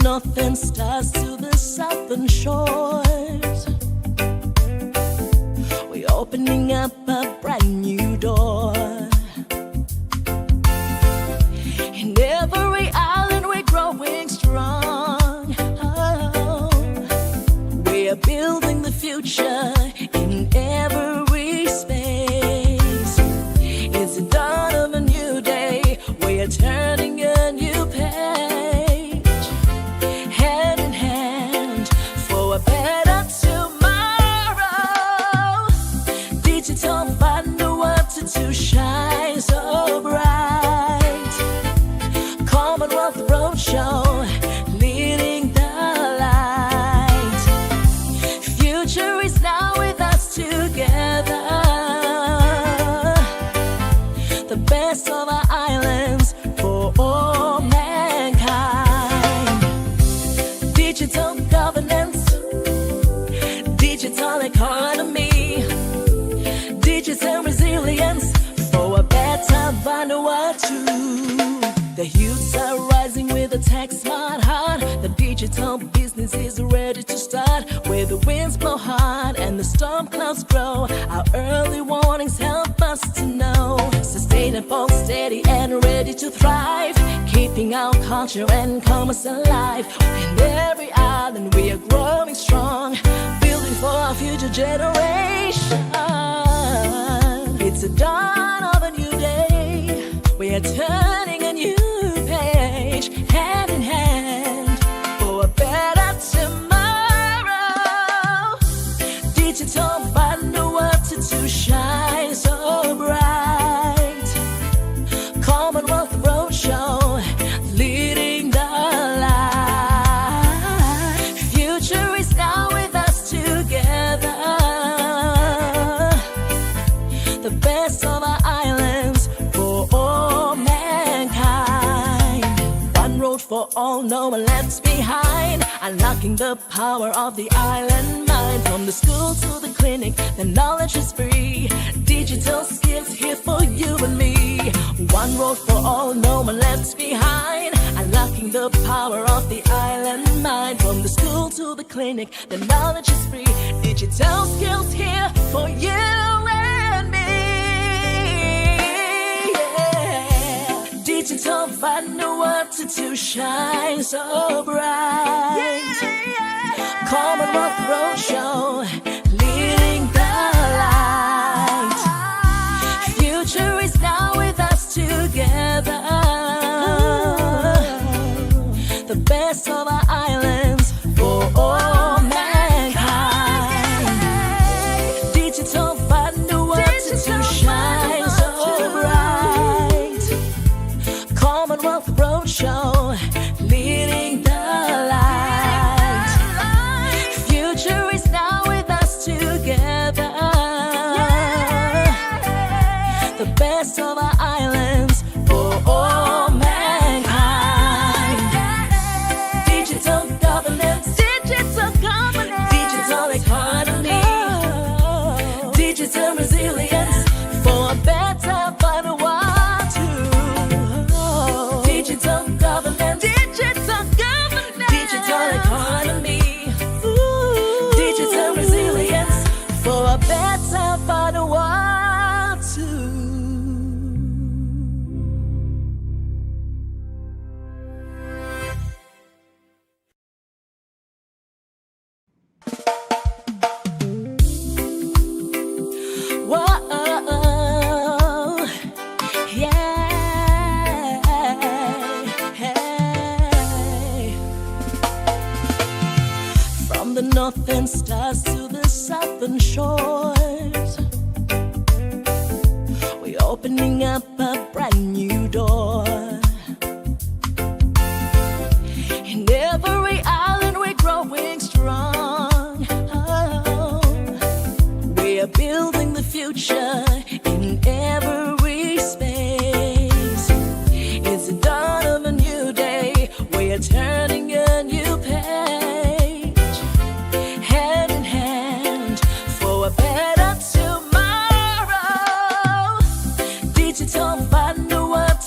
northern stars to the southern shores, we're opening up a brand new door. In every island we're growing strong. Oh, we are building the future in every space. It's the dawn of a new day. We are turning a new page, hand in hand for a better tomorrow. Digital find the water to shine so bright. Commonwealth Roadshow, leading the light. Future is now with us together. The best of our islands for all mankind. Digital governance, digital economy, digital resilience for a better Vanuatu. The youths are rising with a tech smart heart. The digital business is ready to start. Where the winds blow hard and the storm clouds grow, our early warnings help us to know. Sustainable, steady and ready to thrive, keeping our culture and commerce alive. In every island we are growing strong, building for our future generation. It's the dawn of a new day. We are turning a new page, hand in hand for a better tomorrow. Digital find the water to shine so bright. Commonwealth Roadshow, leading the light. Future is now with us together. The best of our islands for all mankind. One road for all, no one left behind. Unlocking the power of the island mind. From the school to the clinic, the knowledge is free. Digital skills here for you and me. One road for all, no one left behind. Unlocking the power of the island mind. From the school to the clinic, the knowledge is free. Digital skills here for you and me. Digital find the water to shine so bright. Commonwealth Roadshow, leading the light. Future is now with us together. The best of our islands for all mankind. Digital find the water to shine so bright. Commonwealth Roadshow, leading the light. Future is now with us together. The best of our islands for all mankind. Digital governance, digital economy, digital resilience for a better Vanuatu. Digital governance, digital economy, digital resilience for a better Vanuatu. Whoa, yeah, hey. From the northern stars to the southern shores, we're opening up a brand new door. In every island we're growing strong. Oh, we are building the future in every space. It's the dawn of a new day. We are turning a new page, hand in hand for a better tomorrow. Digital find the water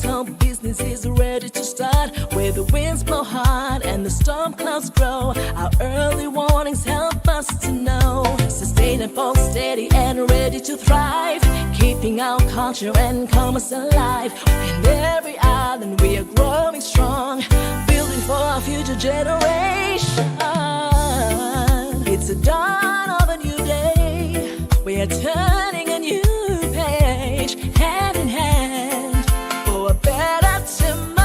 digital business is ready to start. Where the winds blow hard and the storm clouds grow, our early warnings help us to know. Sustainable, steady and ready to thrive, keeping our culture and commerce alive. In every island we are growing strong, building for our future generation. It's the dawn of a new day, we are turning a new page, hand in hand, for a better tomorrow.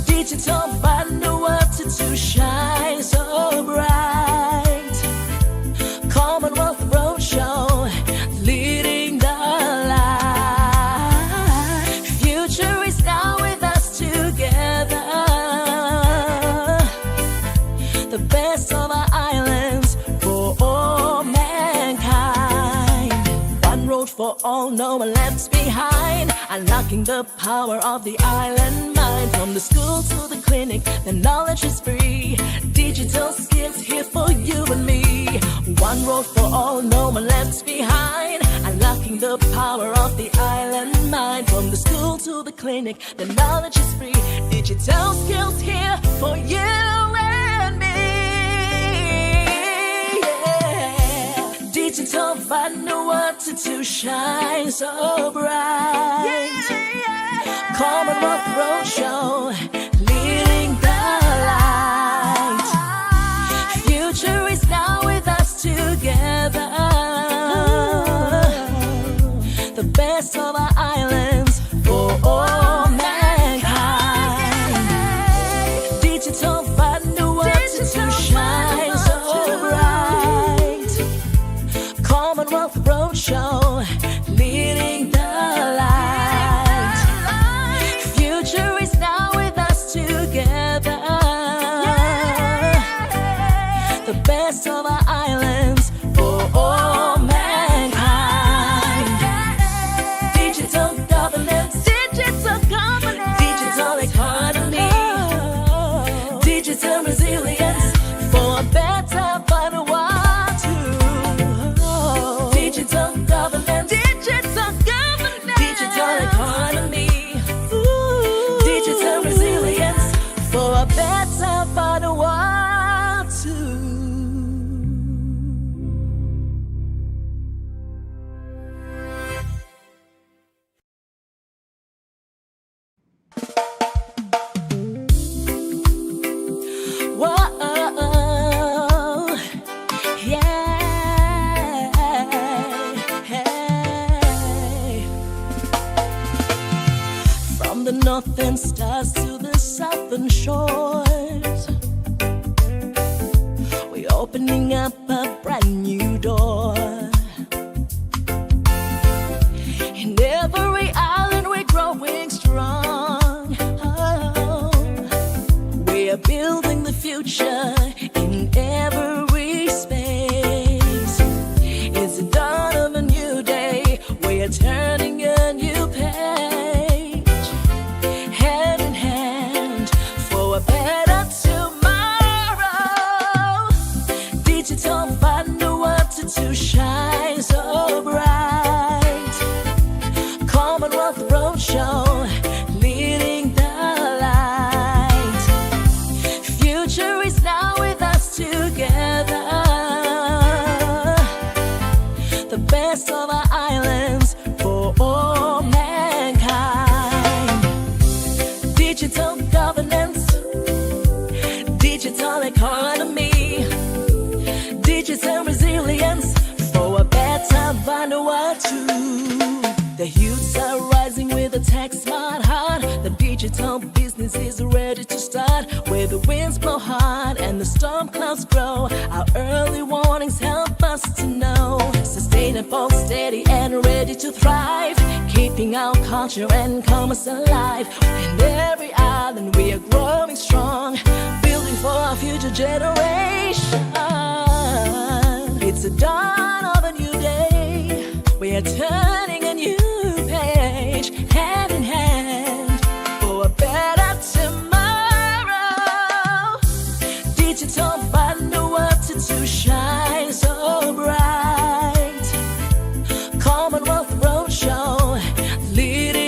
Digital find the world to shine so bright. Commonwealth Roadshow, leading the light. Future is now with us together. The best of our islands for all mankind. One road for all, no one left behind. Unlocking the power of the island mind. From the school to the clinic, the knowledge is free. Digital skills here for you and me. One road for all, no one left behind. Unlocking the power of the island mind. From the school to the clinic, the knowledge is free. Digital skills here for you and me. Yeah. Digital find the world to shine so bright. Commonwealth Roadshow, leading the light. Future is now with us together. The best of our islands for all mankind. Digital find the world to shine so bright. Commonwealth Roadshow, leading the light. Future is now with us together. The best of our islands for all mankind. Digital governance, digital economy, digital resilience for a better, better world too. Digital governance, digital economy, digital resilience for a better, better world too. Whoa, yeah, hey. From the northern stars to the southern shores, we're opening up a brand new door. In every island we're growing strong. Oh, we are building the future in every space. It's the dawn of a new day, we are turning a new page, hand in hand for a better tomorrow. Digital find the world to shine so bright. Commonwealth Roadshow, leading the light. Future is now with us together. The best of our islands for all mankind. Digital governance, digital economy, digital resilience for a better, better world too. The youths are rising with a tech smart heart. The digital business is ready to start. Where the winds blow hard and the storm clouds grow, our early warnings help us to know. Sustainable, steady and ready to thrive, keeping our culture and commerce alive. In every island we are growing strong, building for our future generation. It's the dawn of a new day, we are turning a new page, hand in hand for a better tomorrow. Digital find the world to shine so bright. Commonwealth Roadshow, leading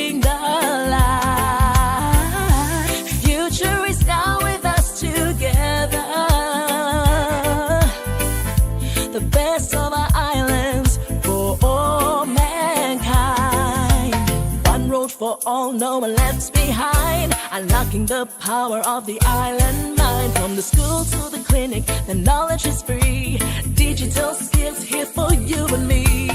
all, no one left behind. Unlocking the power of the island mind. From the school to the clinic, the knowledge is free. Digital skills here for you and me.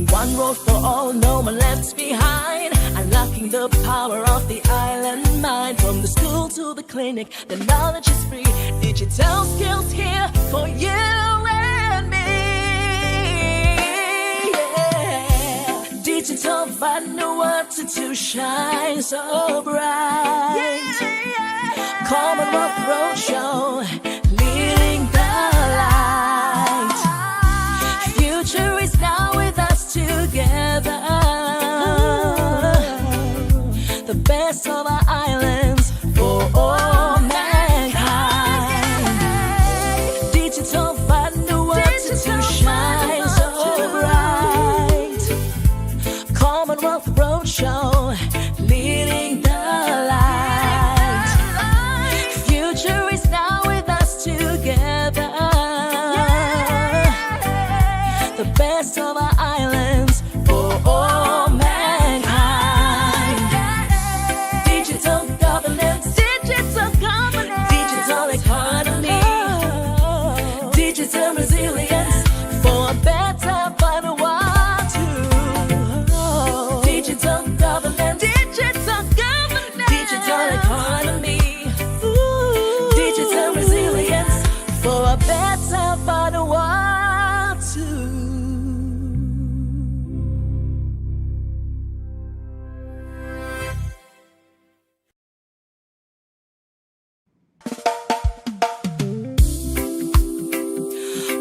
One road for all, no one left behind. Unlocking the power of the island mind. From the school to the clinic, the knowledge is free. Digital skills here for you and me. Yeah. Digital underwater to shine so bright. Commonwealth Roadshow, leading the light. Future is now with us together. The best of our islands for all mankind. Digital underwater to shine so bright. Commonwealth Roadshow, leading the light. Future is now with us together. The best of our islands for all mankind. Digital governance, digital economy, digital resilience for a better Vanuatu. Digital governance, digital economy, digital resilience for a better Vanuatu.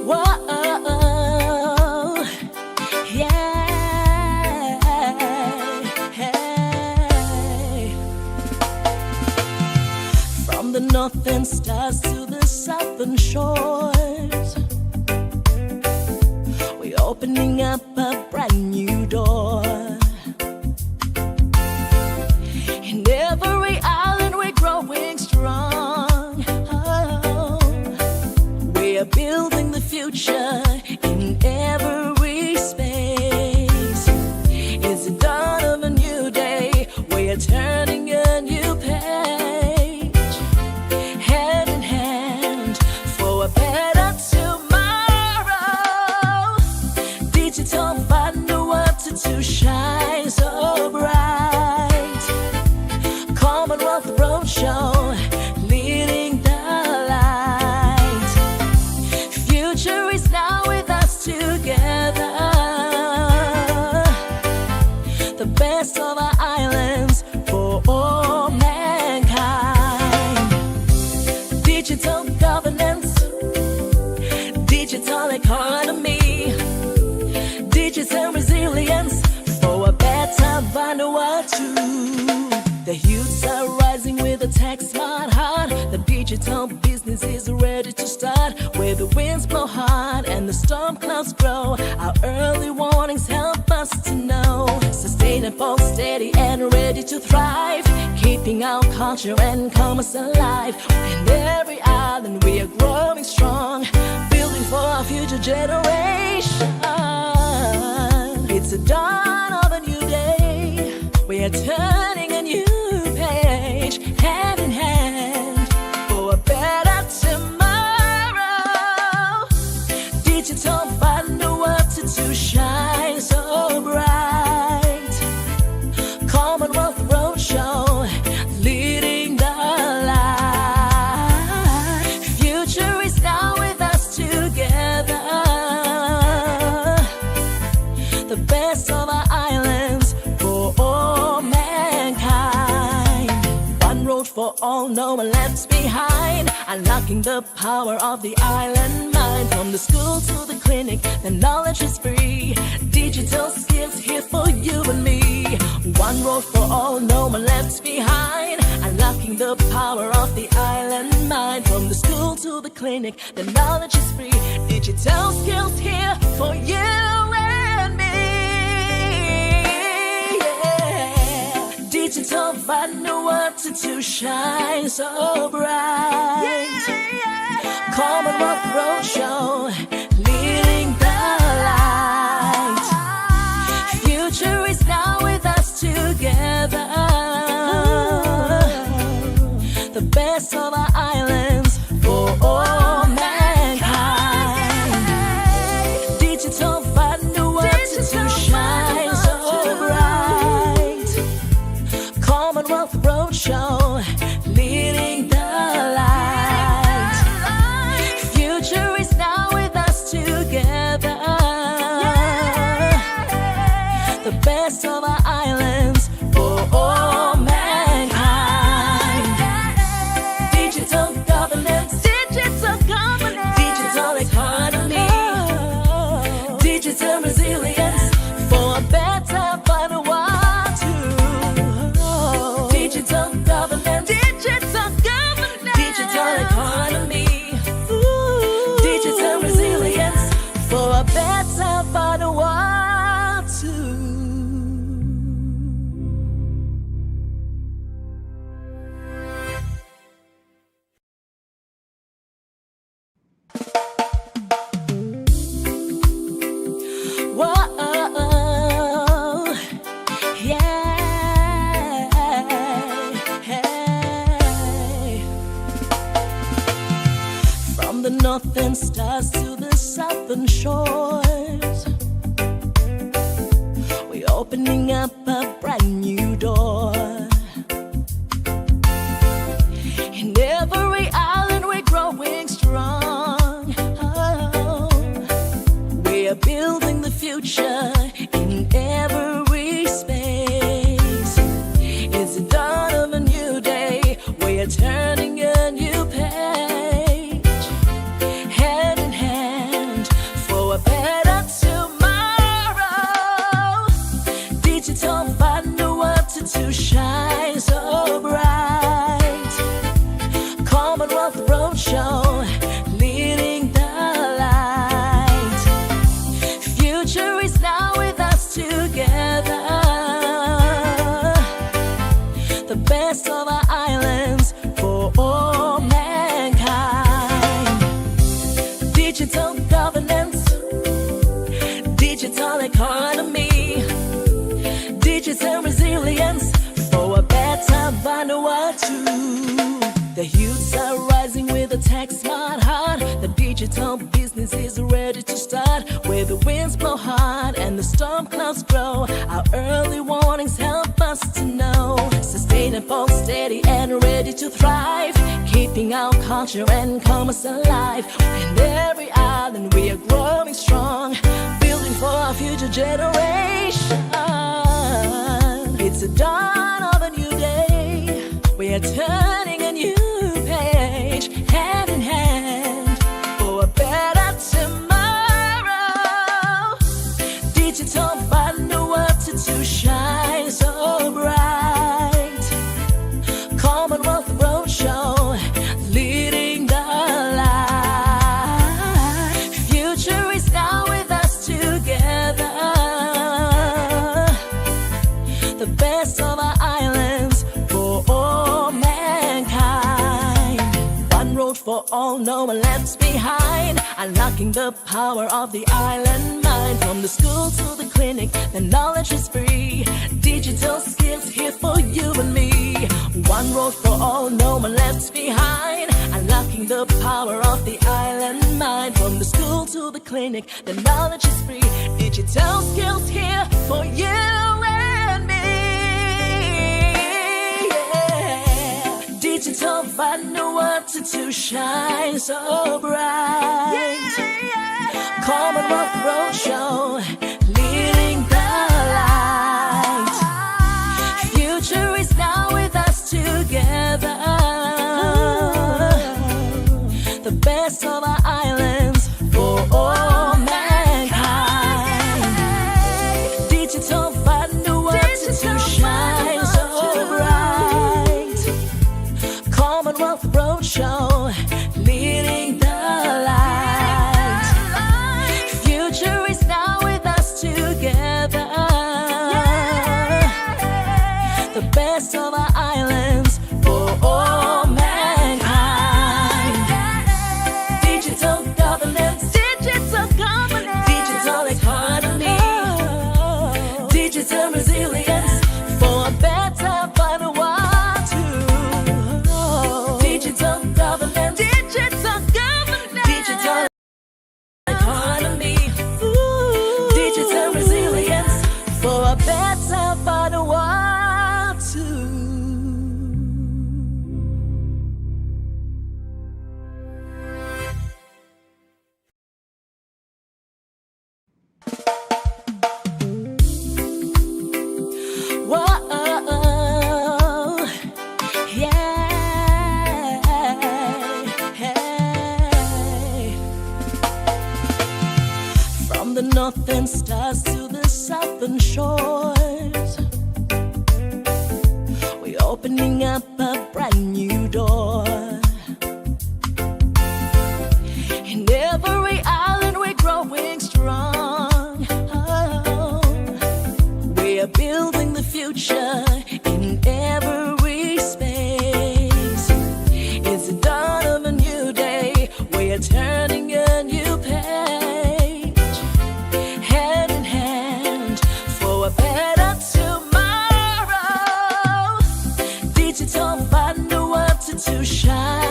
Whoa, yeah, hey. From the northern stars to the southern shores, we're opening up a brand new door. In every island we're growing strong. Oh, we are building the future in every space. It's the dawn of a new day. We are turning a new page. Hand in hand for a better tomorrow. Digital underwater to shine so bright. Commonwealth Roadshow, leading the light. Future is now with us together. The best of our islands for all mankind. Digital governance, digital economy, digital resilience for a better Vanuatu. The youths are rising with a tech smart heart. The digital business is ready to start. Where the winds blow hard and the storm clouds grow, our early warnings help us to know. Sustainable, steady and ready to thrive. Keeping our culture and commerce alive. In every island we are growing strong. Building for our future generation. It's the dawn of a new day. We are turning a new page, hand in hand for a better tomorrow. Digital underwater to shine so bright. Commonwealth Roadshow, leading the light. Future is now with us together. The best of our islands for all mankind. One road for all, no one left behind. Unlocking the power of the island mind. From the school to the clinic, the knowledge is free. Digital skills here for you and me. One road for all, no one left behind. Unlocking the power of the island mind. From the school to the clinic, the knowledge is free. Digital skills here for you and me. Yeah. Digital underwater to shine so bright. Commonwealth Roadshow, leading the light. Future is now with us together. stars to the southern shores. We're opening up a brand new door. In every island we're growing strong. Oh, we are building the future in every space. It's the dawn of a new day. We are turning a new page, hand in hand for a better tomorrow. Digital find the water to shine so bright. Commonwealth Roadshow, leading the light. Future is now with us together. The best of our islands for all mankind. Digital governance, digital economy, digital resilience for a better Vanuatu. The youths are rising with a tech smart heart. The digital business is ready to start. Where the winds blow hard and the storm clouds grow, our early warnings help us to know. Sustainable, steady and ready to thrive, keeping our culture and commerce alive. In every island we are growing strong, building for our future generation. It's the dawn of a new day. We are turning a new page, hand in hand for a better tomorrow. Digital find the water to shine so bright. Commonwealth Roadshow, leading the light. Future is now with us together. The best of our islands for all mankind. One road for all, no one left behind. Unlocking the power of the island mind. From the school to the clinic, the knowledge is free. Digital skills here for you and me. One road for all, no one left behind. Unlocking the power of the island mind. From the school to the clinic, the knowledge is free. Digital skills here for you and me. Yeah. Digital find the water to shine so bright. Commonwealth Roadshow, leading the light. Future is now with us together. The best of our islands for all mankind. Digital find the water to shine so bright. Commonwealth Roadshow, leading the light. Future is now with us together. The best of our islands for all mankind. Digital governance, digital economy, digital resilience for a better Vanuatu. Digital governance, digital economy, digital resilience for a better Vanuatu. Whoa, yeah, hey. From the northern stars to the southern shores, we're opening up a brand new door. In every island we're growing strong. Oh, we are building the future in every space. It's the dawn of a new day. We are turning a new page, hand in hand for a better tomorrow. Digital find the water to shine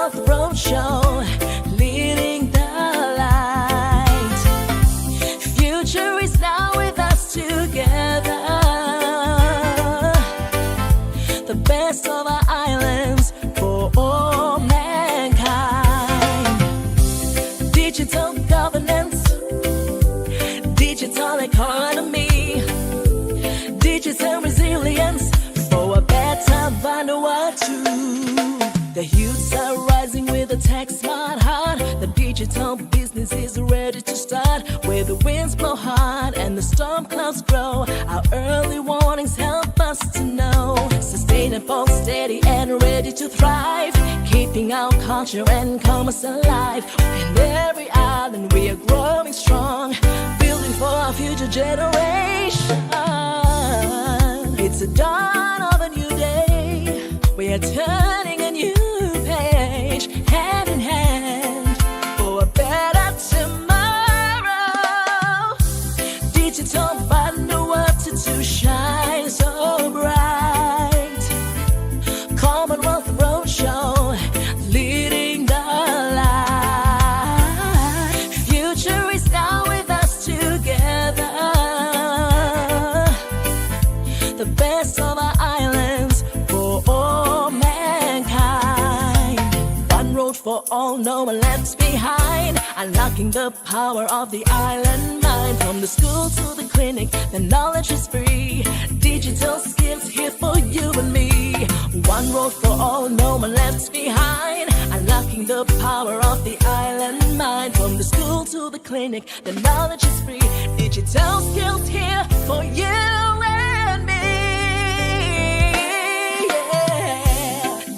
Commonwealth Roadshow, leading the light. Future is now with us together. The best of our islands for all mankind. Digital governance, digital economy, digital resilience for a better Vanuatu. The youths are rising with a tech-smart heart. The digital business is ready to start. Where the winds blow hard and the storm clouds grow, our early warnings help us to know. Sustainable, steady and ready to thrive, keeping our culture and commerce alive. In every island we are growing strong, building for our future generation. It's the dawn of a new day. We are turning a new page, hand in hand, for a better tomorrow. Digital Vanuatu to shine so bright. Commonwealth Roadshow, leading the light. Future is now with us together. The best of our islands for all mankind. One road for all, no one left behind. Unlocking the power of the island mind. From the school to the clinic, the knowledge is free. Digital skills here for you and me. One road for all, no one left behind. Unlocking the power of the island mind. From the school to the clinic, the knowledge is free. Digital skills here for you and me.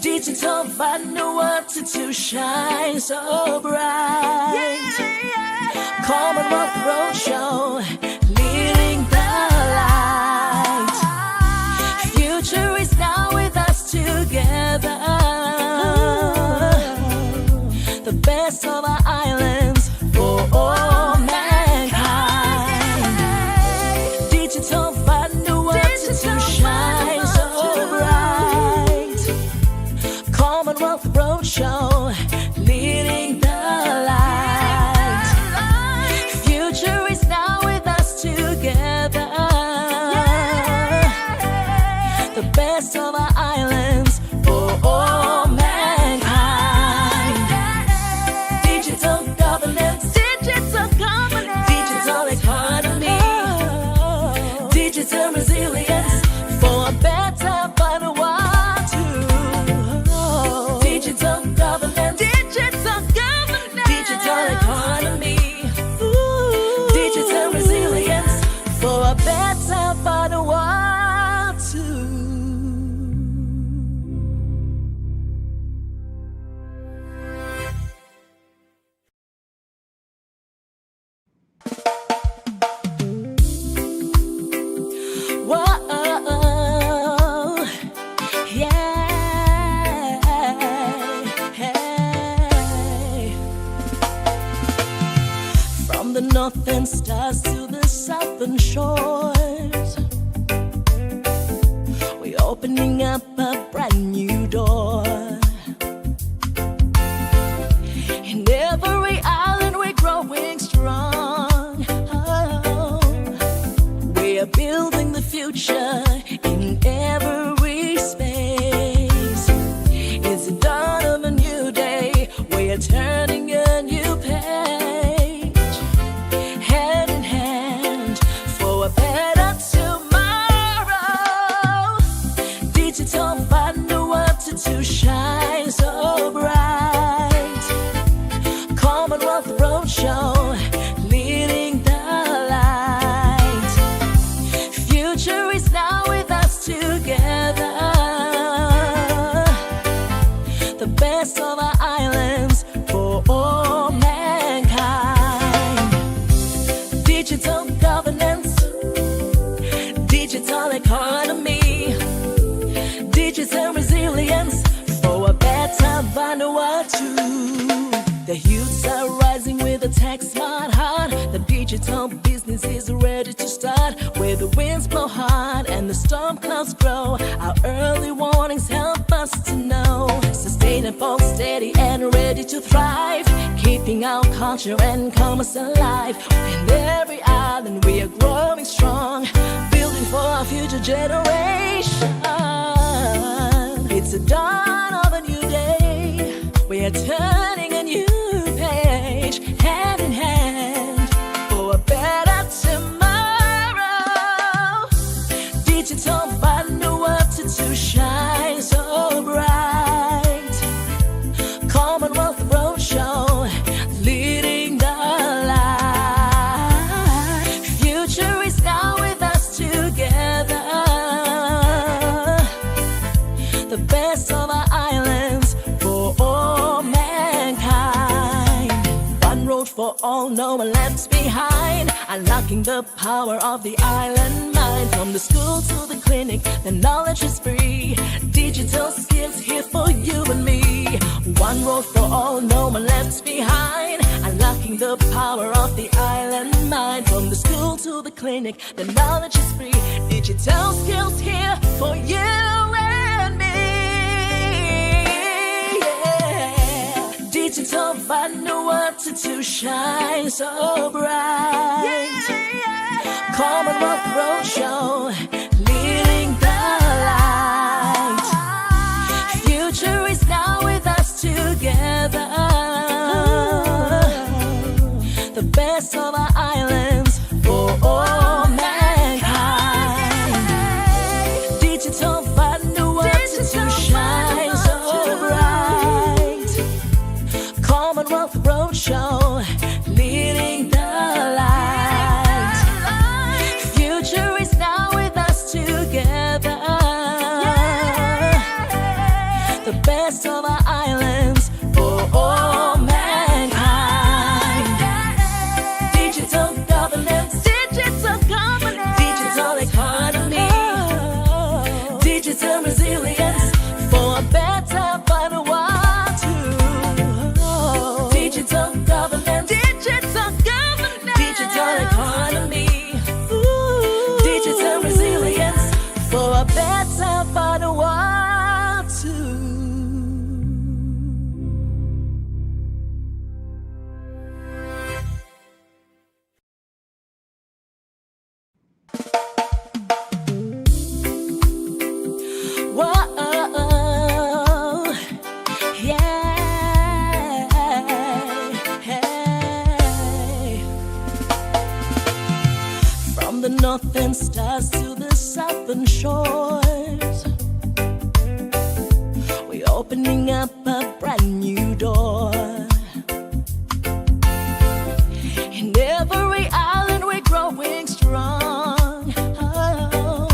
Digital Vanuatu to shine so bright. Commonwealth Roadshow, leading the light. Future is now with us together. The best of our islands for all mankind. Digital Vanuatu to shine so bright. Commonwealth Roadshow, leading the light. Future is now with us together. The best of our islands for all mankind. Digital governance, digital economy, digital resilience for a better Vanuatu. Digital governance, digital economy, digital resilience for a better Vanuatu. Whoa, yeah, hey. From the northern stars to the southern shores, we're opening up a brand new door. In every island we're growing strong. Oh, we are building the future in every space. It's the dawn of a new day. We are turning a new page, hand in hand for a better tomorrow. Digital Vanuatu to shine so bright. Commonwealth Roadshow, leading the light. Future is now with us together. The best of our islands for all mankind. Digital governance, digital economy, digital resilience for a better Vanuatu. The youths are rising with a tech-smart heart. The digital business is ready to start. Where the winds blow hard and the storm clouds grow, our early warnings help us to know. Sustainable Sustainable, steady and ready to thrive, keeping our culture and commerce alive. In every island we are growing strong, building for our future generation. It's the dawn of a new day, we are turning a new page, hand in hand, for a better tomorrow. Digital button, the world to shine so bright. Commonwealth Roadshow, leading the light. Future is now with us together. The best of our islands for all mankind. One road for all, no one left behind. Unlocking the power of the island mind. From the school to the clinic, the knowledge is free. Digital skills here for you and me. One road for all, no one left behind. Unlocking the power of the island mind. From the school to the clinic, the knowledge is free. Digital skills here for you and me. Yeah. Digital button, the world to shine so bright. Commonwealth Roadshow, leading the light. Future is now with us together. The best of our islands for all mankind. Digital button, the world to shine so bright. Commonwealth Roadshow, leading the light. Future is now with us together. The best of our islands for all mankind. Digital governance, digital economy, digital resilience for a better, better world too. Digital governance, digital economy, digital resilience for a better, better world too. Whoa, yeah, hey. From the northern stars to the southern shores, we're opening up a brand new door. In every island we're growing strong. Oh,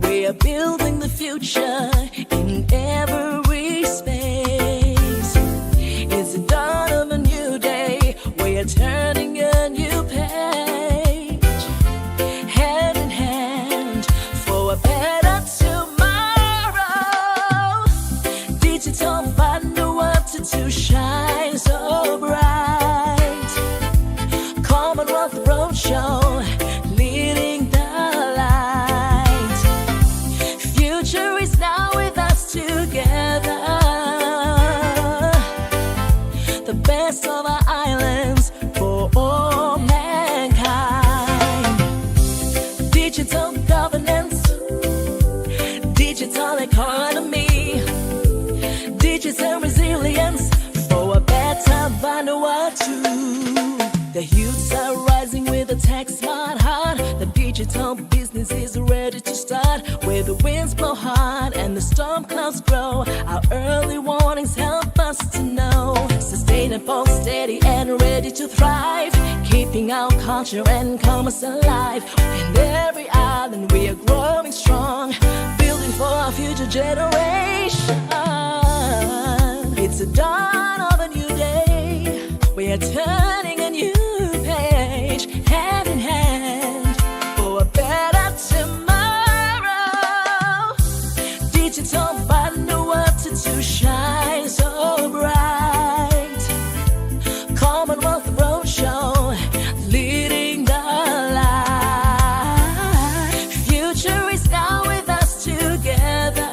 we are building the future in every space. It's the dawn of a new day, we are turning a new page, hand in hand for a better tomorrow. Digital button, the world to shine so bright. Commonwealth Roadshow, leading the light. Future is now with us together. The best of our islands for all mankind. Digital governance, digital economy, digital resilience for a better Vanuatu. The youths are rising with a tech smart heart. The digital business is ready to start. Where the winds blow hard and the storm clouds grow, our early warnings help us to know. Sustainable, steady and ready to thrive, keeping our culture and commerce alive. In every island we are growing strong, building for our future generation. It's the dawn of a new day, we are turning a new page, hand in hand for a better tomorrow. Digital button, the world to shine so bright. Commonwealth Roadshow, leading the light. Future is now with us together.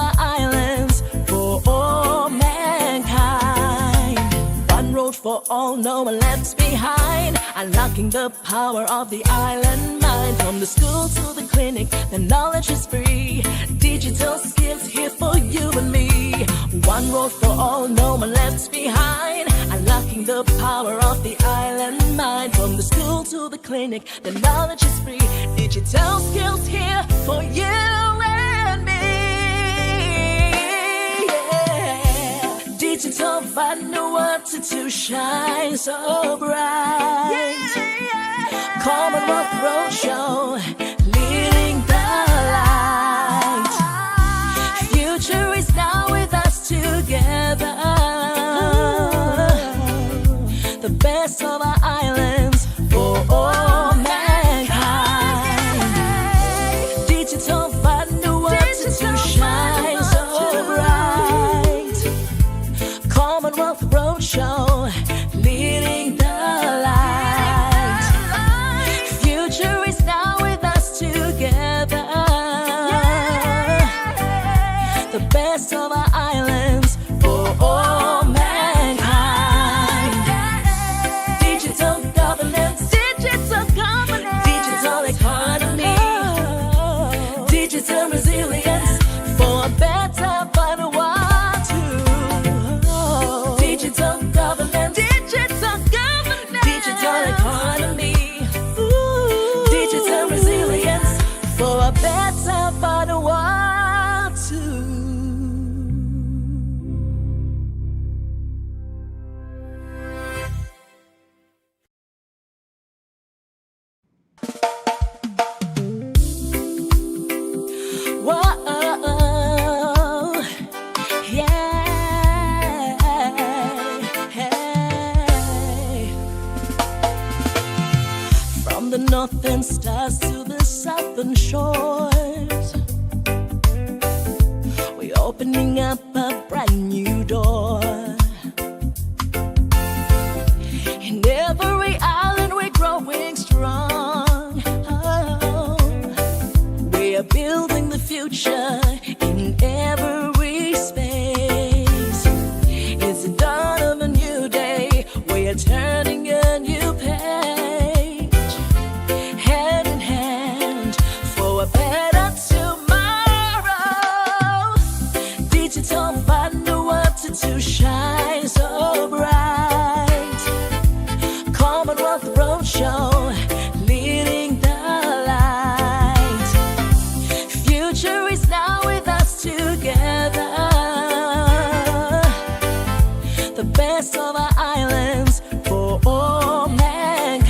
our islands for all mankind. One road for all, no one left behind. Unlocking the power of the island mind. From the school to the clinic, the knowledge is free. Digital skills here for you and me. One road for all, no one left behind. Unlocking the power of the island mind. From the school to the clinic, the knowledge is free. Digital skills here for you and me. Yeah. Digital Vanuatu to shine so bright. Commonwealth Roadshow, leading the light. Future is now with us together. The best of our islands for all mankind. Digital Vanuatu to shine so bright. Commonwealth Roadshow, leading the light. Future is now with us together. The best of our islands for all mankind. Digital governance, digital economy, digital resilience for a better Vanuatu. Digital governance, digital economy, digital resilience for a better Vanuatu. Whoa, yeah, hey. From the northern stars to the southern shores, we're opening up a brand new door. In every island we're growing strong. Oh, we are building the future in every space. It's the dawn of a new day. We are turning a new page. Hand in hand for a better tomorrow. Digital Vanuatu to shine so bright. Commonwealth Roadshow, leading the light. Future is now with us together. The best of our islands for all mankind.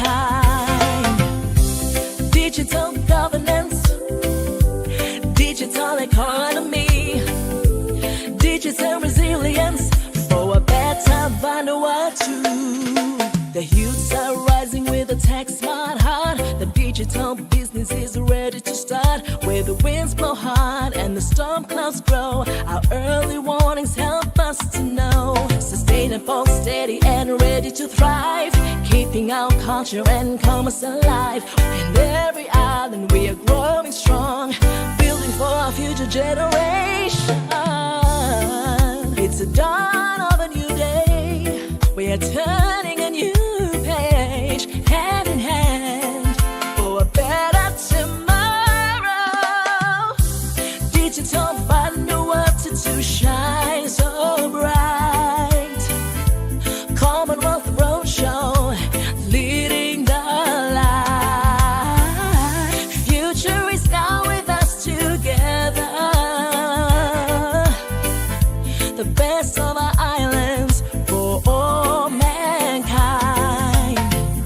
Digital governance, digital economy, digital resilience for a better Vanuatu. The youths are rising with a tech smart heart. The digital business is ready to start. Where the winds blow hard and the storm clouds grow, our early warnings help us to know. Sustainable, steady and ready to thrive. Keeping our culture and commerce alive. In every island we are growing strong. Building for our future generation. It's the dawn of a new day. We are turning a new page, hand in hand for a better tomorrow. Digital Vanuatu to shine so bright. Commonwealth Roadshow, leading the light. Future is now with us together. The best of our islands for all mankind.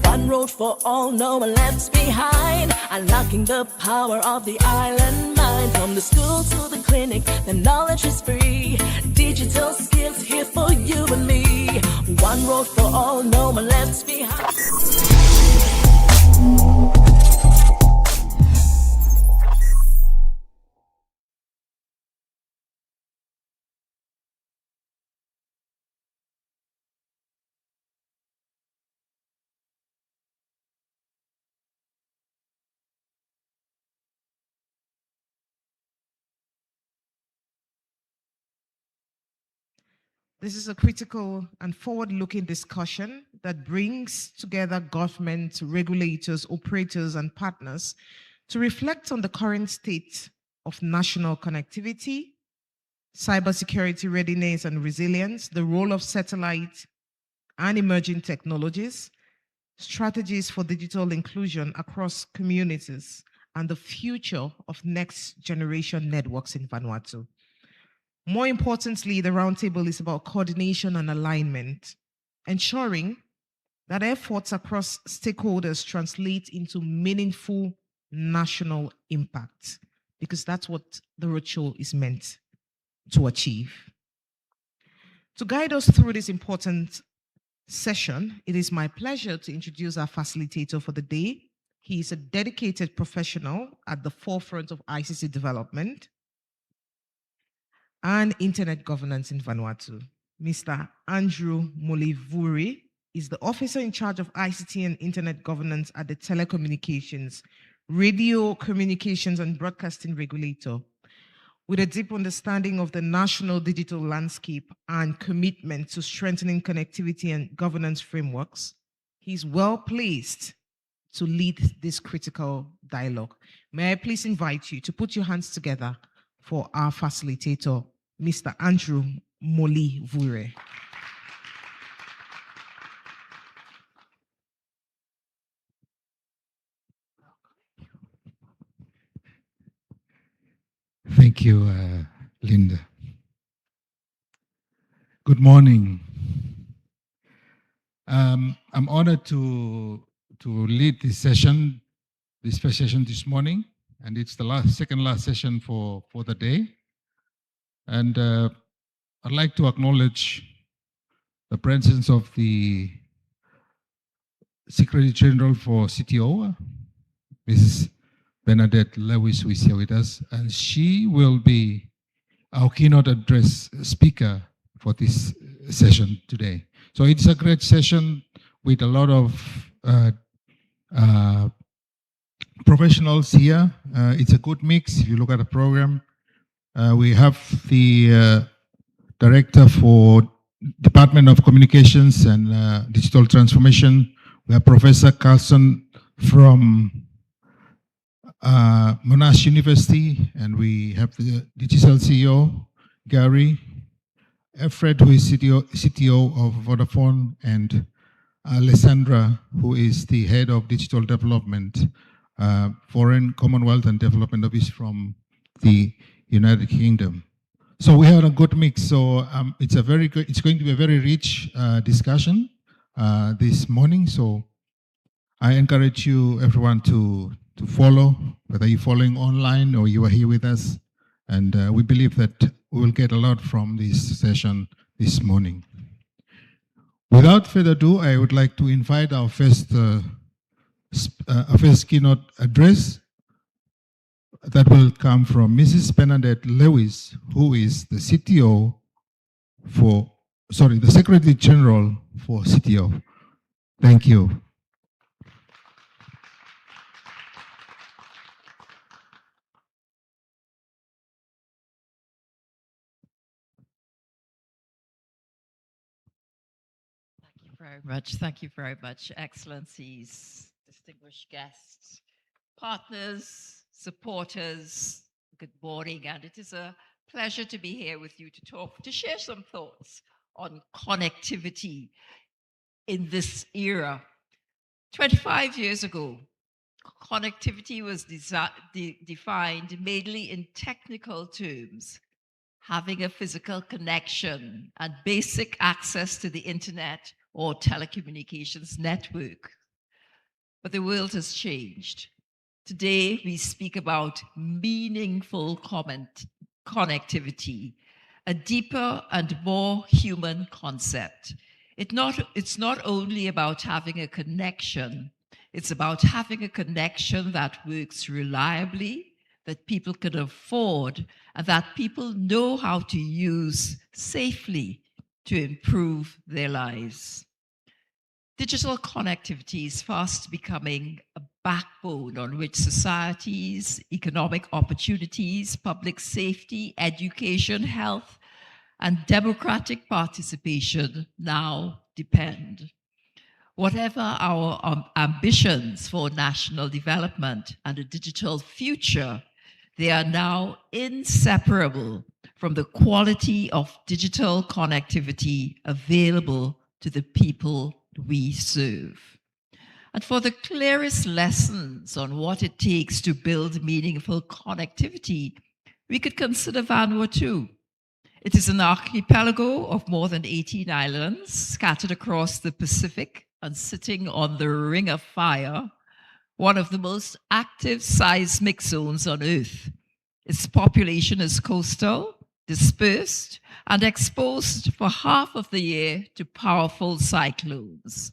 One road for all, no one left behind. Unlocking the power of the island mind. From the school to the clinic, the knowledge is free. Digital skills here for you and me. One road for all, no one left behind. This is a critical and forward-looking discussion that brings together government, regulators, operators, and partners to reflect on the current state of national connectivity, cybersecurity readiness and resilience, the role of satellite and emerging technologies, strategies for digital inclusion across communities, and the future of next generation networks in Vanuatu. More importantly, the roundtable is about coordination and alignment, ensuring that efforts across stakeholders translate into meaningful national impact, because that's what the roadshow is meant to achieve. To guide us through this important session, it is my pleasure to introduce our facilitator for the day. He is a dedicated professional at the forefront of ICC development and internet governance in Vanuatu. Mr. Andrew Molivuri is the officer in charge of ICT and internet governance at the Telecommunications, Radio Communications and Broadcasting Regulator. With a deep understanding of the national digital landscape and commitment to strengthening connectivity and governance frameworks, he's well placed to lead this critical dialogue. May I please invite you to put your hands together for our facilitator, Mr. Andrew Molivuri. Thank you, Linda. Good morning. I'm honored to lead this session, this first session this morning, and it's the second last session for the day. And I'd like to acknowledge the presence of the Secretary General for CTO, Mrs. Bernadette Lewis, who is here with us, and she will be our keynote address speaker for this session today. So it's a great session with a lot of professionals here. It's a good mix. If you look at the program, we have the Director for Department of Communications and Digital Transformation. We have Professor Carlson from Monash University, and we have the digital CEO, Gary Efred, who is CTO of Vodafone, and Alessandra, who is the head of digital development, foreign Commonwealth and development office from the United Kingdom. So we have a good mix. So it's going to be a very rich discussion this morning. So I encourage you, everyone, to follow, whether you're following online or you are here with us. And we believe that we will get a lot from this session this morning. Without further ado, I would like to invite our first keynote address that will come from Mrs. Bernadette Lewis, who is the the Secretary General for CTO. Thank you. Thank you very much, Excellencies, distinguished guests, partners, supporters. Good morning, and it is a pleasure to be here with you to share some thoughts on connectivity in this era. 25 years ago, connectivity was defined mainly in technical terms, having a physical connection and basic access to the internet or telecommunications network. But the world has changed. Today, we speak about meaningful connectivity, a deeper and more human concept. It's not only about having a connection, it's about having a connection that works reliably, that people can afford, and that people know how to use safely to improve their lives. Digital connectivity is fast becoming a backbone on which societies, economic opportunities, public safety, education, health, and democratic participation now depend. Whatever our ambitions for national development and a digital future, they are now inseparable from the quality of digital connectivity available to the people we serve. And for the clearest lessons on what it takes to build meaningful connectivity, we could consider Vanuatu. It is an archipelago of more than 18 islands scattered across the Pacific and sitting on the Ring of Fire, one of the most active seismic zones on Earth. Its population is coastal, dispersed, and exposed for half of the year to powerful cyclones.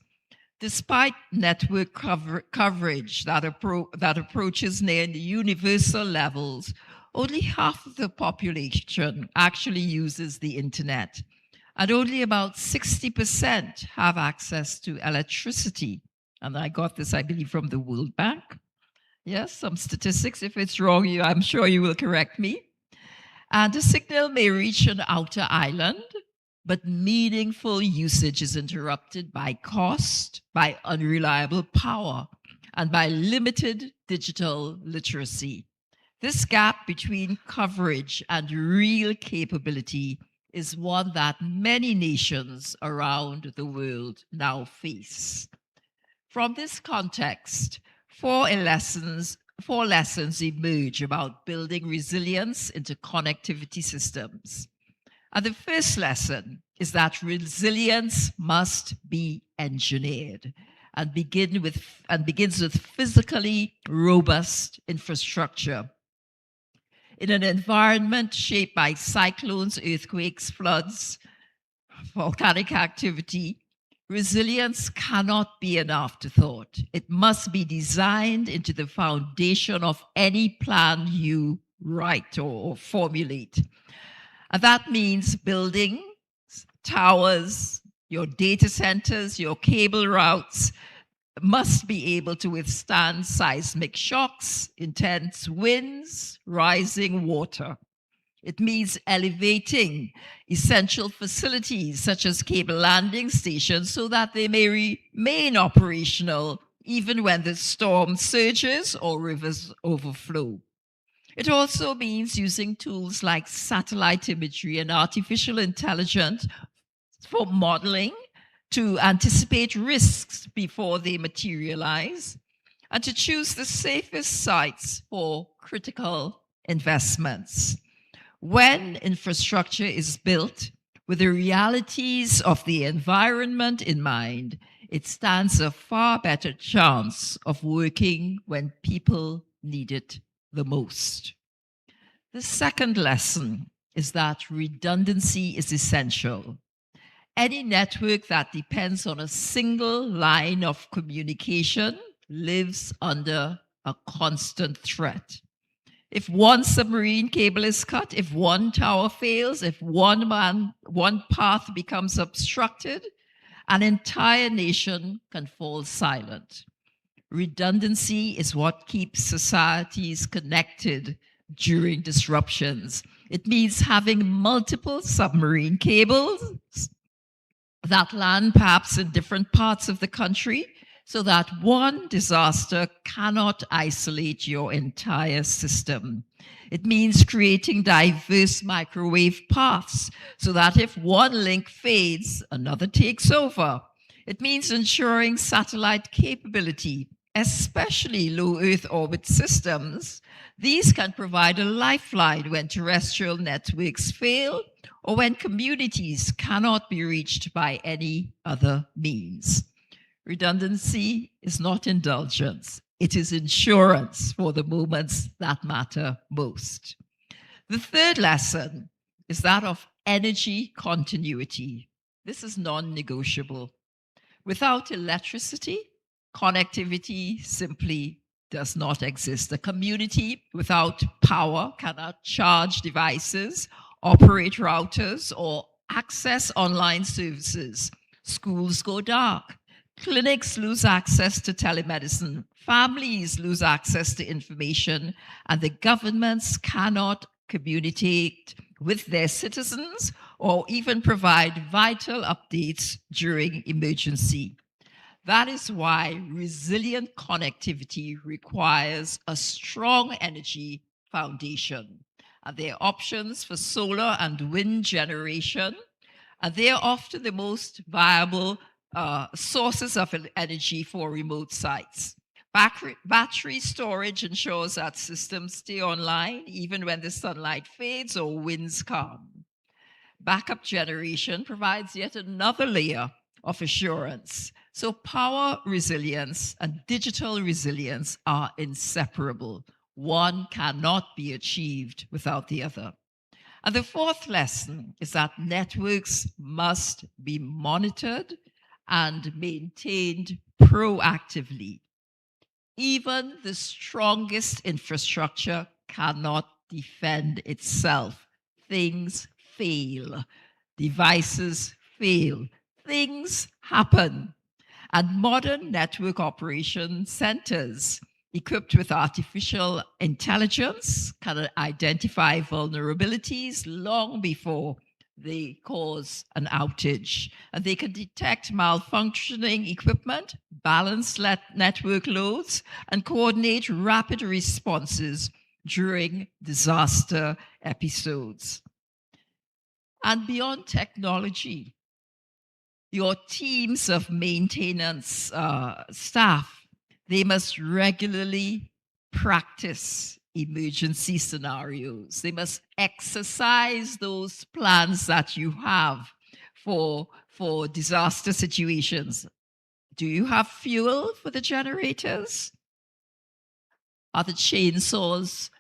Despite network coverage that approaches near universal levels, only half of the population actually uses the internet, and only about 60% have access to electricity. And I got this, I believe, from the World Bank. Yes, some statistics. If it's wrong, I'm sure you will correct me. And the signal may reach an outer island, but meaningful usage is interrupted by cost, by unreliable power, and by limited digital literacy. This gap between coverage and real capability is one that many nations around the world now face. From this context, four lessons emerge about building resilience into connectivity systems. And the first lesson is that resilience must be engineered and begins with physically robust infrastructure. In an environment shaped by cyclones, earthquakes, floods, volcanic activity, resilience cannot be an afterthought. It must be designed into the foundation of any plan you write or formulate. And that means buildings, towers, your data centers, your cable routes must be able to withstand seismic shocks, intense winds, rising water. It means elevating essential facilities such as cable landing stations so that they may remain operational even when the storm surges or rivers overflow. It also means using tools like satellite imagery and artificial intelligence for modeling to anticipate risks before they materialize, and to choose the safest sites for critical investments. When infrastructure is built with the realities of the environment in mind, it stands a far better chance of working when people need it the most. The second lesson is that redundancy is essential. Any network that depends on a single line of communication lives under a constant threat. If one submarine cable is cut, if one tower fails, if one path becomes obstructed, an entire nation can fall silent. Redundancy is what keeps societies connected during disruptions. It means having multiple submarine cables that land perhaps in different parts of the country so that one disaster cannot isolate your entire system. It means creating diverse microwave paths so that if one link fades, another takes over. It means ensuring satellite capability, especially low Earth orbit systems. These can provide a lifeline when terrestrial networks fail or when communities cannot be reached by any other means. Redundancy is not indulgence. It is insurance for the moments that matter most. The third lesson is that of energy continuity. This is non-negotiable. Without electricity, connectivity simply does not exist. A community without power cannot charge devices, operate routers, or access online services. Schools go dark. Clinics lose access to telemedicine. Families lose access to information, and the governments cannot communicate with their citizens or even provide vital updates during emergency. That is why resilient connectivity requires a strong energy foundation. And there are options for solar and wind generation, and they are often the most viable sources of energy for remote sites. Battery storage ensures that systems stay online even when the sunlight fades or winds come. Backup generation provides yet another layer of assurance. So power resilience and digital resilience are inseparable. One cannot be achieved without the other. And the fourth lesson is that networks must be monitored and maintained proactively. Even the strongest infrastructure cannot defend itself. Things fail. Devices fail. Things happen. And modern network operation centers equipped with artificial intelligence can identify vulnerabilities long before they cause an outage. And they can detect malfunctioning equipment, balance network loads, and coordinate rapid responses during disaster episodes. And beyond technology, your teams of maintenance staff, they must regularly practice emergency scenarios. They must exercise those plans that you have for disaster situations. Do you have fuel for the generators? Are the chainsaws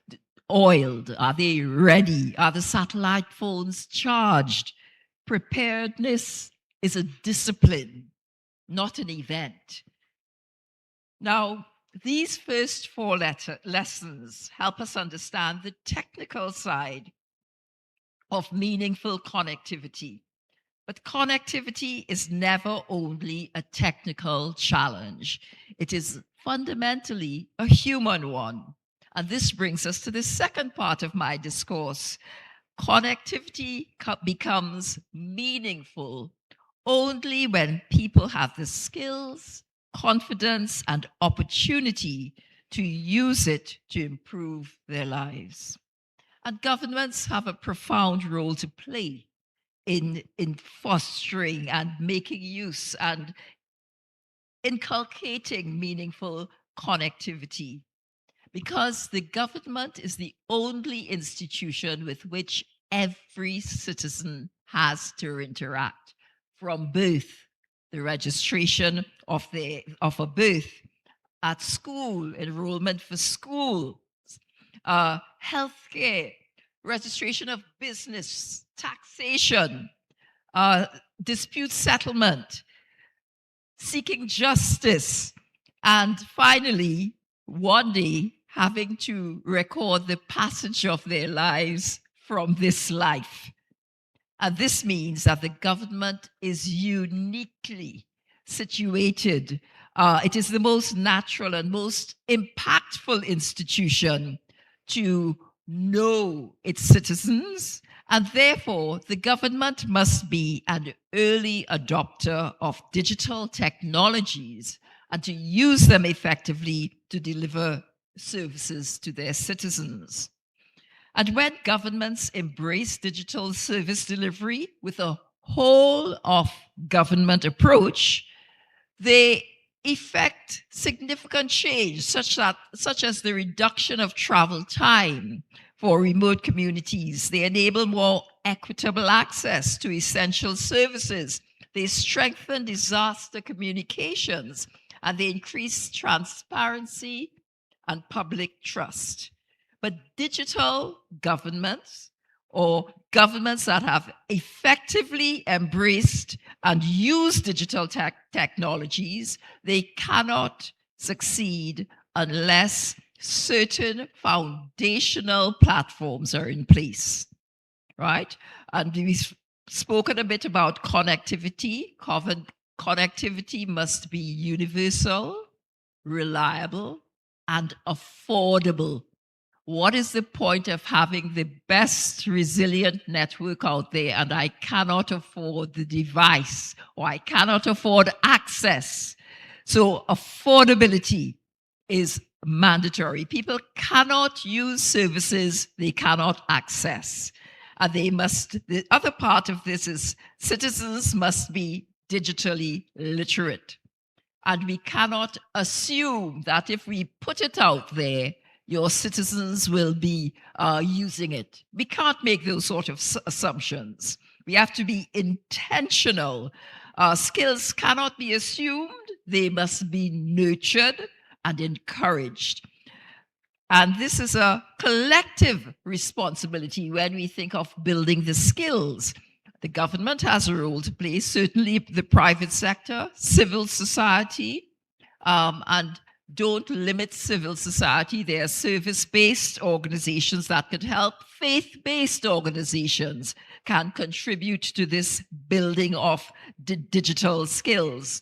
oiled? Are they ready? Are the satellite phones charged? Preparedness is a discipline, not an event. Now, these first four lessons help us understand the technical side of meaningful connectivity. But connectivity is never only a technical challenge. It is fundamentally a human one. And this brings us to the second part of my discourse. Connectivity becomes meaningful only when people have the skills, confidence, and opportunity to use it to improve their lives. And governments have a profound role to play in fostering and making use and inculcating meaningful connectivity, because the government is the only institution with which every citizen has to interact, from birth, the registration of a birth, at school, enrollment for school, healthcare, registration of business, taxation, dispute settlement, seeking justice, and finally, one day, having to record the passage of their lives from this life. And this means that the government is uniquely situated. It is the most natural and most impactful institution to know its citizens, and therefore the government must be an early adopter of digital technologies and to use them effectively to deliver services to their citizens. And when governments embrace digital service delivery with a whole of government approach, they effect significant change, such as the reduction of travel time for remote communities. They enable more equitable access to essential services. They strengthen disaster communications, and they increase transparency and public trust. But digital governments, or governments that have effectively embraced and used digital technologies, they cannot succeed unless certain foundational platforms are in place, right? And we've spoken a bit about connectivity. Connectivity must be universal, reliable, and affordable. what is the point of having the best resilient network out there and I cannot afford the device or I cannot afford access? So affordability is mandatory. People cannot use services they cannot access. And the other part of this is citizens must be digitally literate. And we cannot assume that if we put it out there, your citizens will be using it. We can't make those sort of assumptions. We have to be intentional. Skills cannot be assumed. They must be nurtured and encouraged. And this is a collective responsibility when we think of building the skills. The government has a role to play, certainly the private sector, civil society, and don't limit civil society. There are service-based organizations that could help. Faith-based organizations can contribute to this building of digital skills.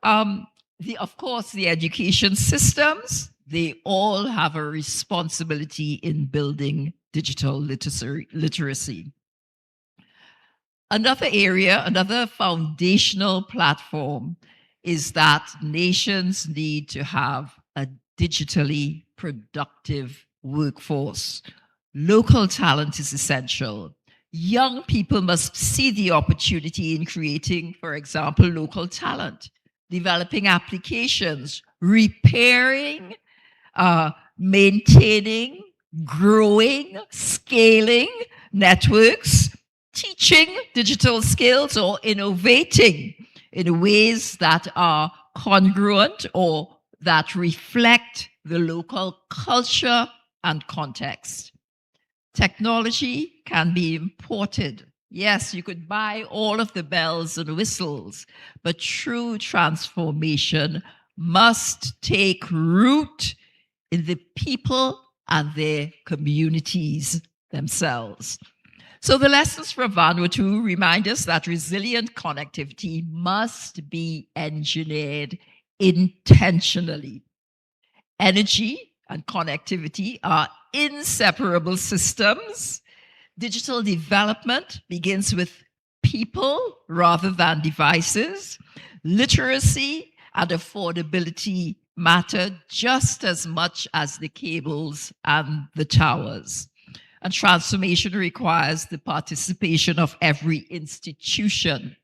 Of course, the education systems, they all have a responsibility in building digital literacy. Another area, another foundational platform is that nations need to have a digitally productive workforce. Local talent is essential. Young people must see the opportunity in creating, for example, local talent, developing applications, repairing, maintaining, growing, scaling networks, teaching digital skills, or innovating in ways that are congruent or that reflect the local culture and context. Technology can be imported. Yes, you could buy all of the bells and whistles, but true transformation must take root in the people and their communities themselves. So the lessons from Vanuatu remind us that resilient connectivity must be engineered intentionally. Energy and connectivity are inseparable systems. Digital development begins with people rather than devices. Literacy and affordability matter just as much as the cables and the towers. And transformation requires the participation of every institution,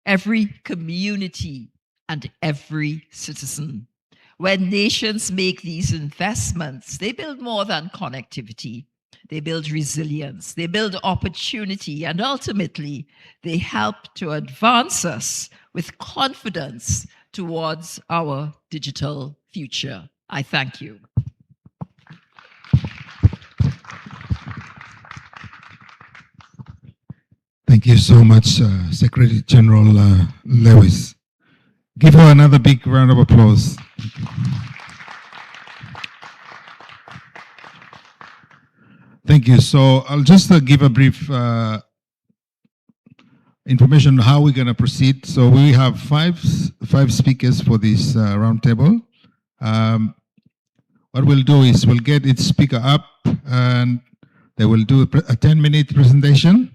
every community, and every citizen. When nations make these investments, they build more than connectivity. They build resilience, they build opportunity, and ultimately, they help to advance us with confidence towards our digital future. I thank you. Thank you so much, Secretary General Lewis. Give her another big round of applause. Thank you. So I'll just give a brief information on how we're going to proceed. So we have five speakers for this roundtable. What we'll do is we'll get each speaker up and they will do a 10-minute presentation.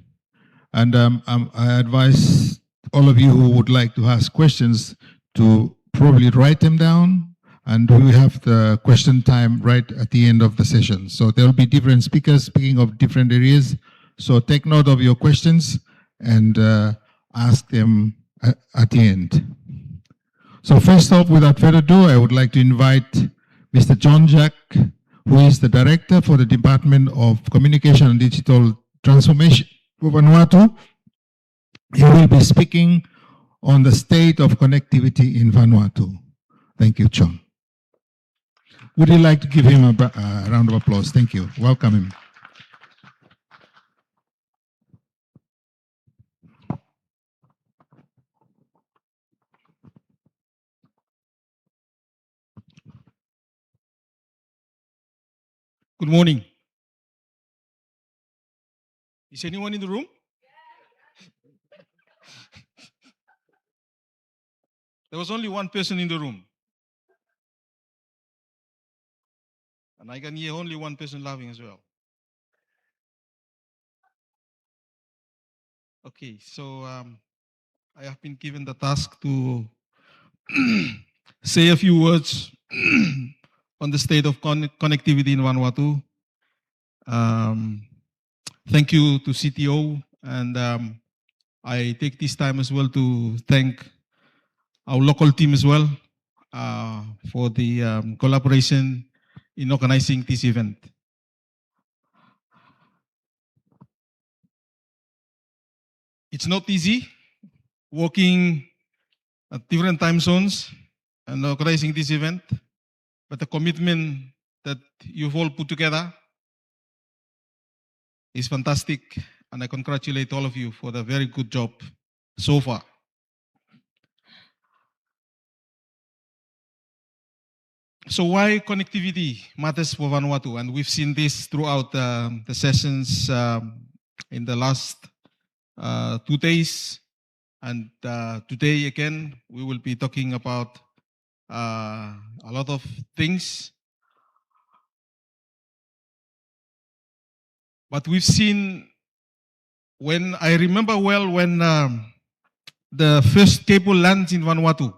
And I advise all of you who would like to ask questions to probably write them down, and we have the question time right at the end of the session. So there will be different speakers speaking of different areas. So take note of your questions and ask them at the end. So first off, without further ado, I would like to invite Mr. John Jack, who is the Director for the Department of Communication and Digital Transformation for Vanuatu. He will be speaking on the state of connectivity in Vanuatu. Thank you, John. Would you like to give him a round of applause? Thank you. Welcome him. Good morning. Is anyone in the room? There was only one person in the room. And I can hear only one person laughing as well. Okay, so I have been given the task to say a few words on the state of connectivity in Vanuatu. Thank you to CTO, and I take this time as well to thank our local team as well for the collaboration in organizing this event. It's not easy working at different time zones and organizing this event, but the commitment that you've all put together is fantastic, and I congratulate all of you for the very good job so far. So why connectivity matters for Vanuatu? And we've seen this throughout the sessions in the last 2 days. And today again, we will be talking about a lot of things. But we've seen, when I remember well, when the first cable lands in Vanuatu,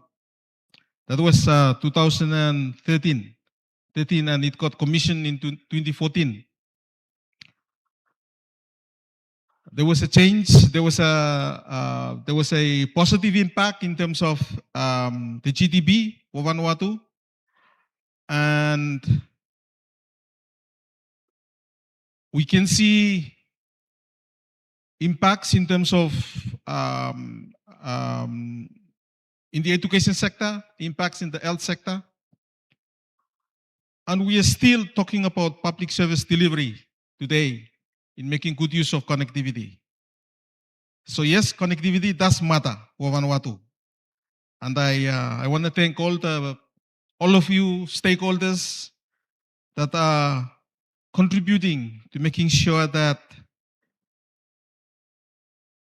that was 2013, and it got commissioned in 2014. There was a change. There was a positive impact in terms of the GDP for Vanuatu, and we can see impacts in terms of in the education sector, impacts in the health sector, and we are still talking about public service delivery today in making good use of connectivity. So yes, connectivity does matter for Vanuatu, and I want to thank all of you stakeholders that are contributing to making sure that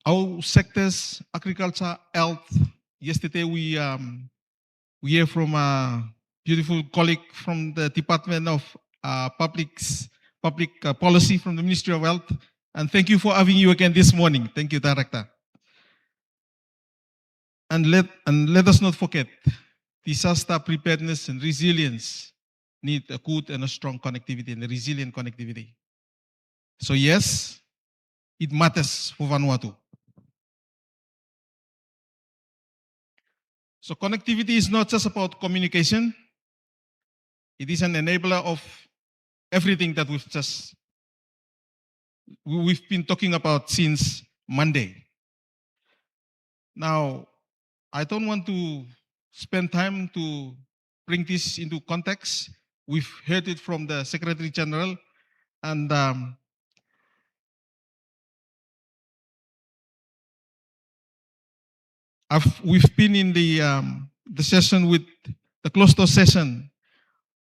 our sectors, agriculture, health. Yesterday we hear from a beautiful colleague from the Department of Public Policy from the Ministry of Health, and thank you for having you again this morning. Thank you, Director. And let us not forget, disaster preparedness and resilience need a good and a strong connectivity and a resilient connectivity. So yes, it matters for Vanuatu. So connectivity is not just about communication. It is an enabler of everything that we've been talking about since Monday. Now, I don't want to spend time to bring this into context. We've heard it from the Secretary General, and we've been in the session with the closed-door session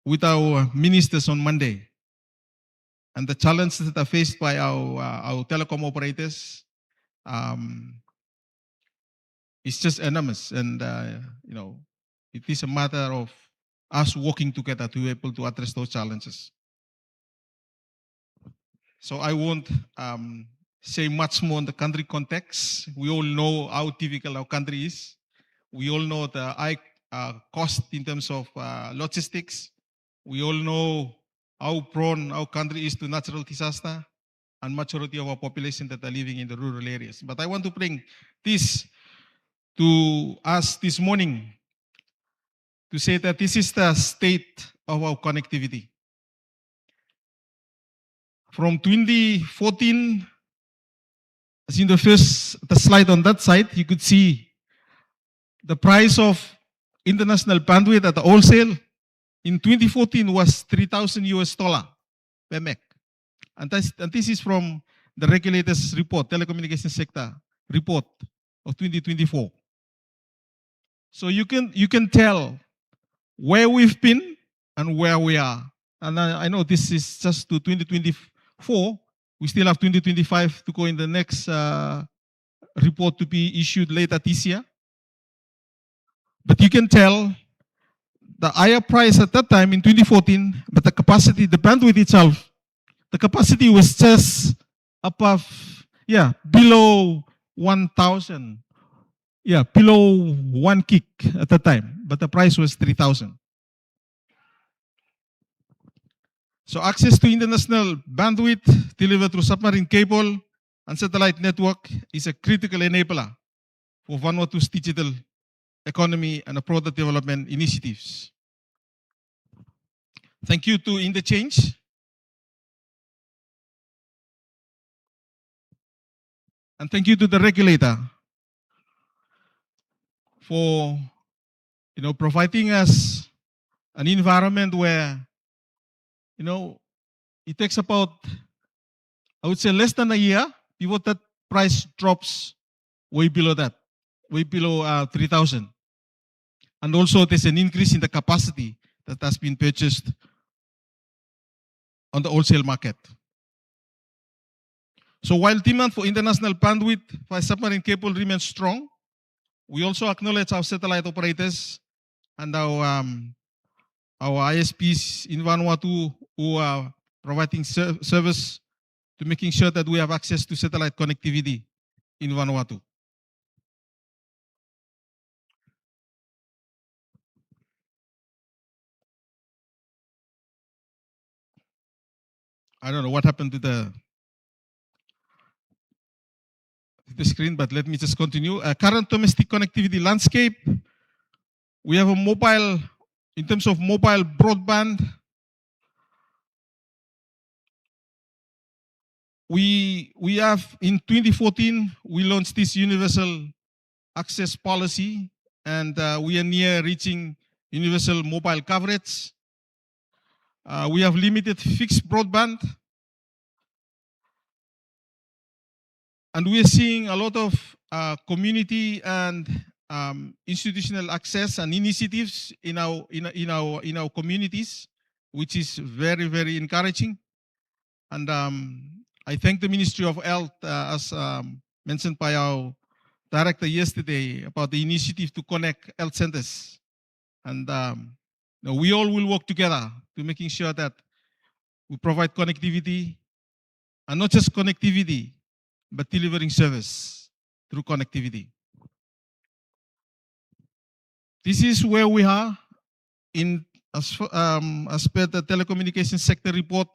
with our ministers on Monday, and the challenges that are faced by our telecom operators is just enormous, and it is a matter of us working together to be able to address those challenges. So I won't say much more on the country context. We all know how difficult our country is. We all know the high cost in terms of logistics. We all know how prone our country is to natural disaster, and majority of our population that are living in the rural areas. But I want to bring this to us this morning to say that this is the state of our connectivity. From 2014, as in the slide on that side, you could see the price of international bandwidth at the wholesale in 2014 was $3,000 per meg. And this is from the regulator's report, telecommunications sector report of 2024. So you can tell where we've been and where we are. And I know this is just to 2024. We still have 2025 to go in the next report to be issued later this year. But you can tell the higher price at that time in 2014, but the capacity, the bandwidth itself, the capacity was just above, below 1,000. Yeah, below 1 gig at that time, but the price was 3,000. So access to international bandwidth delivered through submarine cable and satellite network is a critical enabler for Vanuatu's digital economy and product development initiatives. Thank you to Interchange. And thank you to the regulator for providing us an environment where it takes about, I would say, less than a year before that price drops way below that, way below 3,000. And also there's an increase in the capacity that has been purchased on the wholesale market. So while demand for international bandwidth via submarine cable remains strong, we also acknowledge our satellite operators and our ISPs in Vanuatu who are providing service to making sure that we have access to satellite connectivity in Vanuatu. I don't know what happened to the screen, but let me just continue. Current domestic connectivity landscape. We have a mobile, in terms of mobile broadband, we have in 2014, we launched this universal access policy, and we are near reaching universal mobile coverage. We have limited fixed broadband. And we are seeing a lot of community and institutional access and initiatives in our communities, which is very, very encouraging. And I thank the Ministry of Health, as mentioned by our director yesterday, about the initiative to connect health centers. And we all will work together to making sure that we provide connectivity, and not just connectivity, but delivering service through connectivity. This is where we are as per the telecommunications sector report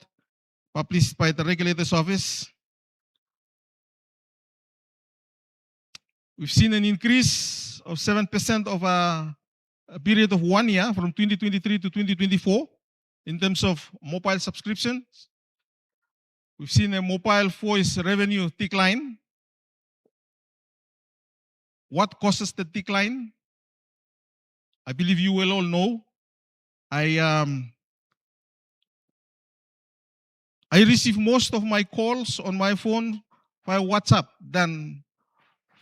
published by the Regulator's Office. We've seen an increase of 7% over a period of 1 year from 2023 to 2024 in terms of mobile subscriptions. We've seen a mobile voice revenue decline. What causes the decline? I believe you will all know. I receive most of my calls on my phone via WhatsApp than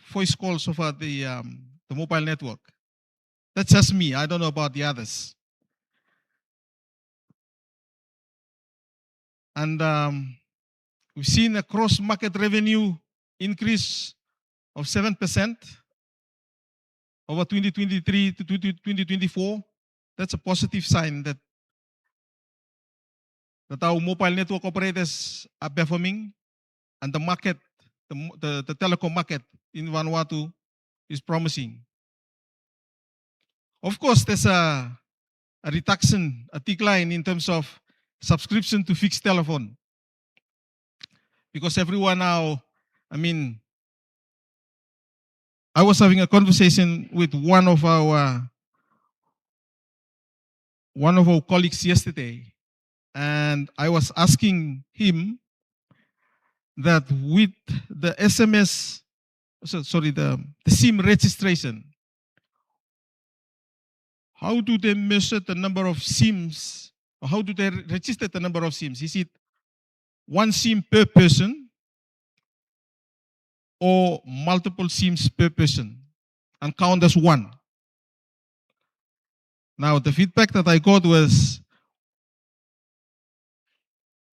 voice calls over the mobile network. That's just me. I don't know about the others. And we've seen a cross-market revenue increase of 7% over 2023 to 2024. That's a positive sign that our mobile network operators are performing, and the market, the telecom market in Vanuatu is promising. Of course, there's a reduction, a decline in terms of subscription to fixed telephone, because everyone now, I was having a conversation with one of our colleagues yesterday, and I was asking him that with the the SIM registration, how do they measure the number of SIMs, or how do they register the number of SIMs? Is it one SIM per person or multiple SIMs per person and count as one? Now, the feedback that I got was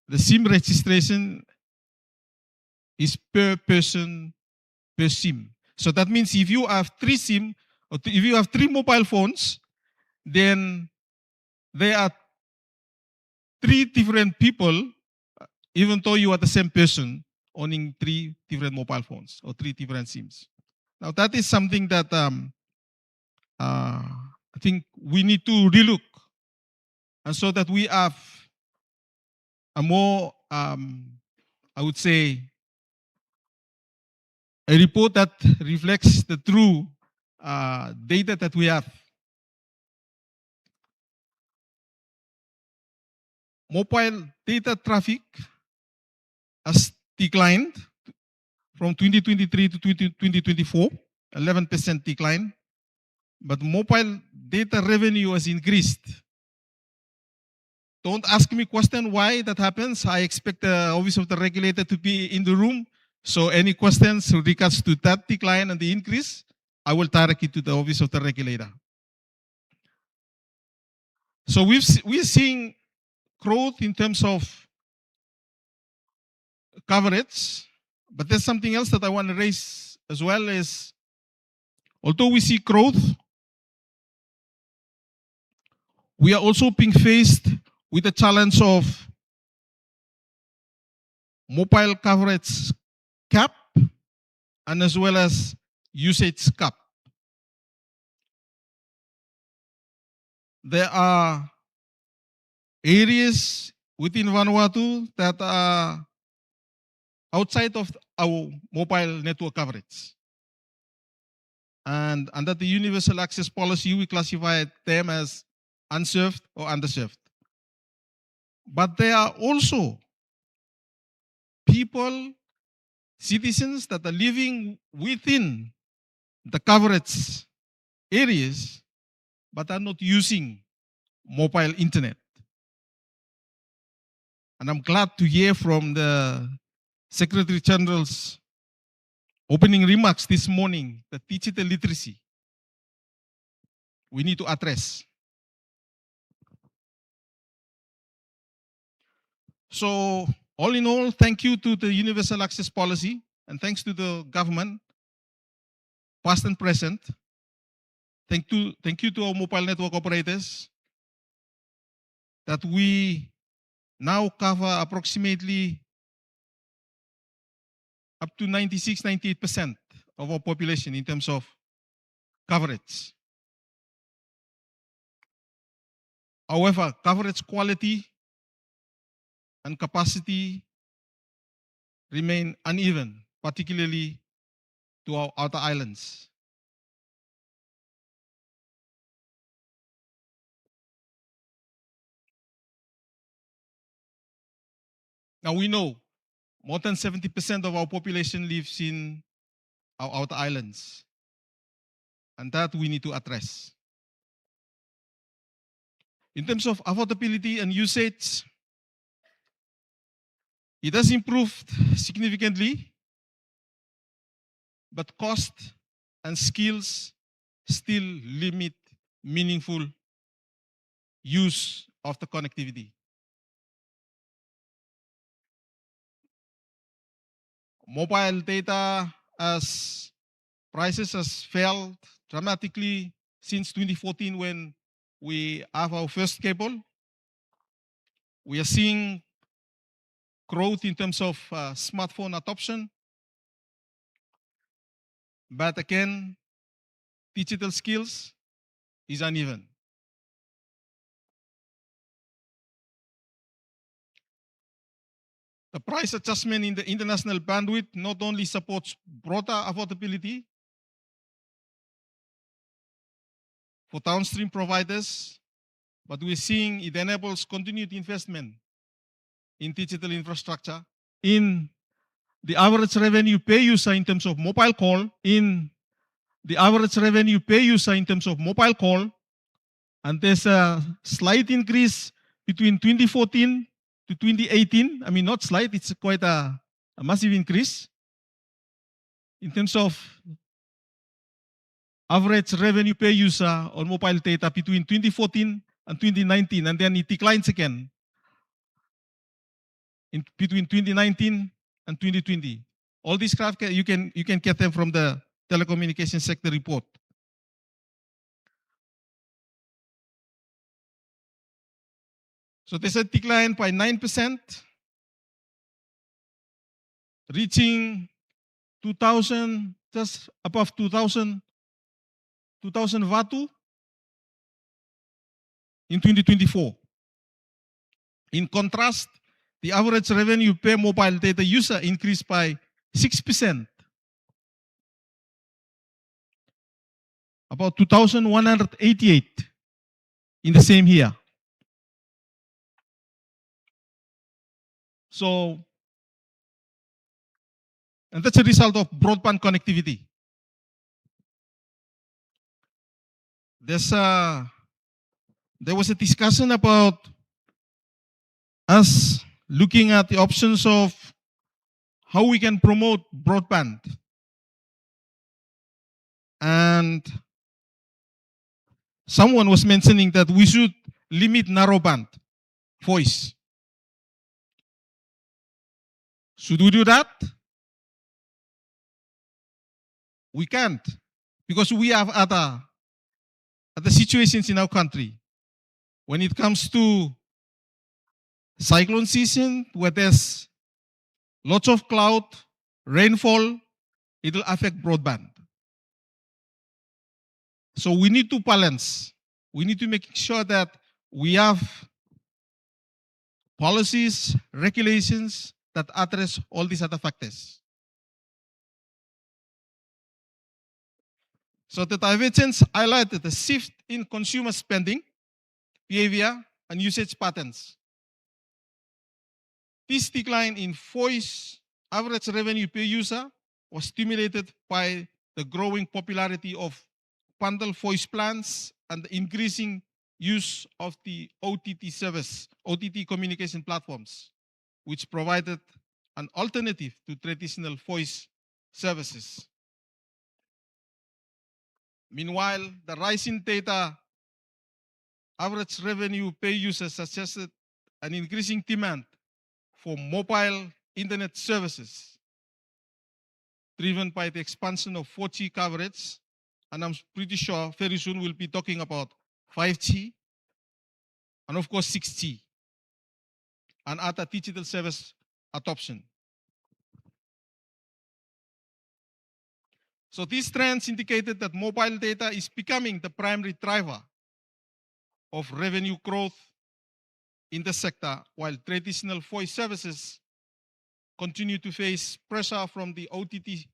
the SIM registration is per person per SIM. So that means if you have 3 SIM, or if you have 3 mobile phones, then there are three different people, even though you are the same person owning three different mobile phones or three different SIMs. Now that is something that I think we need to relook, and so that we have a more, I would say, a report that reflects the true data that we have. Mobile data traffic has declined from 2023 to 2024, 11% decline. But mobile data revenue has increased. Don't ask me question why that happens. I expect the office of the regulator to be in the room. So any questions with regards to that decline and the increase, I will direct it to the office of the regulator. So we're seeing growth in terms of coverage, but there's something else that I want to raise as well is, although we see growth, we are also being faced with the challenge of mobile coverage cap and as well as usage cap. There are areas within Vanuatu that are outside of our mobile network coverage. And under the universal access policy, we classify them as unserved or underserved. But there are also people, citizens that are living within the coverage areas but are not using mobile internet. And I'm glad to hear from the Secretary General's opening remarks this morning that digital literacy we need to address. So all in all, thank you to the universal access policy and thanks to the government, past and present. Thank you to our mobile network operators that we now cover approximately up to 96, 98% of our population in terms of coverage. However, coverage quality and capacity remain uneven, particularly to our outer islands. Now we know more than 70% of our population lives in our outer islands, and that we need to address. In terms of affordability and usage, it has improved significantly, but cost and skills still limit meaningful use of the connectivity. Mobile data as prices has fell dramatically since 2014 when we have our first cable. We are seeing growth in terms of smartphone adoption. But again, digital skills is uneven. The price adjustment in the international bandwidth not only supports broader affordability for downstream providers, but we're seeing it enables continued investment in digital infrastructure, in the average revenue per user in terms of mobile call, and there's a slight increase between 2014 to 2018. I mean, not slight, it's quite a massive increase in terms of average revenue per user on mobile data between 2014 and 2019, and then it declines again in between 2019 and 2020. All these graphs you can get them from the telecommunications sector report. So there's a decline by 9%, reaching 2,000, just above 2,000 Vatu in 2024. In contrast, the average revenue per mobile data user increased by 6%, about 2,188 in the same year. So, and that's a result of broadband connectivity. There was a discussion about us looking at the options of how we can promote broadband. And someone was mentioning that we should limit narrowband voice. Should we do that? We can't, because we have other situations in our country. When it comes to cyclone season, where there's lots of cloud, rainfall, it will affect broadband. So we need to balance. We need to make sure that we have policies, regulations that address all these other factors. So the divergence highlighted the shift in consumer spending, behavior, and usage patterns. This decline in voice average revenue per user was stimulated by the growing popularity of bundle voice plans and the increasing use of the OTT service, OTT communication platforms, which provided an alternative to traditional voice services. Meanwhile, the rise in data average revenue per user suggested an increasing demand for mobile internet services, driven by the expansion of 4G coverage, and I'm pretty sure very soon we'll be talking about 5G, and of course 6G, and other digital service adoption. So these trends indicated that mobile data is becoming the primary driver of revenue growth in the sector, while traditional voice services continue to face pressure from the OTT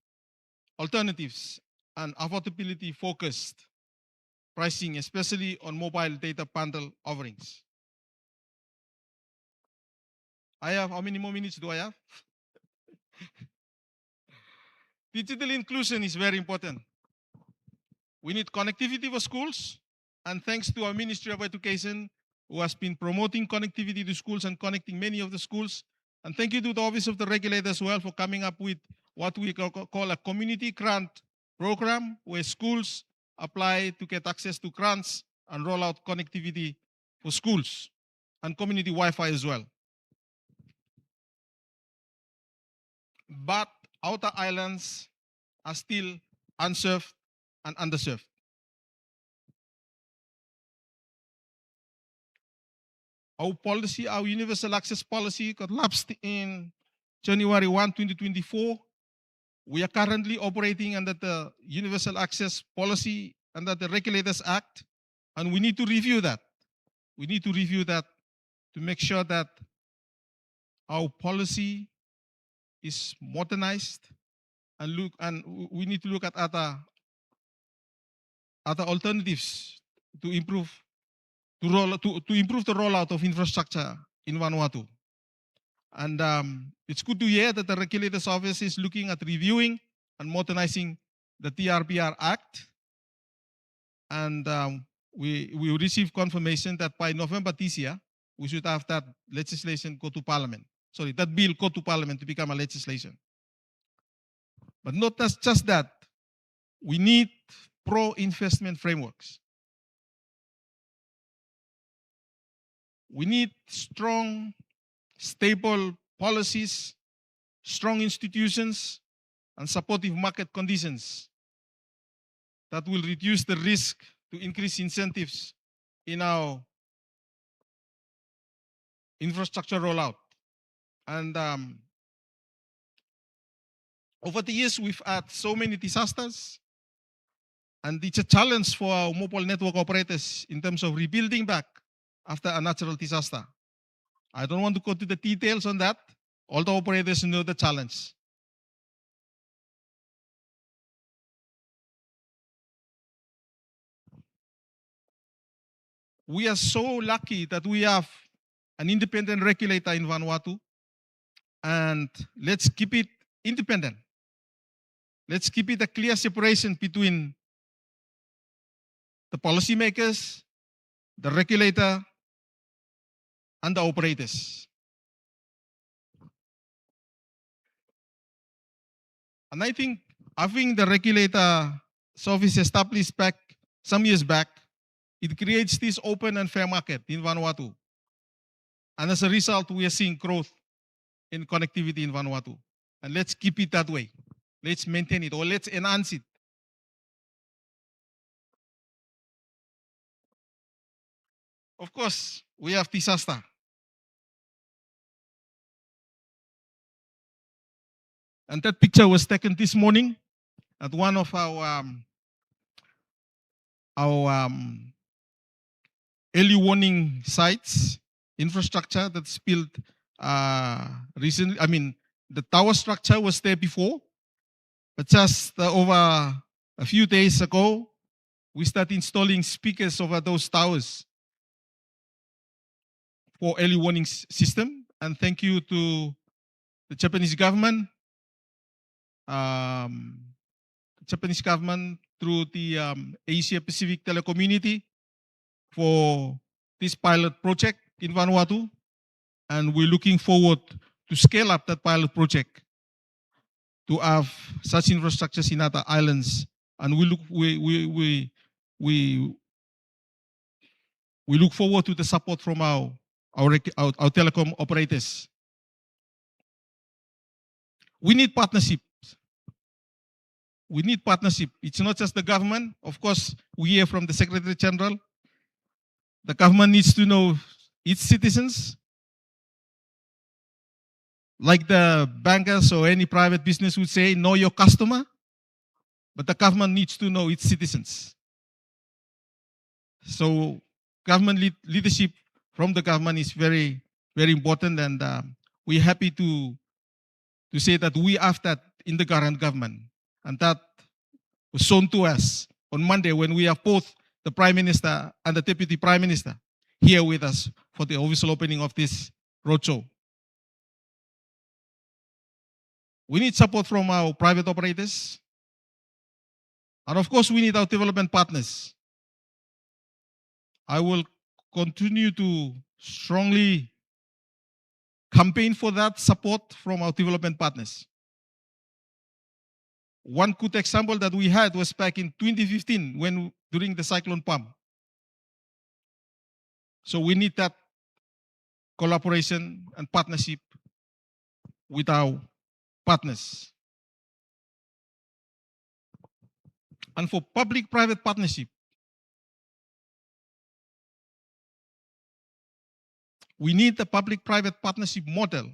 alternatives and affordability-focused pricing, especially on mobile data bundle offerings. How many more minutes do I have? Digital inclusion is very important. We need connectivity for schools, and thanks to our Ministry of Education, who has been promoting connectivity to schools and connecting many of the schools. And thank you to the Office of the Regulator as well for coming up with what we call a community grant program, where schools apply to get access to grants and roll out connectivity for schools and community Wi-Fi as well. But outer islands are still unserved and underserved. Our policy, our universal access policy, got lapsed in January 1, 2024. We are currently operating under the Universal Access Policy under the Regulators Act, and we need to review that. We need to review that to make sure that our policy is modernized, and we need to look at other alternatives to improve the rollout of infrastructure in Vanuatu. And it's good to hear that the Regulator's Office is looking at reviewing and modernizing the TRPR Act. And we received confirmation that by November this year, we should have that legislation go to Parliament. Sorry, that bill go to Parliament to become a legislation. But not just that. We need pro-investment frameworks. We need strong, stable policies, strong institutions, and supportive market conditions that will reduce the risk to increase incentives in our infrastructure rollout. And over the years, we've had so many disasters, and it's a challenge for our mobile network operators in terms of rebuilding back after a natural disaster. I don't want to go to the details on that. All the operators know the challenge. We are so lucky that we have an independent regulator in Vanuatu, and let's keep it independent. Let's keep it a clear separation between the policymakers, the regulator, and the operators. And I think having the regulator office established back some years back, it creates this open and fair market in Vanuatu. And as a result, we are seeing growth in connectivity in Vanuatu. And let's keep it that way. Let's maintain it, or let's enhance it. Of course, we have disaster. And that picture was taken this morning at one of our early warning sites, infrastructure that's built recently. I mean, the tower structure was there before, but just over a few days ago, we started installing speakers over those towers for early warning system. And thank you to the Japanese government, through the Asia Pacific Telecommunity for this pilot project in Vanuatu. And we're looking forward to scale up that pilot project to have such infrastructures in other islands. And we look forward to the support from our telecom operators. We need partnership. We need partnership. It's not just the government. Of course, we hear from the Secretary General. The government needs to know its citizens. Like the bankers or any private business would say, know your customer. But the government needs to know its citizens. So government leadership from the government is very, very important. And we're happy to say that we have that in the current government. And that was shown to us on Monday when we have both the Prime Minister and the Deputy Prime Minister here with us for the official opening of this roadshow. We need support from our private operators. And of course, we need our development partners. I will continue to strongly campaign for that support from our development partners. One good example that we had was back in 2015 during the cyclone Pam. So we need that collaboration and partnership with our partners. And for public-private partnership, we need a public-private partnership model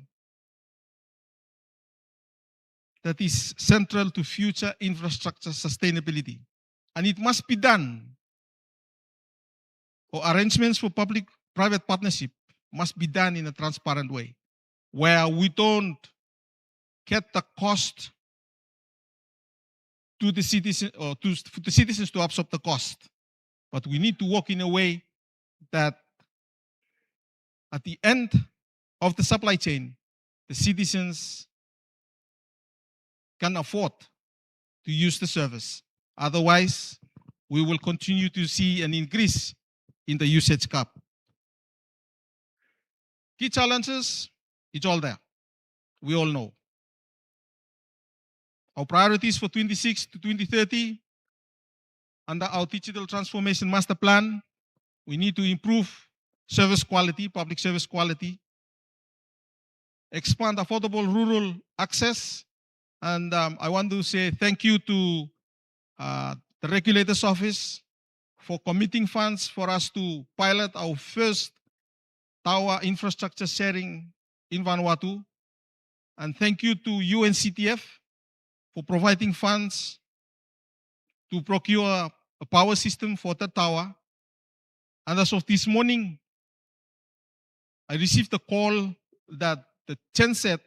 that is central to future infrastructure sustainability. And it must be done, or arrangements for public-private partnership must be done in a transparent way, where we don't get the cost to the citizen or to the citizens to absorb the cost. But we need to work in a way that at the end of the supply chain, the citizens can afford to use the service. Otherwise, we will continue to see an increase in the usage cap. Key challenges, it's all there. We all know. Our priorities for 26 to 2030, under our digital transformation master plan, we need to improve service quality, public service quality, expand affordable rural access. And I want to say thank you to the regulator's office for committing funds for us to pilot our first tower infrastructure sharing in Vanuatu. And thank you to UNCTF for providing funds to procure a power system for the tower. And as of this morning, I received a call that the genset,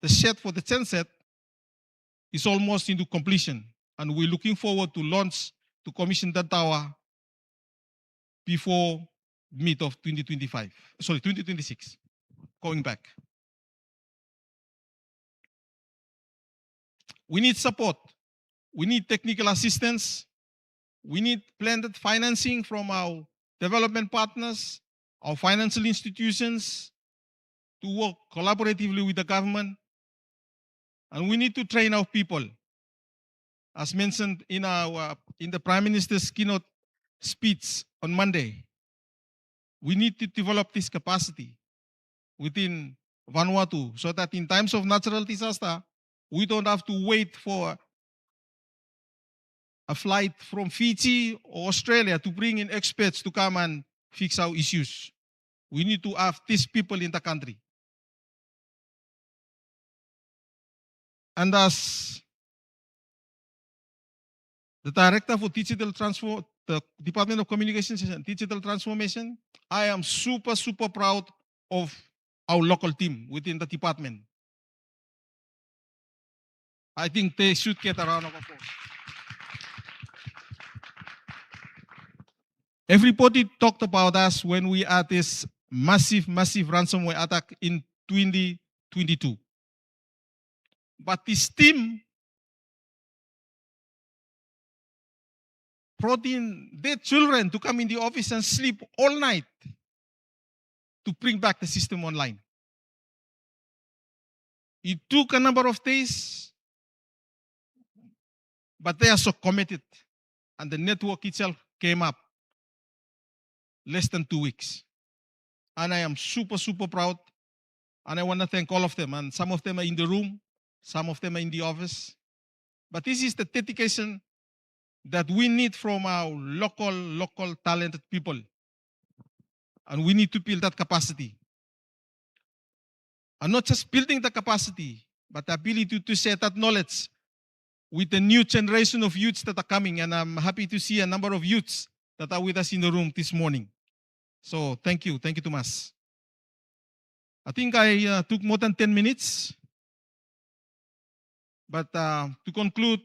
the shed for the genset, is almost into completion. And we're looking forward to launch, to commission that tower before mid of 2026, going back. We need support. We need technical assistance. We need blended financing from our development partners, our financial institutions, to work collaboratively with the government. And we need to train our people. As mentioned in the Prime Minister's keynote speech on Monday, we need to develop this capacity within Vanuatu so that in times of natural disaster, we don't have to wait for a flight from Fiji or Australia to bring in experts to come and fix our issues. We need to have these people in the country. And as the Director for the Department of Communications and Digital Transformation, I am super, super proud of our local team within the department. I think they should get a round of applause. Everybody talked about us when we had this massive ransomware attack in 2022. But this team brought in their children to come in the office and sleep all night to bring back the system online. It took a number of days, but they are so committed. And the network itself came up less than 2 weeks. And I am super, super proud. And I want to thank all of them. And some of them are in the room, some of them are in the office. But this is the dedication that we need from our local talented people. And we need to build that capacity. And not just building the capacity, but the ability to share that knowledge with the new generation of youths that are coming. And I'm happy to see a number of youths that are with us in the room this morning. So thank you Tomas. I think I took more than 10 minutes. But to conclude,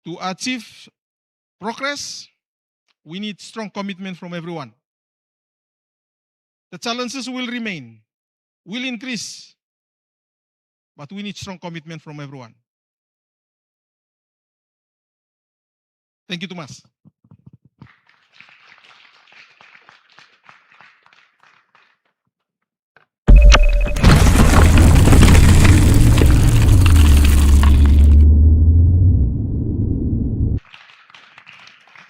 to achieve progress, we need strong commitment from everyone. The challenges will remain, will increase, but we need strong commitment from everyone. Thank you, Tomas.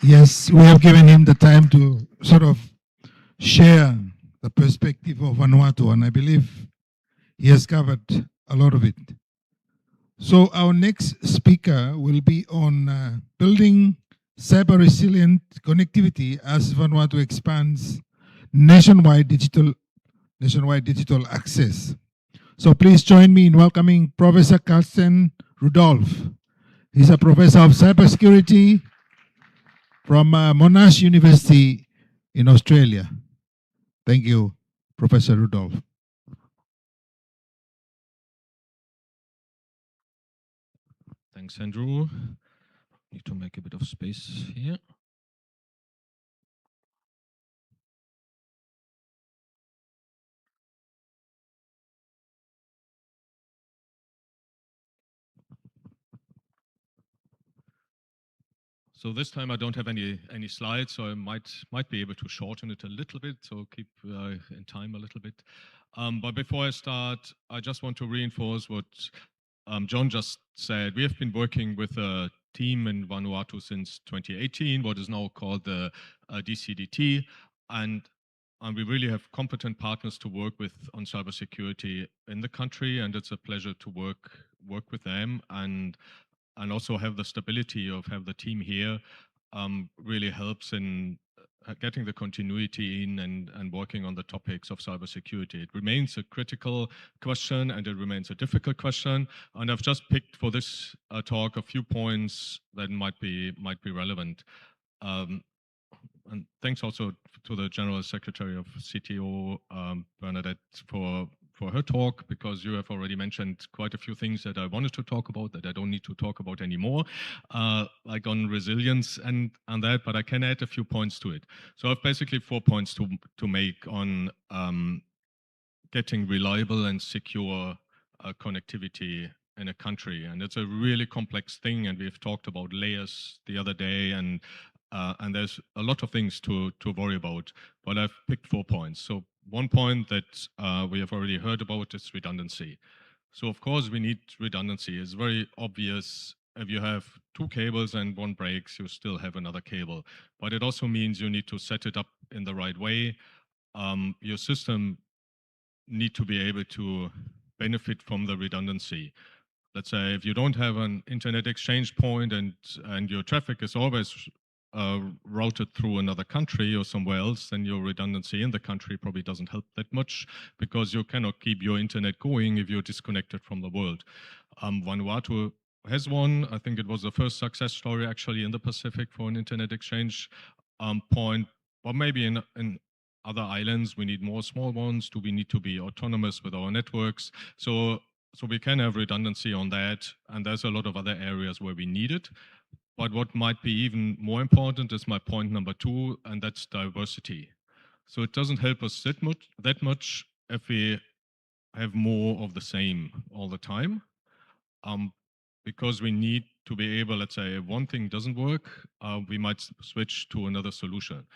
Yes, we have given him the time to sort of share the perspective of Vanuatu, and I believe he has covered a lot of it. So our next speaker will be on building cyber-resilient connectivity as Vanuatu expands nationwide digital access. So please join me in welcoming Professor Carsten Rudolph. He's a professor of cybersecurity from Monash University in Australia. Thank you, Professor Rudolph. Thanks, Andrew. Need to make a bit of space here. So this time I don't have any slides, so I might be able to shorten it a little bit, so keep in time a little bit. But before I start, I just want to reinforce what John just said. We have been working with a team in Vanuatu since 2018, what is now called the DCDT, and we really have competent partners to work with on cybersecurity in the country, and it's a pleasure to work with them and also have the stability of have the team here really helps in getting the continuity in and working on the topics of cybersecurity. It remains a critical question and it remains a difficult question. And I've just picked for this talk a few points that might be relevant. And thanks also to the General Secretary of CTO, Bernadette, for her talk, because you have already mentioned quite a few things that I wanted to talk about that I don't need to talk about anymore, like on resilience and that, but I can add a few points to it. So I have basically 4 points to make on getting reliable and secure connectivity in a country. And it's a really complex thing, and we've talked about layers the other day, and there's a lot of things to worry about, but I've picked 4 points. So one point that we have already heard about is redundancy. So of course we need redundancy. It's very obvious. If you have 2 cables and one breaks, you still have another cable. But it also means you need to set it up in the right way. Your system need to be able to benefit from the redundancy. Let's say if you don't have an internet exchange point and your traffic is always routed through another country or somewhere else, then your redundancy in the country probably doesn't help that much, because you cannot keep your internet going if you're disconnected from the world. Vanuatu has one. I think it was the first success story actually in the Pacific for an internet exchange point, but maybe in other islands we need more small ones. Do we need to be autonomous with our networks? So we can have redundancy on that, and there's a lot of other areas where we need it. But what might be even more important is my point number 2, and that's diversity. So it doesn't help us that much if we have more of the same all the time, because we need to be able, let's say, if one thing doesn't work, we might switch to another solution.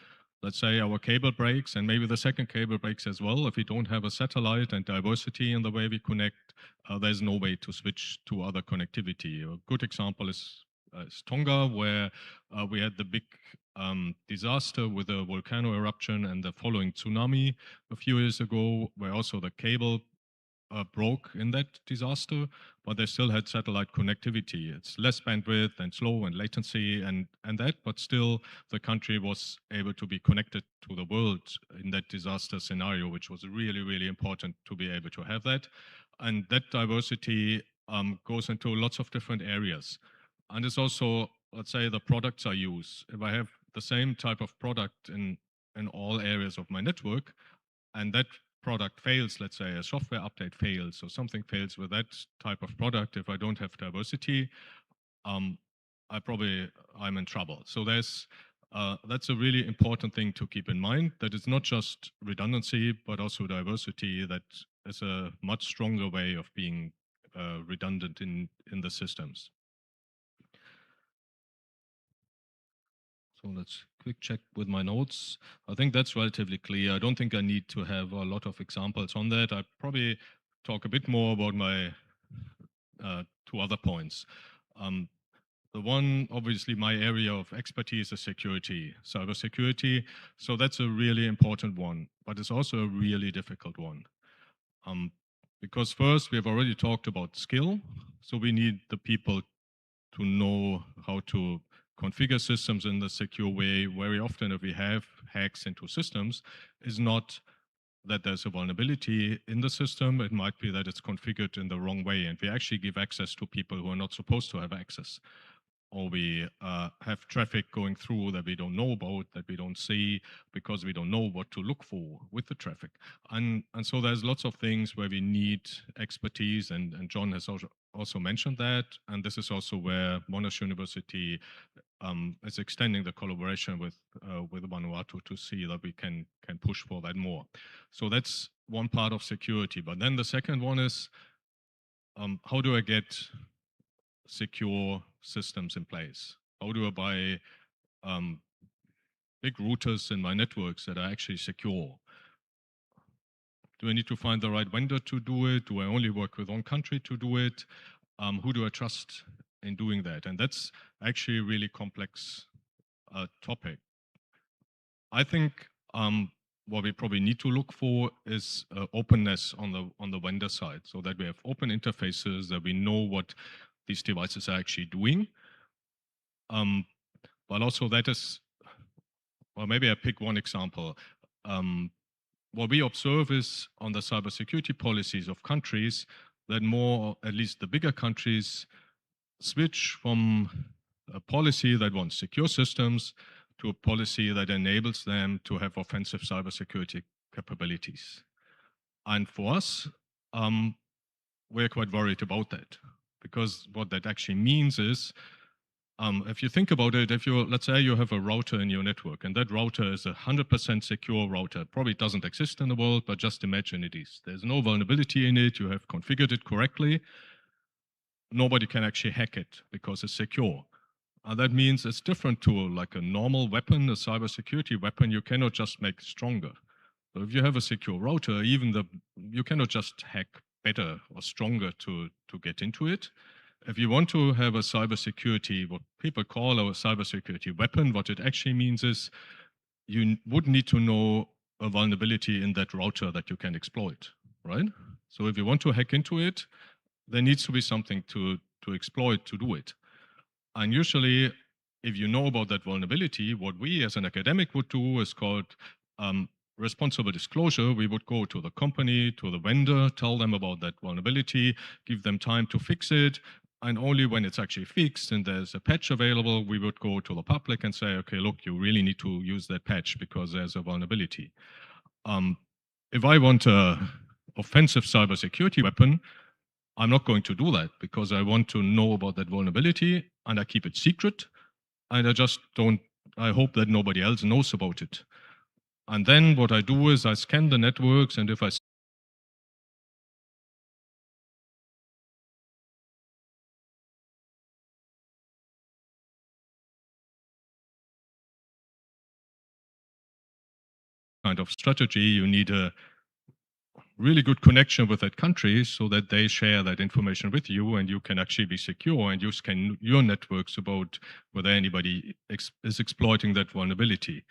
Let's say our cable breaks, and maybe the second cable breaks as well. If we don't have a satellite and diversity in the way we connect, there's no way to switch to other connectivity. A good example is Tonga, where we had the big disaster with a volcano eruption and the following tsunami a few years ago, where also the cable broke in that disaster, but they still had satellite connectivity. It's less bandwidth and slow and latency and that, but still the country was able to be connected to the world in that disaster scenario, which was really, really important to be able to have that. And that diversity goes into lots of different areas. And it's also, let's say, the products I use. If I have the same type of product in all areas of my network, and that product fails, let's say a software update fails or something fails with that type of product, if I don't have diversity, I'm in trouble. So that's a really important thing to keep in mind, that it's not just redundancy, but also diversity that is a much stronger way of being redundant in the systems. So let's quick check with my notes. I think that's relatively clear. I don't think I need to have a lot of examples on that. I probably talk a bit more about my 2 other points. The one, obviously, my area of expertise is security, cybersecurity. So that's a really important one, but it's also a really difficult one. Because first, we have already talked about skill. So we need the people to know how to configure systems in the secure way. Very often, if we have hacks into systems, is not that there's a vulnerability in the system. It might be that it's configured in the wrong way, and we actually give access to people who are not supposed to have access. Or we have traffic going through that we don't know about, that we don't see, because we don't know what to look for with the traffic. And so there's lots of things where we need expertise, and John has also mentioned that. And this is also where Monash University is extending the collaboration with Vanuatu to see that we can push for that more. So that's one part of security. But then the second one is, how do I get secure systems in place? How do I buy big routers in my networks that are actually secure? Do I need to find the right vendor to do it? Do I only work with one country to do it? Who do I trust in doing that? And that's actually a really complex topic. I think what we probably need to look for is openness on the vendor side, so that we have open interfaces, that we know what these devices are actually doing. But also that is well, maybe I pick one example. What we observe is on the cybersecurity policies of countries that more, at least the bigger countries, switch from a policy that wants secure systems to a policy that enables them to have offensive cybersecurity capabilities. And for us, we're quite worried about that, because what that actually means is, if you think about it, if you, let's say you have a router in your network, and that router is a 100% secure router, probably doesn't exist in the world, but just imagine it is. There's no vulnerability in it, you have configured it correctly, nobody can actually hack it because it's secure. That means it's different to like a normal weapon, a cybersecurity weapon, you cannot just make stronger. So if you have a secure router, you cannot just hack better or stronger to get into it. If you want to have a cybersecurity, what people call a cybersecurity weapon, what it actually means is you would need to know a vulnerability in that router that you can exploit, right? So if you want to hack into it, there needs to be something to exploit to do it. And usually, if you know about that vulnerability, what we as an academic would do is called responsible disclosure. We would go to the company, to the vendor, tell them about that vulnerability, give them time to fix it, and only when it's actually fixed and there's a patch available, we would go to the public and say, okay, look, you really need to use that patch because there's a vulnerability. If I want an offensive cybersecurity weapon, I'm not going to do that because I want to know about that vulnerability and I keep it secret, and I hope that nobody else knows about it. And then what I do is I scan the networks, and if I kind of strategy, you need a really good connection with that country so that they share that information with you and you can actually be secure and you scan your networks about whether anybody is exploiting that vulnerability.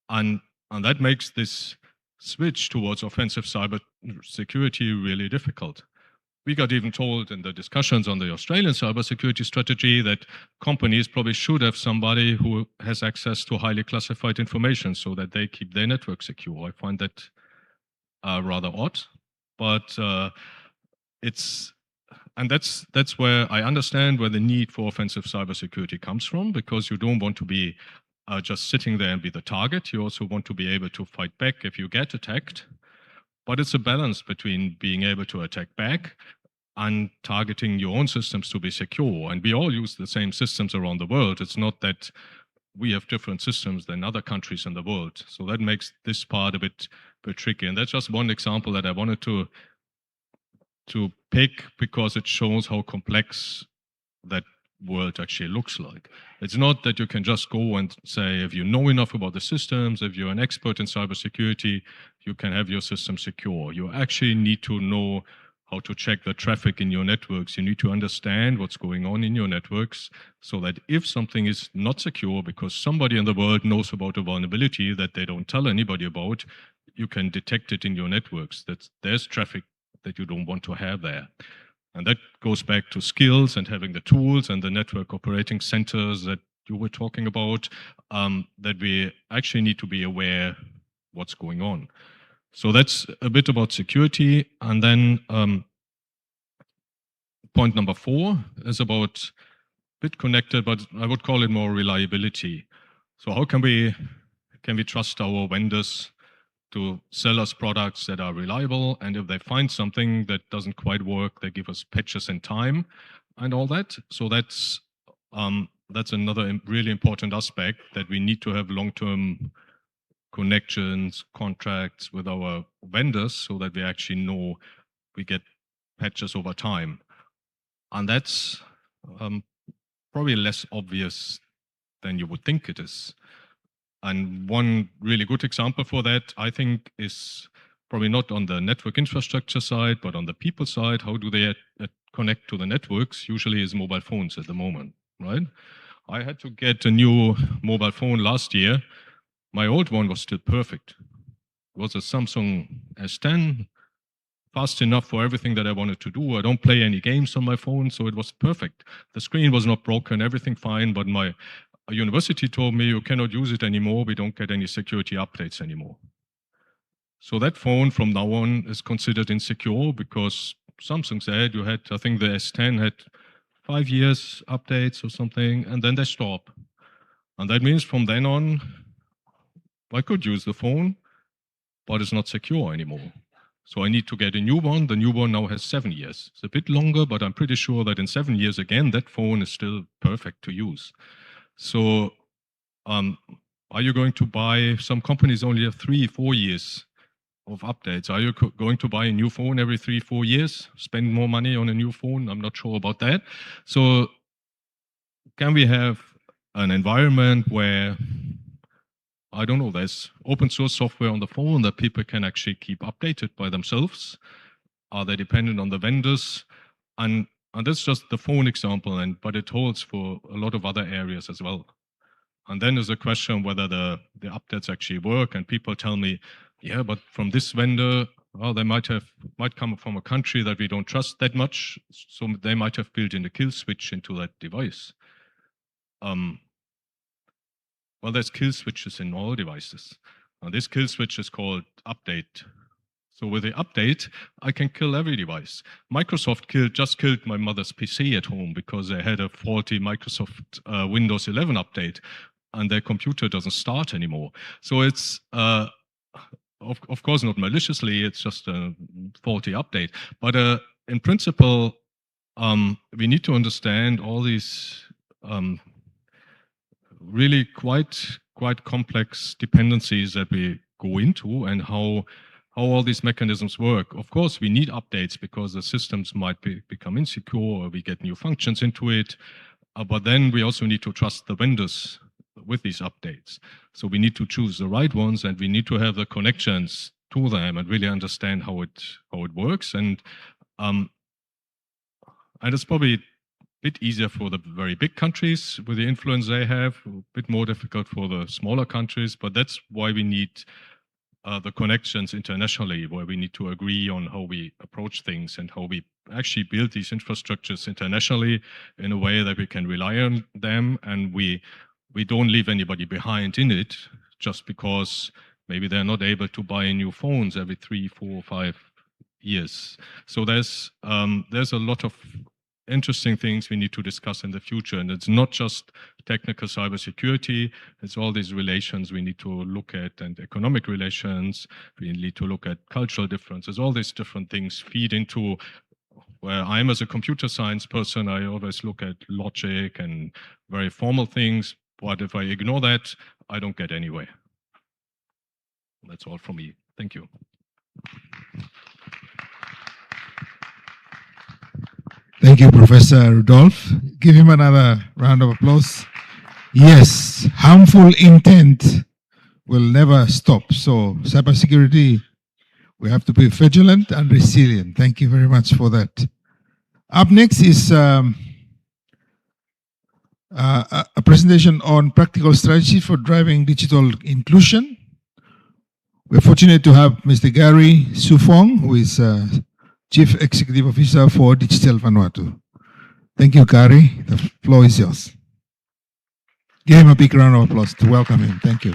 And that makes this switch towards offensive cyber security really difficult. We got even told in the discussions on the Australian cybersecurity strategy that companies probably should have somebody who has access to highly classified information so that they keep their network secure. I find that rather odd, but that's where I understand where the need for offensive cybersecurity comes from, because you don't want to be just sitting there and be the target. You also want to be able to fight back if you get attacked. But it's a balance between being able to attack back and targeting your own systems to be secure. And we all use the same systems around the world. It's not that we have different systems than other countries in the world. So that makes this part a bit tricky. And that's just one example that I wanted to pick because it shows how complex that world actually looks like. It's not that you can just go and say, if you know enough about the systems, if you're an expert in cybersecurity, you can have your system secure. You actually need to know how to check the traffic in your networks. You need to understand what's going on in your networks so that if something is not secure because somebody in the world knows about a vulnerability that they don't tell anybody about, you can detect it in your networks, that there's traffic that you don't want to have there. And that goes back to skills and having the tools and the network operating centers that you were talking about, that we actually need to be aware what's going on. So that's a bit about security. And then point number 4 is about a bit connected, but I would call it more reliability. So how can we trust our vendors to sell us products that are reliable, and if they find something that doesn't quite work, they give us patches in time and all that. So that's another really important aspect, that we need to have long-term connections, contracts with our vendors so that we actually know we get patches over time. And that's probably less obvious than you would think it is. And one really good example for that, I think, is probably not on the network infrastructure side, but on the people side. How do they connect to the networks? Usually is mobile phones at the moment, right? I had to get a new mobile phone last year. My old one was still perfect. It was a Samsung S10, fast enough for everything that I wanted to do. I don't play any games on my phone, so it was perfect. The screen was not broken, everything fine, but my a university told me you cannot use it anymore. We don't get any security updates anymore. So that phone from now on is considered insecure because Samsung said you had, I think the S10 had 5 years updates or something, and then they stop. And that means from then on, I could use the phone, but it's not secure anymore. So I need to get a new one. The new one now has 7 years. It's a bit longer, but I'm pretty sure that in 7 years again, that phone is still perfect to use. So are you going to buy, some companies only have 3-4 years of updates. Are you going to buy a new phone every 3-4 years? Spend more money on a new phone? I'm not sure about that. So can we have an environment where, I don't know, there's open source software on the phone that people can actually keep updated by themselves? Are they dependent on the vendors? And that's just the phone example, but it holds for a lot of other areas as well. And then there's a question whether the updates actually work. And people tell me, yeah, but from this vendor, well, they might come from a country that we don't trust that much, so they might have built in a kill switch into that device. Well, there's kill switches in all devices. This kill switch is called update. So with the update, I can kill every device. Microsoft just killed my mother's PC at home because they had a faulty Microsoft Windows 11 update, and their computer doesn't start anymore. So it's, of course, not maliciously, it's just a faulty update. But in principle, we need to understand all these really quite complex dependencies that we go into and how all these mechanisms work. Of course, we need updates because the systems might become insecure or we get new functions into it. But then we also need to trust the vendors with these updates. So we need to choose the right ones, and we need to have the connections to them and really understand how it works. And it's probably a bit easier for the very big countries with the influence they have, a bit more difficult for the smaller countries. But that's why we need the connections internationally, where we need to agree on how we approach things and how we actually build these infrastructures internationally in a way that we can rely on them, and we don't leave anybody behind in it just because maybe they're not able to buy new phones every 3, 4, 5 years. So there's a lot of interesting things we need to discuss in the future. And it's not just technical cybersecurity, it's all these relations we need to look at, and economic relations, we need to look at cultural differences. All these different things feed into where I'm, as a computer science person, I always look at logic and very formal things, but if I ignore that, I don't get anywhere. That's all from me. Thank you. Thank you, Professor Rudolph. Give him another round of applause. Yes, harmful intent will never stop. So cybersecurity, we have to be vigilant and resilient. Thank you very much for that. Up next is a presentation on practical strategy for driving digital inclusion. We're fortunate to have Mr. Gary Sufong, who is Chief Executive Officer for Digital Vanuatu. Thank you, Gary. The floor is yours. Give him a big round of applause to welcome him. Thank you.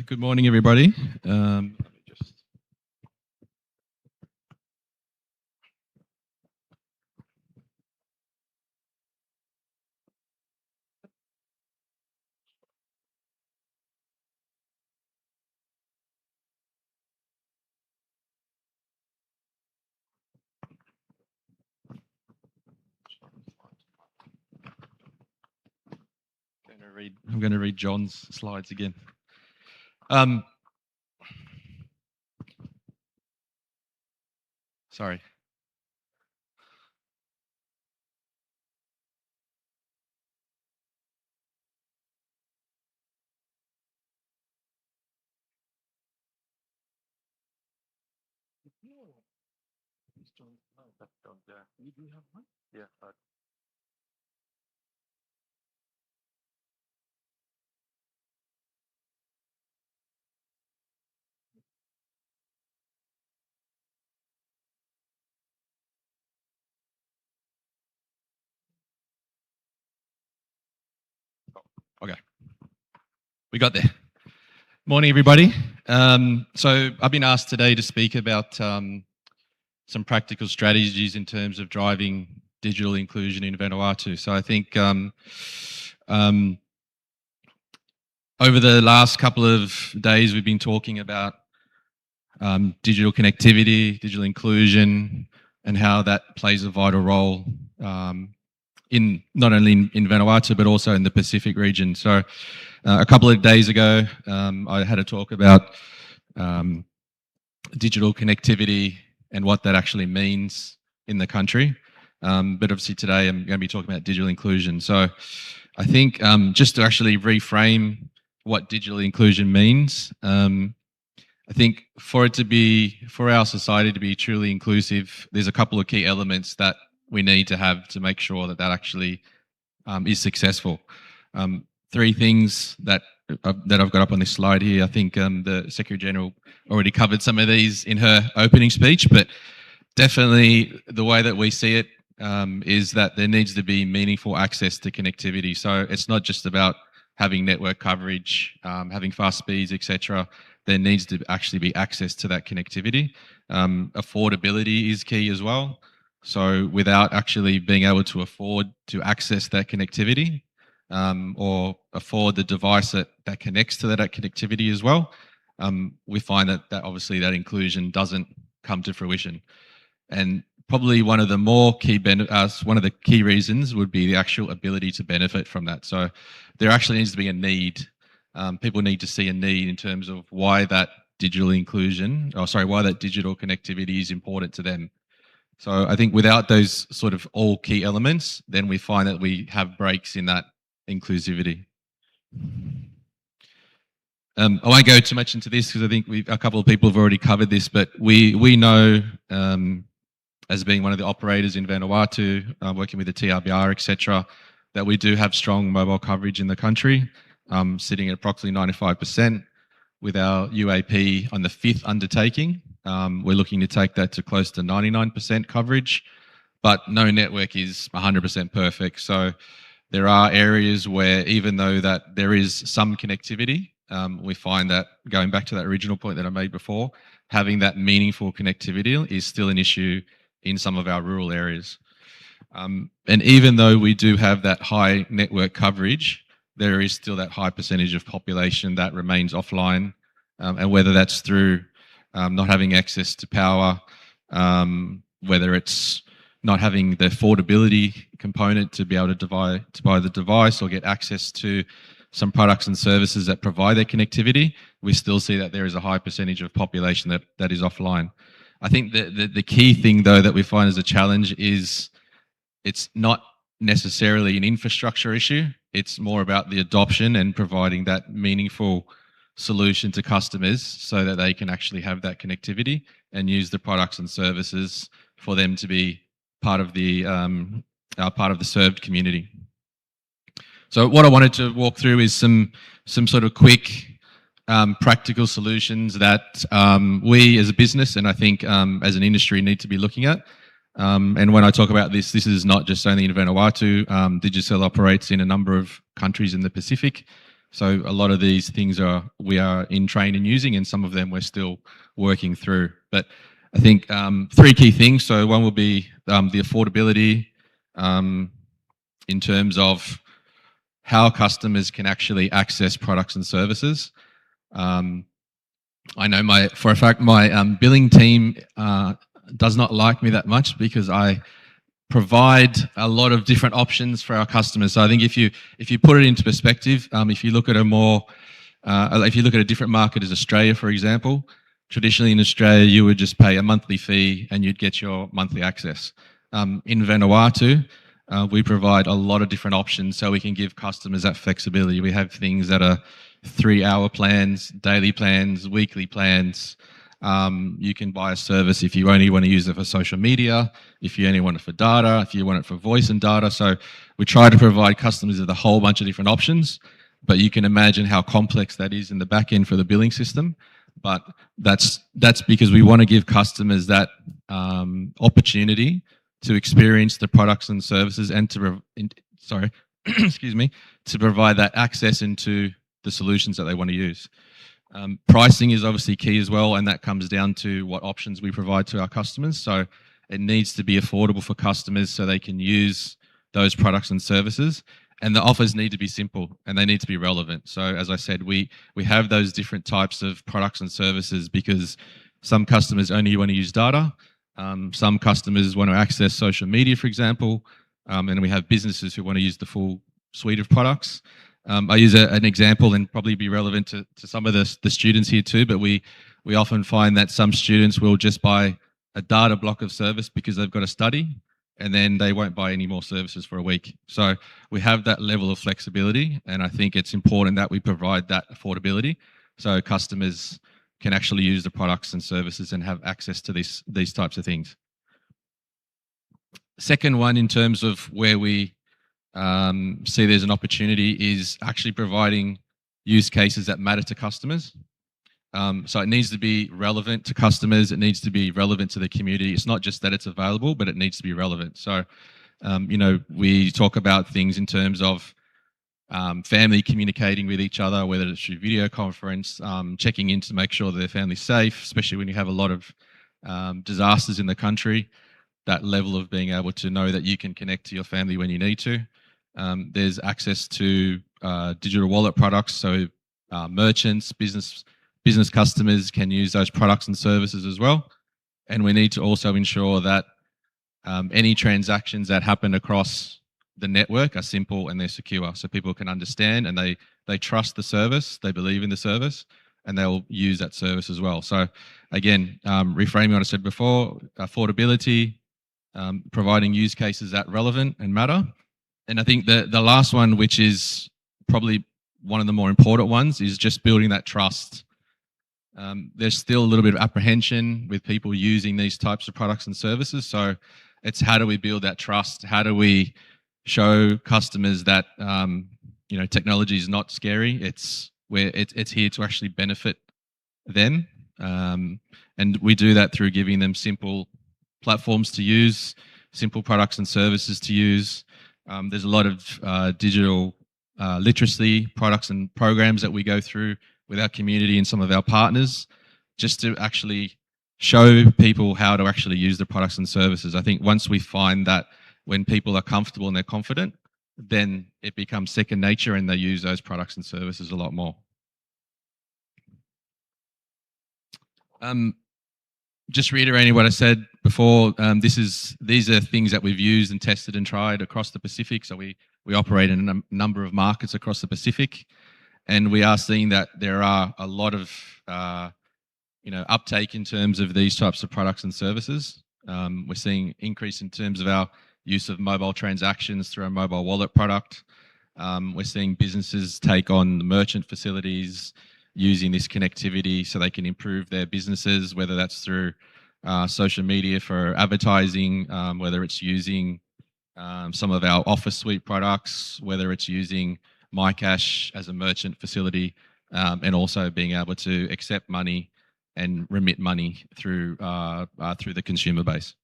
Good morning, everybody. I'm going to read John's slides again. Sorry. Okay, we got there. Morning, everybody. So I've been asked today to speak about some practical strategies in terms of driving digital inclusion in Vanuatu. So I think over the last couple of days, we've been talking about digital connectivity, digital inclusion, and how that plays a vital role in not only in Vanuatu, but also in the Pacific region. So a couple of days ago, I had a talk about digital connectivity and what that actually means in the country. But obviously today I'm going to be talking about digital inclusion. So I think just to actually reframe what digital inclusion means, I think for our society to be truly inclusive, there's a couple of key elements that we need to have to make sure that actually is successful. Three things that I've got up on this slide here. I think the Secretary General already covered some of these in her opening speech, but definitely the way that we see it is that there needs to be meaningful access to connectivity. So it's not just about having network coverage, having fast speeds, etc. There needs to actually be access to that connectivity. Affordability is key as well. So without actually being able to afford to access that connectivity, or afford the device that connects to that connectivity as well, we find that obviously that inclusion doesn't come to fruition. And probably one of the key reasons would be the actual ability to benefit from that. So there actually needs to be a need. People need to see a need in terms of why that digital connectivity is important to them. So I think without those sort of all key elements, then we find that we have breaks in that inclusivity. I won't go too much into this because I think a couple of people have already covered this, but we know, as being one of the operators in Vanuatu, working with the TRBR, etc., that we do have strong mobile coverage in the country, sitting at approximately 95%. With our UAP on the 5th undertaking, we're looking to take that to close to 99% coverage, but no network is 100% perfect. So there are areas where, even though that there is some connectivity, we find that, going back to that original point that I made before, having that meaningful connectivity is still an issue in some of our rural areas. And even though we do have that high network coverage, there is still that high percentage of population that remains offline, and whether that's through not having access to power, whether it's not having the affordability component to be able to buy the device or get access to some products and services that provide that connectivity, we still see that there is a high percentage of population that is offline. I think the key thing, though, that we find as a challenge is it's not necessarily an infrastructure issue. It's more about the adoption and providing that meaningful solution to customers so that they can actually have that connectivity and use the products and services for them to be part of the served community. So what I wanted to walk through is some sort of quick practical solutions that we as a business, and I think as an industry, need to be looking at. And when I talk about this is not just only in Vanuatu. Digicel operates in a number of countries in the Pacific. So a lot of these things we are in train and using, and some of them we're still working through. But I think three key things. So one will be the affordability in terms of how customers can actually access products and services. I know for a fact my billing team does not like me that much because I provide a lot of different options for our customers. So I think if you put it into perspective, if you look at a different market as Australia, for example, traditionally in Australia you would just pay a monthly fee and you'd get your monthly access. In Vanuatu, we provide a lot of different options so we can give customers that flexibility. We have things that are 3-hour plans, daily plans, weekly plans. You can buy a service if you only want to use it for social media, if you only want it for data, if you want it for voice and data. So we try to provide customers with a whole bunch of different options, but you can imagine how complex that is in the back end for the billing system. But that's because we want to give customers that opportunity to experience the products and services and excuse me, to provide that access into the solutions that they want to use. Pricing is obviously key as well, and that comes down to what options we provide to our customers. So it needs to be affordable for customers so they can use those products and services. And the offers need to be simple and they need to be relevant. So as I said, we have those different types of products and services because some customers only want to use data. Some customers want to access social media, for example. And we have businesses who want to use the full suite of products. I use an example and probably be relevant to some of the students here too, but we often find that some students will just buy a data block of service because they've got to study, and then they won't buy any more services for a week. So we have that level of flexibility, and I think it's important that we provide that affordability so customers can actually use the products and services and have access to these types of things. Second one, in terms of where we see there's an opportunity, is actually providing use cases that matter to customers. So it needs to be relevant to customers. It needs to be relevant to the community. It's not just that it's available, but it needs to be relevant. So, we talk about things in terms of family communicating with each other, whether it's through video conference, checking in to make sure that their family's safe, especially when you have a lot of disasters in the country. That level of being able to know that you can connect to your family when you need to. There's access to digital wallet products, so merchants, business customers can use those products and services as well. And we need to also ensure that any transactions that happen across the network are simple and they're secure, so people can understand and they trust the service, they believe in the service, and they'll use that service as well. So again, reframing what I said before, affordability, providing use cases that relevant and matter. And I think the last one, which is probably one of the more important ones, is just building that trust. There's still a little bit of apprehension with people using these types of products and services. So it's how do we build that trust? How do we show customers that technology is not scary? It's here to actually benefit them. And we do that through giving them simple platforms to use, simple products and services to use. There's a lot of digital literacy products and programs that we go through with our community and some of our partners, just to actually show people how to actually use the products and services. I think once we find that when people are comfortable and they're confident, then it becomes second nature and they use those products and services a lot more. Just reiterating what I said before, these are things that we've used and tested and tried across the Pacific. So we operate in a number of markets across the Pacific, and we are seeing that there are a lot of uptake in terms of these types of products and services. We're seeing increase in terms of our use of mobile transactions through our mobile wallet product. We're seeing businesses take on the merchant facilities using this connectivity so they can improve their businesses, whether that's through social media for advertising, whether it's using some of our office suite products, whether it's using MyCash as a merchant facility, and also being able to accept money and remit money through the consumer base.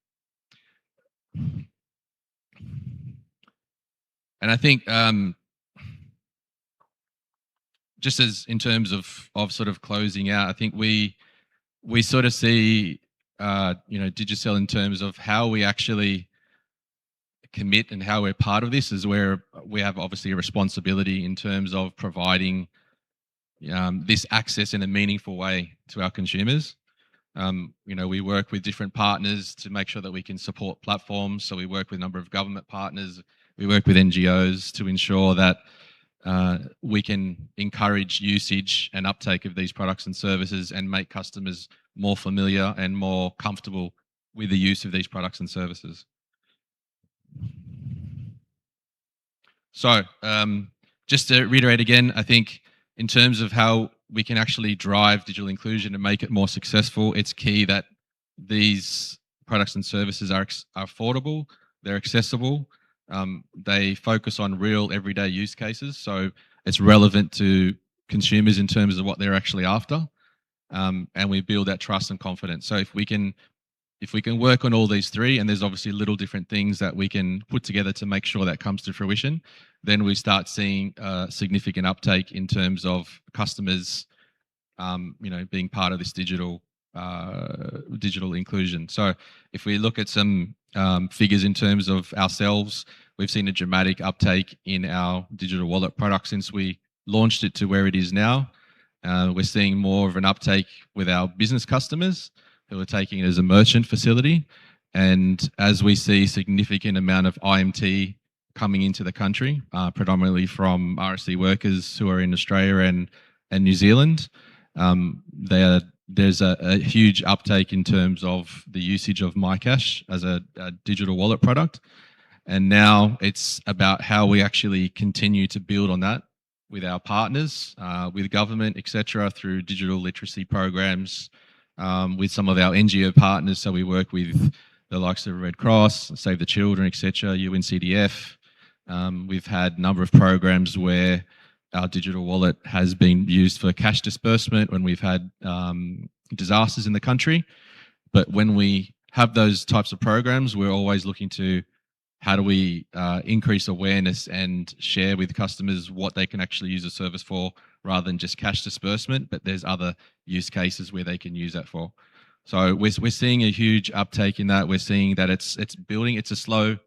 And I think just as in terms of sort of closing out, I think we sort of see Digicel in terms of how we actually commit and how we're part of this, is where we have obviously a responsibility in terms of providing this access in a meaningful way to our consumers. We work with different partners to make sure that we can support platforms. So we work with a number of government partners. We work with NGOs to ensure that we can encourage usage and uptake of these products and services and make customers more familiar and more comfortable with the use of these products and services. So just to reiterate again, I think in terms of how we can actually drive digital inclusion and make it more successful, it's key that these products and services are affordable, they're accessible, they focus on real everyday use cases, so it's relevant to consumers in terms of what they're actually after, and we build that trust and confidence. So if we can if we can work on all these three, and there's obviously little different things that we can put together to make sure that comes to fruition, then we start seeing significant uptake in terms of customers, being part of this digital inclusion. So if we look at some figures in terms of ourselves, we've seen a dramatic uptake in our digital wallet product since we launched it to where it is now. We're seeing more of an uptake with our business customers who are taking it as a merchant facility. And as we see significant amount of IMT coming into the country, predominantly from RSC workers who are in Australia and New Zealand, there's a huge uptake in terms of the usage of MyCash as a digital wallet product. And now it's about how we actually continue to build on that with our partners, with government, etc., through digital literacy programs, with some of our NGO partners. So we work with the likes of Red Cross, Save the Children, etc., UNCDF. We've had a number of programs where our digital wallet has been used for cash disbursement when we've had disasters in the country. But when we have those types of programs, we're always looking to how do we increase awareness and share with customers what they can actually use the service for rather than just cash disbursement, but there's other use cases where they can use that for. So we're seeing a huge uptake in that. We're seeing that it's building. It's a slow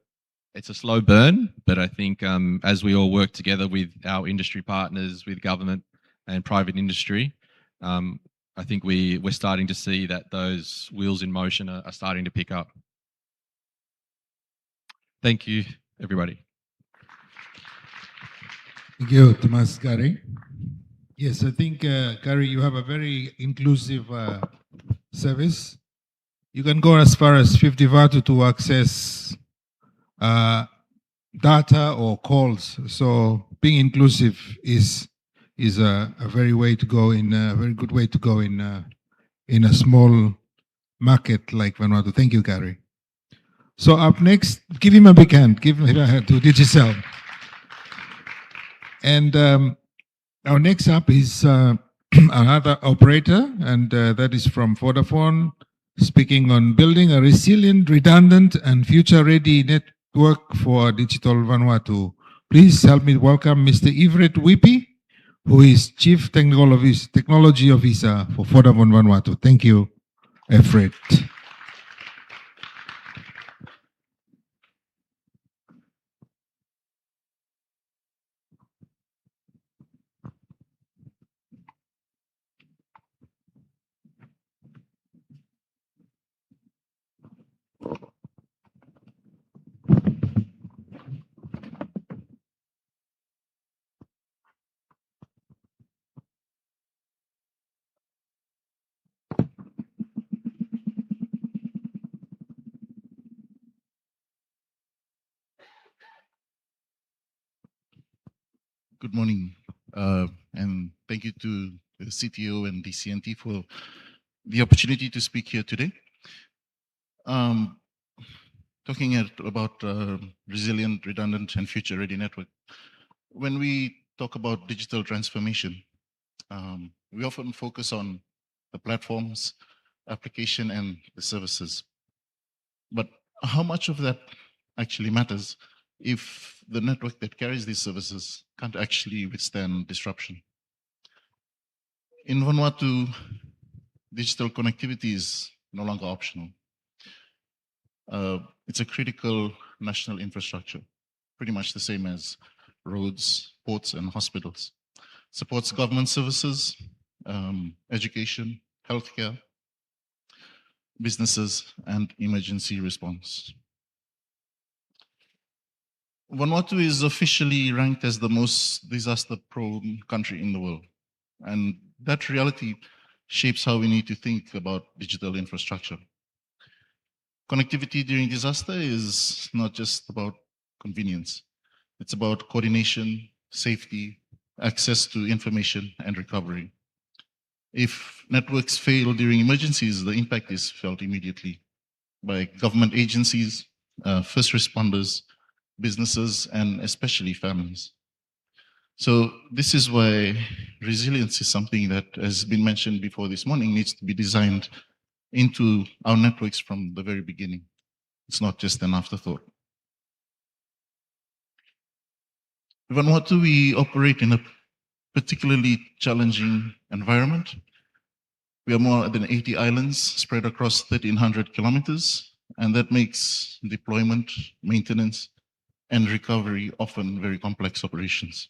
burn, but I think as we all work together with our industry partners, with government and private industry, I think we're starting to see that those wheels in motion are starting to pick up. Thank you, everybody. Thank you, Thomas, Gary. Yes, I think, Gary, you have a very inclusive service. You can go as far as 50 Vaatu to access data or calls. So being inclusive is a very way to go in a very good way to go in a small market like Vanuatu. Thank you, Gary. So up next, give him a big hand. Give him a hand to Digicel. And our next up is another operator, and that is from Vodafone, speaking on building a resilient, redundant, and future-ready network for digital Vanuatu. Please help me welcome Mr. Everett Whippy, who is Chief Technology Officer for Vodafone Vanuatu. Thank you, Everett. Good morning, and thank you to the CTO and DCNT for the opportunity to speak here today. Talking about resilient, redundant, and future-ready network. When we talk about digital transformation, we often focus on the platforms, application, and the services. But how much of that actually matters if the network that carries these services can't actually withstand disruption? In Vanuatu, digital connectivity is no longer optional. It's a critical national infrastructure, pretty much the same as roads, ports, and hospitals. Supports government services, education, healthcare, businesses, and emergency response. Vanuatu is officially ranked as the most disaster-prone country in the world. And that reality shapes how we need to think about digital infrastructure. Connectivity during disaster is not just about convenience. It's about coordination, safety, access to information, and recovery. If networks fail during emergencies, the impact is felt immediately by government agencies, first responders, businesses, and especially families. So this is why resilience is something that has been mentioned before this morning, needs to be designed into our networks from the very beginning. It's not just an afterthought. In Vanuatu, we operate in a particularly challenging environment. We are more than 80 islands spread across 1,300 kilometers, and that makes deployment, maintenance, and recovery often very complex operations.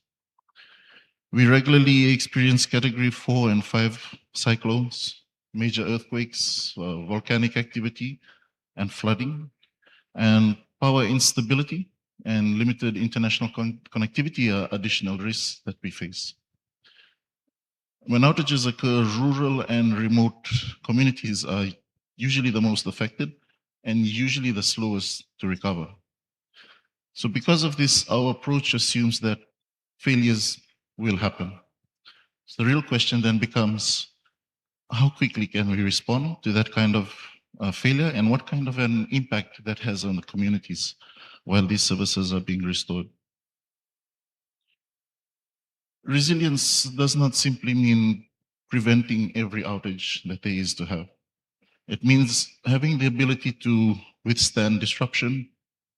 We regularly experience category 4 and 5 cyclones, major earthquakes, volcanic activity, and flooding, and power instability and limited international connectivity are additional risks that we face. When outages occur, rural and remote communities are usually the most affected and usually the slowest to recover. So because of this, our approach assumes that failures will happen. So the real question then becomes, how quickly can we respond to that kind of failure, and what kind of an impact that has on the communities while these services are being restored? Resilience does not simply mean preventing every outage that there is to have. It means having the ability to withstand disruption,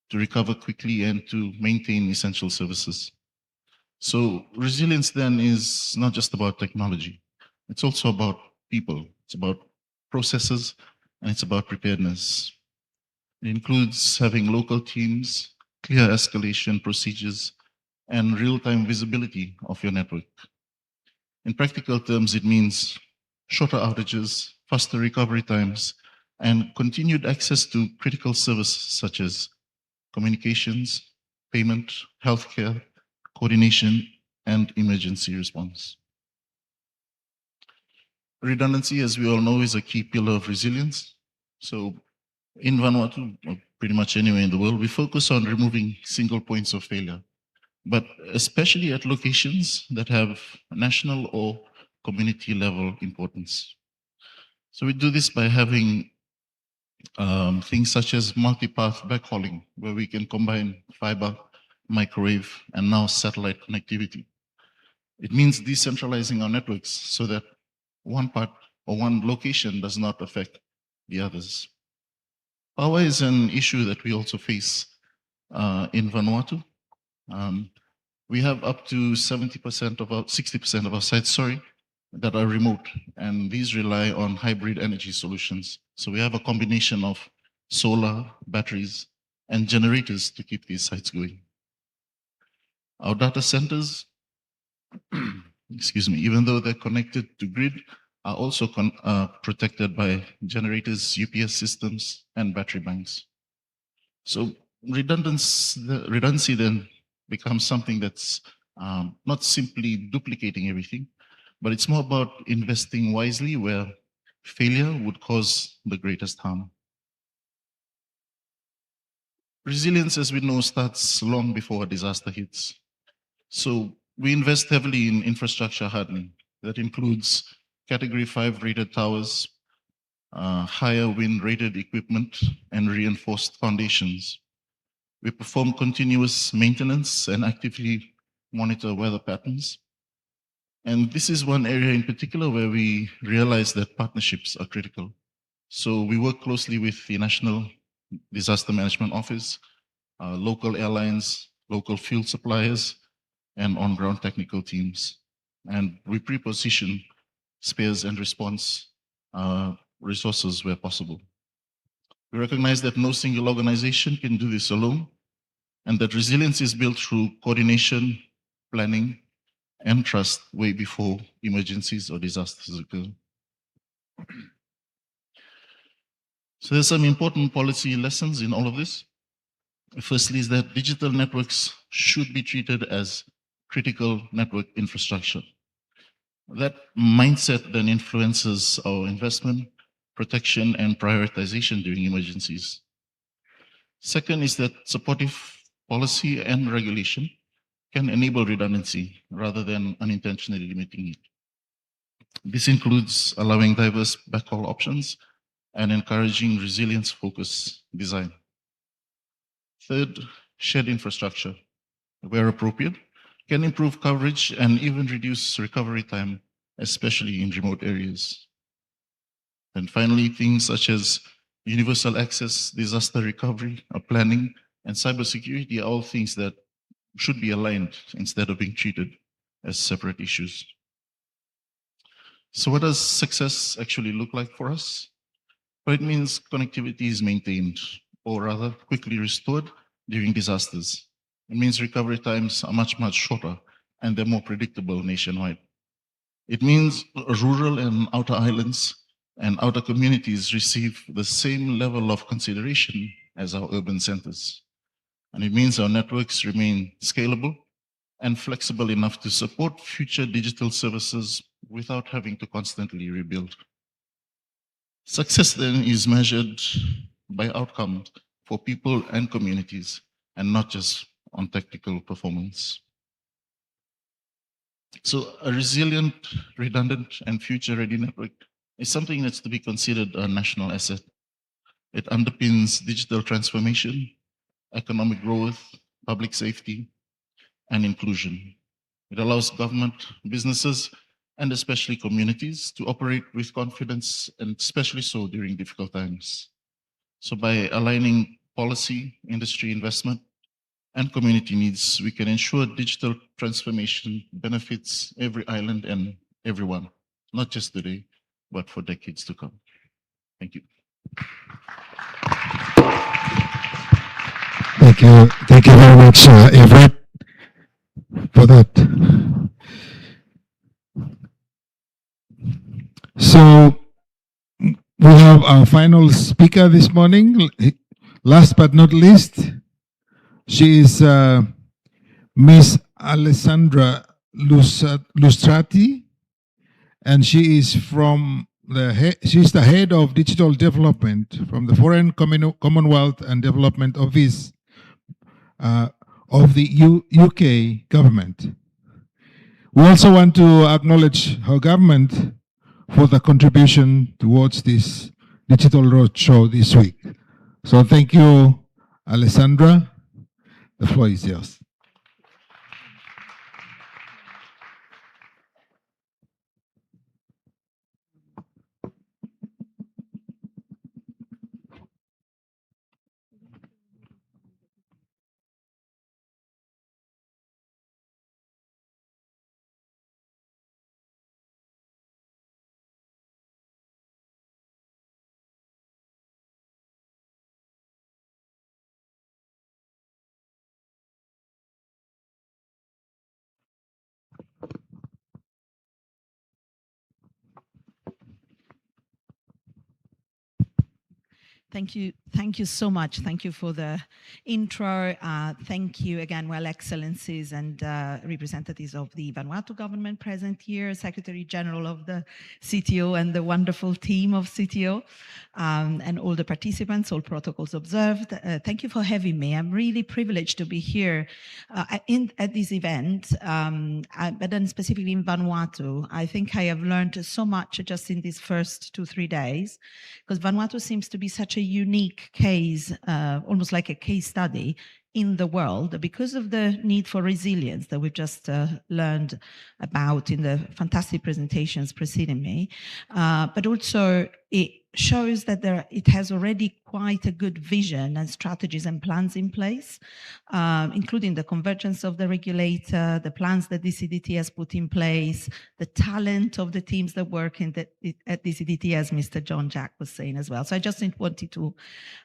to recover quickly, and to maintain essential services. So resilience then is not just about technology. It's also about people. It's about processes, and it's about preparedness. It includes having local teams, clear escalation procedures, and real-time visibility of your network. In practical terms, it means shorter outages, faster recovery times, and continued access to critical services such as communications, payment, healthcare, coordination, and emergency response. Redundancy, as we all know, is a key pillar of resilience. So in Vanuatu, or pretty much anywhere in the world, we focus on removing single points of failure, but especially at locations that have national or community level importance. So we do this by having things such as multipath backhauling, where we can combine fiber, microwave, and now satellite connectivity. It means decentralizing our networks so that one part or one location does not affect the others. Power is an issue that we also face in Vanuatu. We have up to 60% of our sites, that are remote, and these rely on hybrid energy solutions. So we have a combination of solar, batteries, and generators to keep these sites going. Our data centers, excuse me, even though they're connected to grid, are also protected by generators, UPS systems, and battery banks. So redundancy then becomes something that's not simply duplicating everything, but it's more about investing wisely where failure would cause the greatest harm. Resilience, as we know, starts long before a disaster hits. So we invest heavily in infrastructure hardening. That includes Category 5 rated towers, higher wind rated equipment, and reinforced foundations. We perform continuous maintenance and actively monitor weather patterns. And this is one area in particular where we realize that partnerships are critical. So we work closely with the National Disaster Management Office, local airlines, local fuel suppliers, and on-ground technical teams. And we pre-position spares and response resources where possible. We recognize that no single organization can do this alone, and that resilience is built through coordination, planning, and trust way before emergencies or disasters occur. So there's some important policy lessons in all of this. Firstly is that digital networks should be treated as critical network infrastructure. That mindset then influences our investment, protection, and prioritization during emergencies. Second is that supportive policy and regulation can enable redundancy rather than unintentionally limiting it. This includes allowing diverse backhaul options and encouraging resilience-focused design. Third, shared infrastructure, where appropriate, can improve coverage and even reduce recovery time, especially in remote areas. And finally, things such as universal access, disaster recovery, planning, and cybersecurity are all things that should be aligned instead of being treated as separate issues. So what does success actually look like for us? Well, it means connectivity is maintained, or rather quickly restored during disasters. It means recovery times are much, much shorter and they're more predictable nationwide. It means rural and outer islands and outer communities receive the same level of consideration as our urban centers. And it means our networks remain scalable and flexible enough to support future digital services without having to constantly rebuild. Success then is measured by outcomes for people and communities, and not just on tactical performance. So a resilient, redundant, and future-ready network is something that's to be considered a national asset. It underpins digital transformation, economic growth, public safety, and inclusion. It allows government, businesses, and especially communities to operate with confidence, and especially so during difficult times. So by aligning policy, industry investment, and community needs, we can ensure digital transformation benefits every island and everyone, not just today, but for decades to come. Thank you. Thank you very much, Everett, for that. So we have our final speaker this morning. Last but not least, she is Miss Alessandra Lustrati, and she is from she's the head of digital development from the Foreign Commonwealth and Development Office of the UK government. We also want to acknowledge her government for the contribution towards this digital roadshow this week. So thank you, Alessandra. The floor is yours. Thank you so much. Thank you for the intro. Thank you again, Well Excellencies and representatives of the Vanuatu government present here, Secretary General of the CTO and the wonderful team of CTO, and all the participants, all protocols observed. Thank you for having me. I'm really privileged to be here at this event, but then specifically in Vanuatu. I think I have learned so much just in these first 2-3 days, because Vanuatu seems to be such a unique case, almost like a case study in the world, because of the need for resilience that we've just learned about in the fantastic presentations preceding me, but also it shows that it has already quite a good vision and strategies and plans in place, including the convergence of the regulator, the plans that DCDT has put in place, the talent of the teams that work at DCDT, as Mr. John Jack was saying as well. So I just wanted to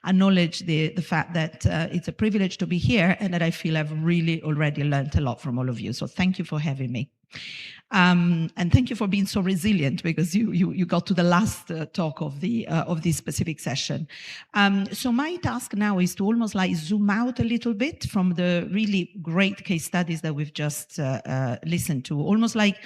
acknowledge the fact that it's a privilege to be here and that I feel I've really already learned a lot from all of you. So thank you for having me. And thank you for being so resilient, because you got to the last talk of this specific session. So my task now is to almost like zoom out a little bit from the really great case studies that we've just listened to, almost like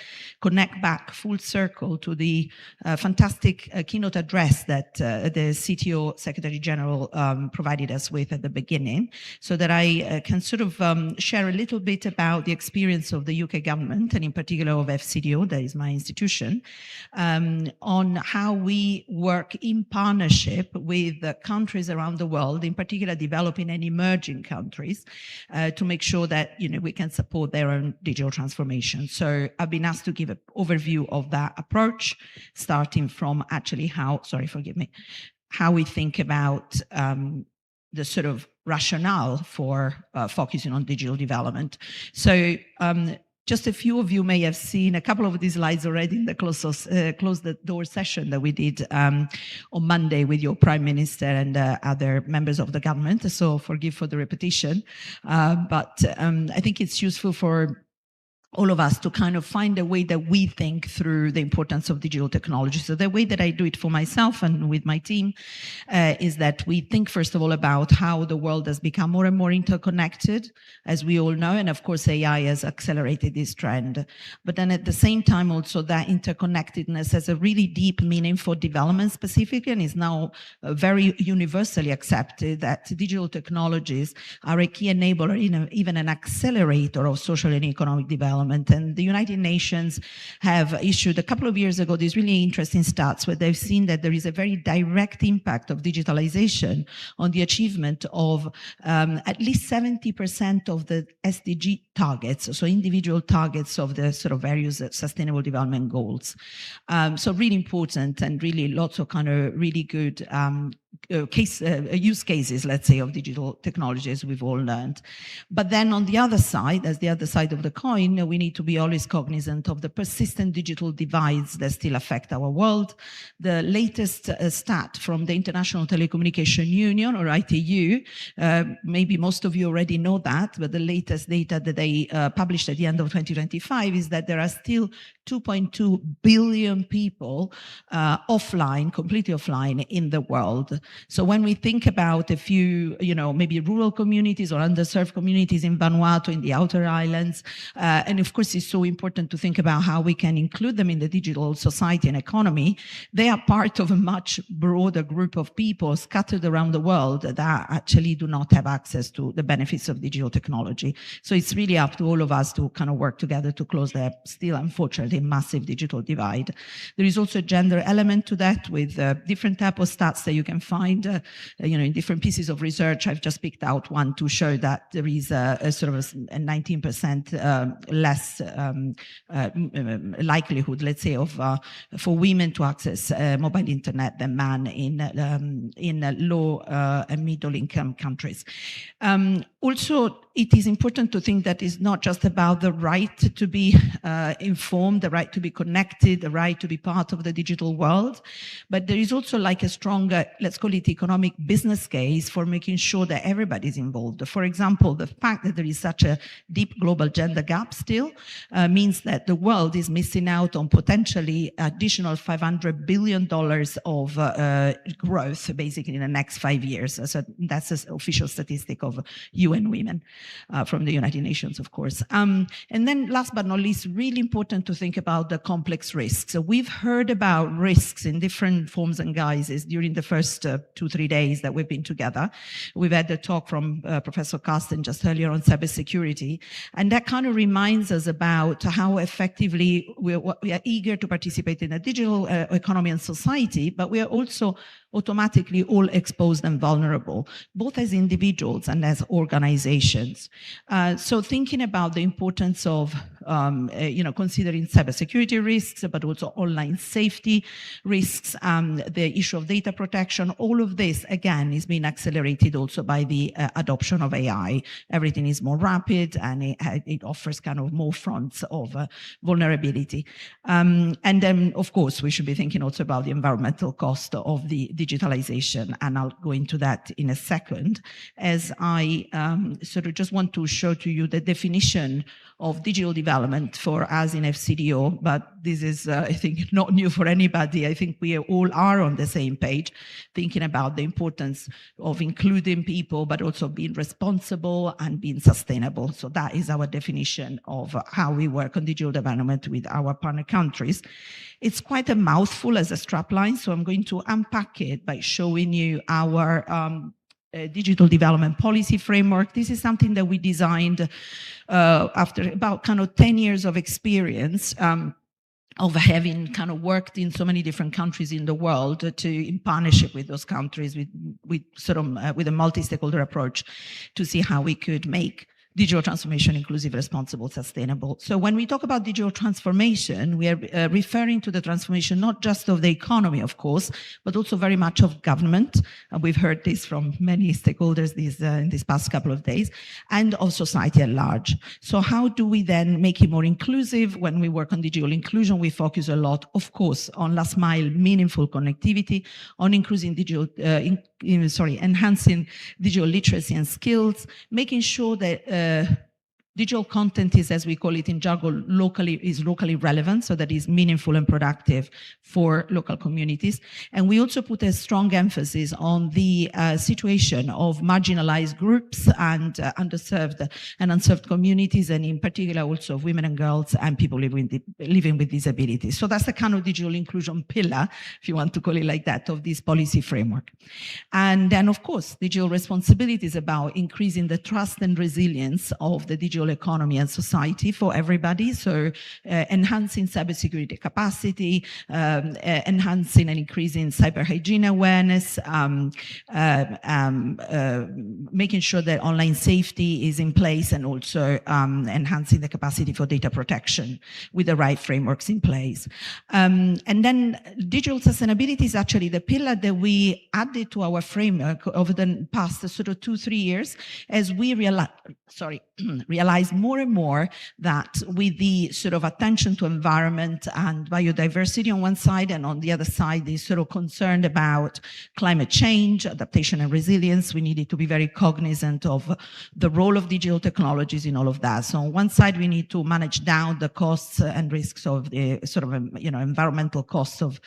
connect back full circle to the fantastic keynote address that the CTO Secretary General provided us with at the beginning, so that I can sort of share a little bit about the experience of the UK government, and in particular of FCDO, that is my institution, on how we work in partnership with countries around the world, in particular developing and emerging countries, to make sure that we can support their own digital transformation. So I've been asked to give an overview of that approach, starting from actually how we think about the sort of rationale for focusing on digital development. So just a few of you may have seen a couple of these slides already in the close the door session that we did on Monday with your Prime Minister and other members of the government. So forgive for the repetition, but I think it's useful for all of us to kind of find a way that we think through the importance of digital technology. So the way that I do it for myself and with my team is that we think, first of all, about how the world has become more and more interconnected, as we all know, and of course AI has accelerated this trend. But then at the same time also that interconnectedness has a really deep meaning for development specifically, and is now very universally accepted that digital technologies are a key enabler, even an accelerator of social and economic development. And the United Nations have issued a couple of years ago these really interesting stats where they've seen that there is a very direct impact of digitalization on the achievement of at least 70% of the SDG targets, so individual targets of the sort of various sustainable development goals. So really important, and really lots of kind of really good use cases, let's say, of digital technologies we've all learned. But then on the other side, as the other side of the coin, we need to be always cognizant of the persistent digital divides that still affect our world. The latest stat from the International Telecommunication Union, or ITU, maybe most of you already know that, but the latest data that they published at the end of 2025 is that there are still 2.2 billion people offline, completely offline in the world. So when we think about a few, maybe rural communities or underserved communities in Vanuatu, in the outer islands, and of course it's so important to think about how we can include them in the digital society and economy, they are part of a much broader group of people scattered around the world that actually do not have access to the benefits of digital technology. So it's really up to all of us to kind of work together to close that still, unfortunately, massive digital divide. There is also a gender element to that, with different type of stats that you can find, in different pieces of research. I've just picked out one to show that there is a sort of a 19% less likelihood, let's say, of for women to access mobile internet than men in low and middle income countries. Also, it is important to think that it's not just about the right to be informed, the right to be connected, the right to be part of the digital world, but there is also like a stronger, let's call it economic business case for making sure that everybody's involved. For example, the fact that there is such a deep global gender gap still means that the world is missing out on potentially additional $500 billion of growth, basically, in the next 5 years. So that's an official statistic of UN Women. From the United Nations, of course. And then last but not least, really important to think about the complex risks. So we've heard about risks in different forms and guises during the first 2-3 days that we've been together. We've had the talk from Professor Carsten just earlier on cybersecurity, and that kind of reminds us about how effectively we are eager to participate in a digital economy and society, but we are also automatically all exposed and vulnerable, both as individuals and as organizations. So thinking about the importance of, considering cybersecurity risks, but also online safety risks, the issue of data protection, all of this, again, is being accelerated also by the adoption of AI. Everything is more rapid, and it offers kind of more fronts of vulnerability. And then, of course, we should be thinking also about the environmental cost of the digitalization, and I'll go into that in a second, as I sort of just want to show to you the definition of digital development for us in FCDO, but this is, I think, not new for anybody. I think we all are on the same page, thinking about the importance of including people, but also being responsible and being sustainable. So that is our definition of how we work on digital development with our partner countries. It's quite a mouthful as a strapline, so I'm going to unpack it by showing you our digital development policy framework. This is something that we designed after about kind of 10 years of experience of having kind of worked in so many different countries in the world in partnership with those countries, with sort of with a multi-stakeholder approach to see how we could make digital transformation inclusive, responsible, sustainable. So when we talk about digital transformation, we are referring to the transformation not just of the economy, of course, but also very much of government. We've heard this from many stakeholders in these past couple of days, and of society at large. So how do we then make it more inclusive? When we work on digital inclusion, we focus a lot, of course, on last mile meaningful connectivity, on increasing digital enhancing digital literacy and skills, making sure that digital content is, as we call it in jargon, locally relevant, so that is meaningful and productive for local communities. And we also put a strong emphasis on the situation of marginalized groups and underserved and unserved communities, and in particular also of women and girls and people living with disabilities. So that's the kind of digital inclusion pillar, if you want to call it like that, of this policy framework. And then, of course, digital responsibility is about increasing the trust and resilience of the digital economy and society for everybody. So enhancing cybersecurity capacity, enhancing and increasing cyber hygiene awareness, making sure that online safety is in place, and also enhancing the capacity for data protection with the right frameworks in place. And then digital sustainability is actually the pillar that we added to our framework over the past sort of 2-3 years, as we realize more and more that with the sort of attention to environment and biodiversity on one side, and on the other side, the sort of concerned about climate change, adaptation and resilience, we needed to be very cognizant of the role of digital technologies in all of that. So on one side, we need to manage down the costs and risks of the sort of, environmental costs of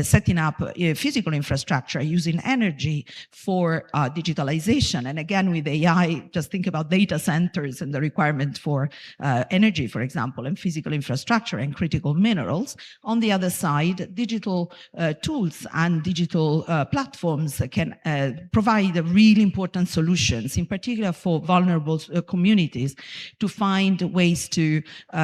setting up physical infrastructure, using energy for digitalization. And again, with AI, just think about data centers and the requirement for energy, for example, and physical infrastructure and critical minerals. On the other side, digital tools and digital platforms can provide really important solutions, in particular for vulnerable communities, to find ways to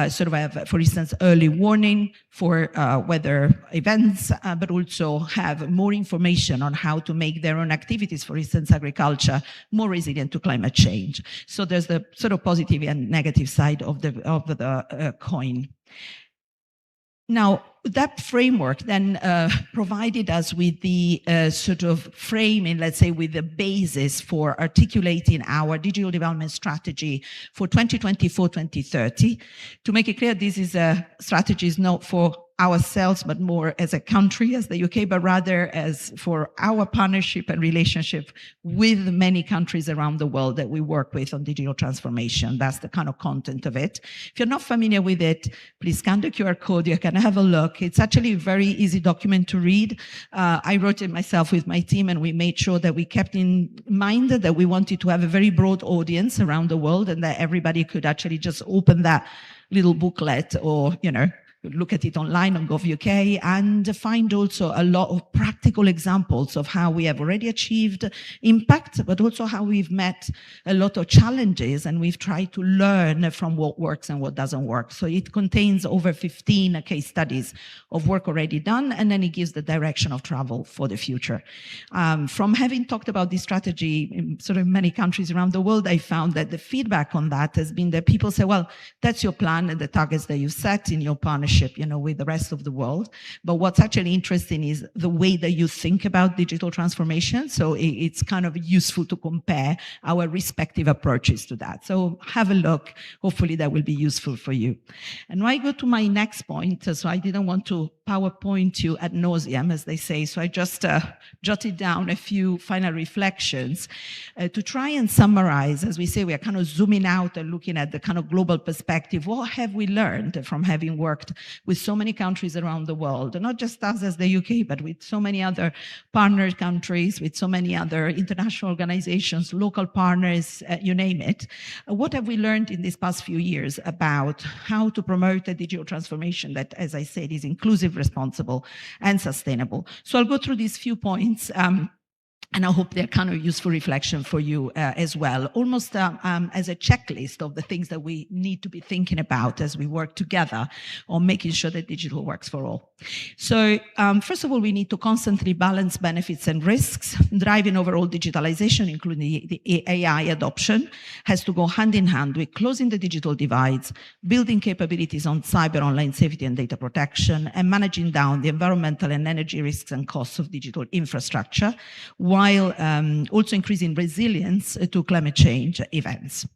sort of have, for instance, early warning for weather events, but also have more information on how to make their own activities, for instance, agriculture, more resilient to climate change. So there's the sort of positive and negative side of the coin. Now, that framework then provided us with the sort of framing, let's say, with the basis for articulating our digital development strategy for 2024-2030. To make it clear, this is a strategy is not for ourselves, but more as a country, as the UK, but rather as for our partnership and relationship with many countries around the world that we work with on digital transformation. That's the kind of content of it. If you're not familiar with it, please scan the QR code. You can have a look. It's actually a very easy document to read. I wrote it myself with my team, and we made sure that we kept in mind that we wanted to have a very broad audience around the world, and that everybody could actually just open that little booklet, or, look at it online on Gov.uk, and find also a lot of practical examples of how we have already achieved impact, but also how we've met a lot of challenges, and we've tried to learn from what works and what doesn't work. So it contains over 15 case studies of work already done, and then it gives the direction of travel for the future. From having talked about this strategy in sort of many countries around the world, I found that the feedback on that has been that people say, well, that's your plan and the targets that you set in your partnership, with the rest of the world. But what's actually interesting is the way that you think about digital transformation. So it's kind of useful to compare our respective approaches to that. So have a look. Hopefully that will be useful for you. And now I go to my next point. So I didn't want to PowerPoint you ad nauseum, as they say. So I just jotted down a few final reflections to try and summarize. As we say, we are kind of zooming out and looking at the kind of global perspective. What have we learned from having worked with so many countries around the world, and not just us as the UK, but with so many other partner countries, with so many other international organizations, local partners, you name it. What have we learned in these past few years about how to promote a digital transformation that, as I said, is inclusive, responsible, and sustainable? So I'll go through these few points. And I hope they're kind of useful reflection for you as well, almost as a checklist of the things that we need to be thinking about as we work together on making sure that digital works for all. So first of all, we need to constantly balance benefits and risks. Driving overall digitalization, including the AI adoption, has to go hand in hand with closing the digital divides, building capabilities on cyber online safety and data protection, and managing down the environmental and energy risks and costs of digital infrastructure, while also increasing resilience to climate change events.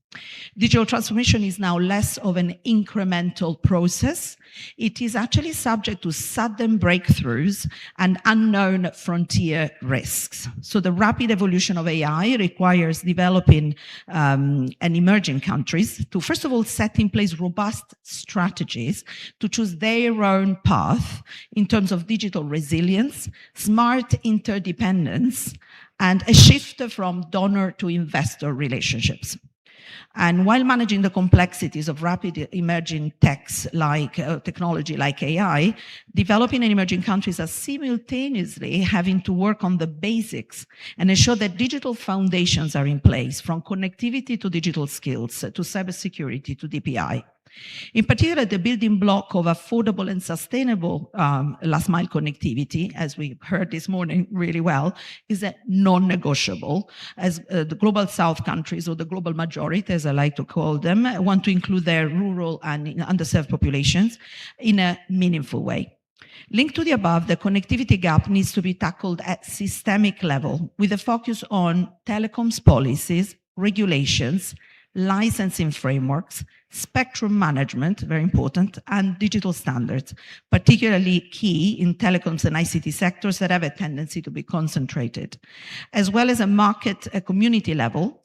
Digital transformation is now less of an incremental process. It is actually subject to sudden breakthroughs and unknown frontier risks. So the rapid evolution of AI requires developing and emerging countries to, first of all, set in place robust strategies to choose their own path in terms of digital resilience, smart interdependence, and a shift from donor to investor relationships. And while managing the complexities of rapid emerging technology like AI, developing and emerging countries are simultaneously having to work on the basics and ensure that digital foundations are in place, from connectivity to digital skills, to cybersecurity to DPI. In particular, the building block of affordable and sustainable last mile connectivity, as we heard this morning really well, is a non-negotiable, as the global South countries, or the global majority, as I like to call them, want to include their rural and underserved populations in a meaningful way. Linked to the above, the connectivity gap needs to be tackled at systemic level, with a focus on telecoms policies, regulations, licensing frameworks, spectrum management, very important, and digital standards, particularly key in telecoms and ICT sectors that have a tendency to be concentrated, as well as a community level,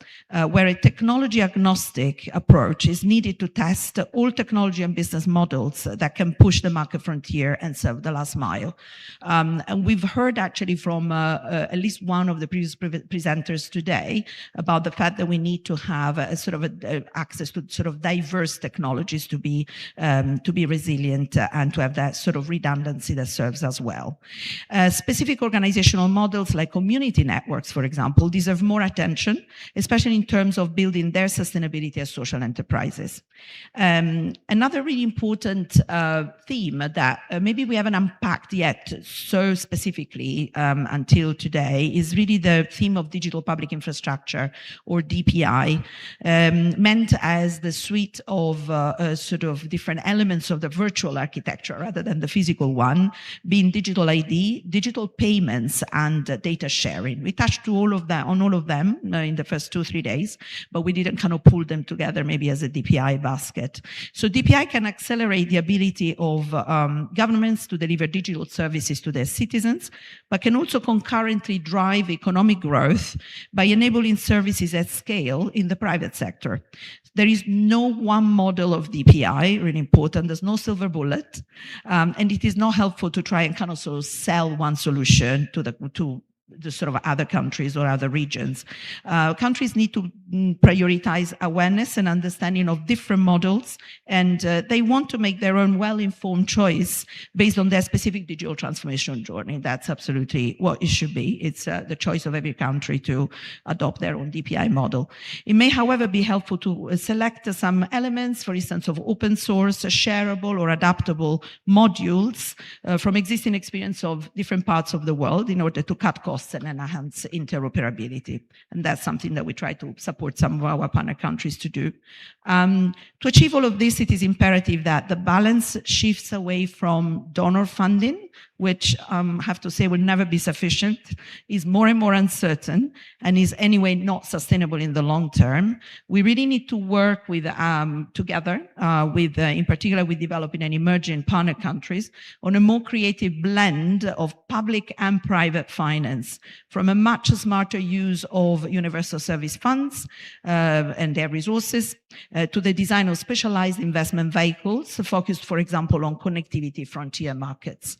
where a technology agnostic approach is needed to test all technology and business models that can push the market frontier and serve the last mile. And we've heard actually from at least one of the previous presenters today about the fact that we need to have access to sort of diverse technologies to be resilient and to have that sort of redundancy that serves us well. Specific organizational models like community networks, for example, deserve more attention, especially in terms of building their sustainability as social enterprises. Another really important theme that maybe we haven't unpacked yet so specifically until today is really the theme of digital public infrastructure, or DPI, meant as the suite of sort of different elements of the virtual architecture rather than the physical one, being digital ID, digital payments, and data sharing. We touched on all of them in the first 2-3 days, but we didn't kind of pull them together maybe as a DPI basket. So DPI can accelerate the ability of governments to deliver digital services to their citizens, but can also concurrently drive economic growth by enabling services at scale in the private sector. There is no one model of DPI, really important. There's no silver bullet. And it is not helpful to try and kind of sort of sell one solution to the sort of other countries or other regions. Countries need to prioritize awareness and understanding of different models, and they want to make their own well-informed choice based on their specific digital transformation journey. That's absolutely what it should be. It's the choice of every country to adopt their own DPI model. It may, however, be helpful to select some elements, for instance, of open source, shareable or adaptable modules from existing experience of different parts of the world in order to cut costs and enhance interoperability. And that's something that we try to support some of our partner countries to do. To achieve all of this, it is imperative that the balance shifts away from donor funding, which I have to say will never be sufficient, is more and more uncertain, and is anyway not sustainable in the long term. We really need to work with together, in particular with developing and emerging partner countries, on a more creative blend of public and private finance, from a much smarter use of universal service funds and their resources, to the design of specialized investment vehicles focused, for example, on connectivity frontier markets.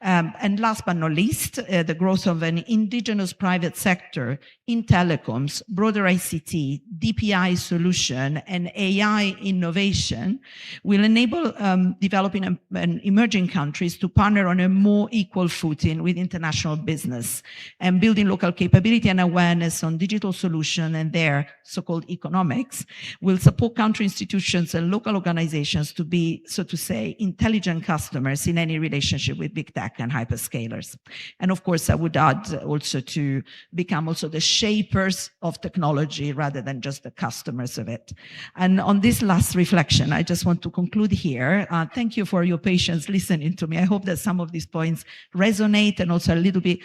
And last but not least, the growth of an indigenous private sector in telecoms, broader ICT, DPI solution, and AI innovation will enable developing and emerging countries to partner on a more equal footing with international business and building local capability and awareness on digital solution and their so-called economics will support country institutions and local organizations to be, so to say, intelligent customers in any relationship with big tech and hyperscalers. And of course, I would add also to become also the shapers of technology rather than just the customers of it. And on this last reflection, I just want to conclude here. Thank you for your patience listening to me. I hope that some of these points resonate and also a little bit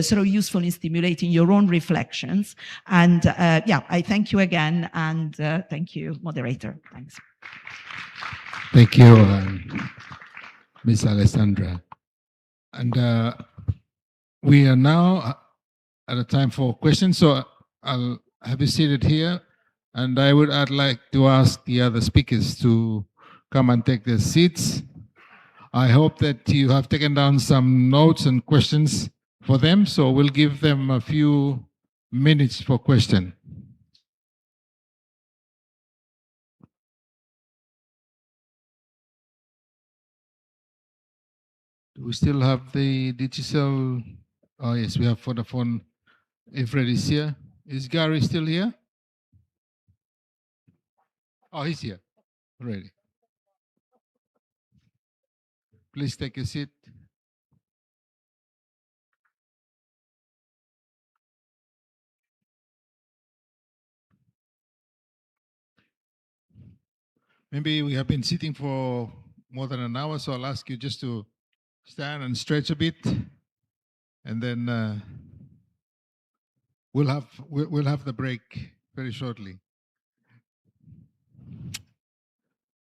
sort of useful in stimulating your own reflections. And yeah, I thank you again, and thank you, moderator. Thanks. Thank you, Ms. Alessandra. And we are now at a time for questions, so I'll have you seated here. And I'd like to ask the other speakers to come and take their seats. I hope that you have taken down some notes and questions for them, so we'll give them a few minutes for question. Do we still have the digital? Oh yes, we have Vodafone. Ifred is here. Is Gary still here? Oh, he's here already. Please take a seat. Maybe we have been sitting for more than an hour, so I'll ask you just to stand and stretch a bit, and then we'll have the break very shortly.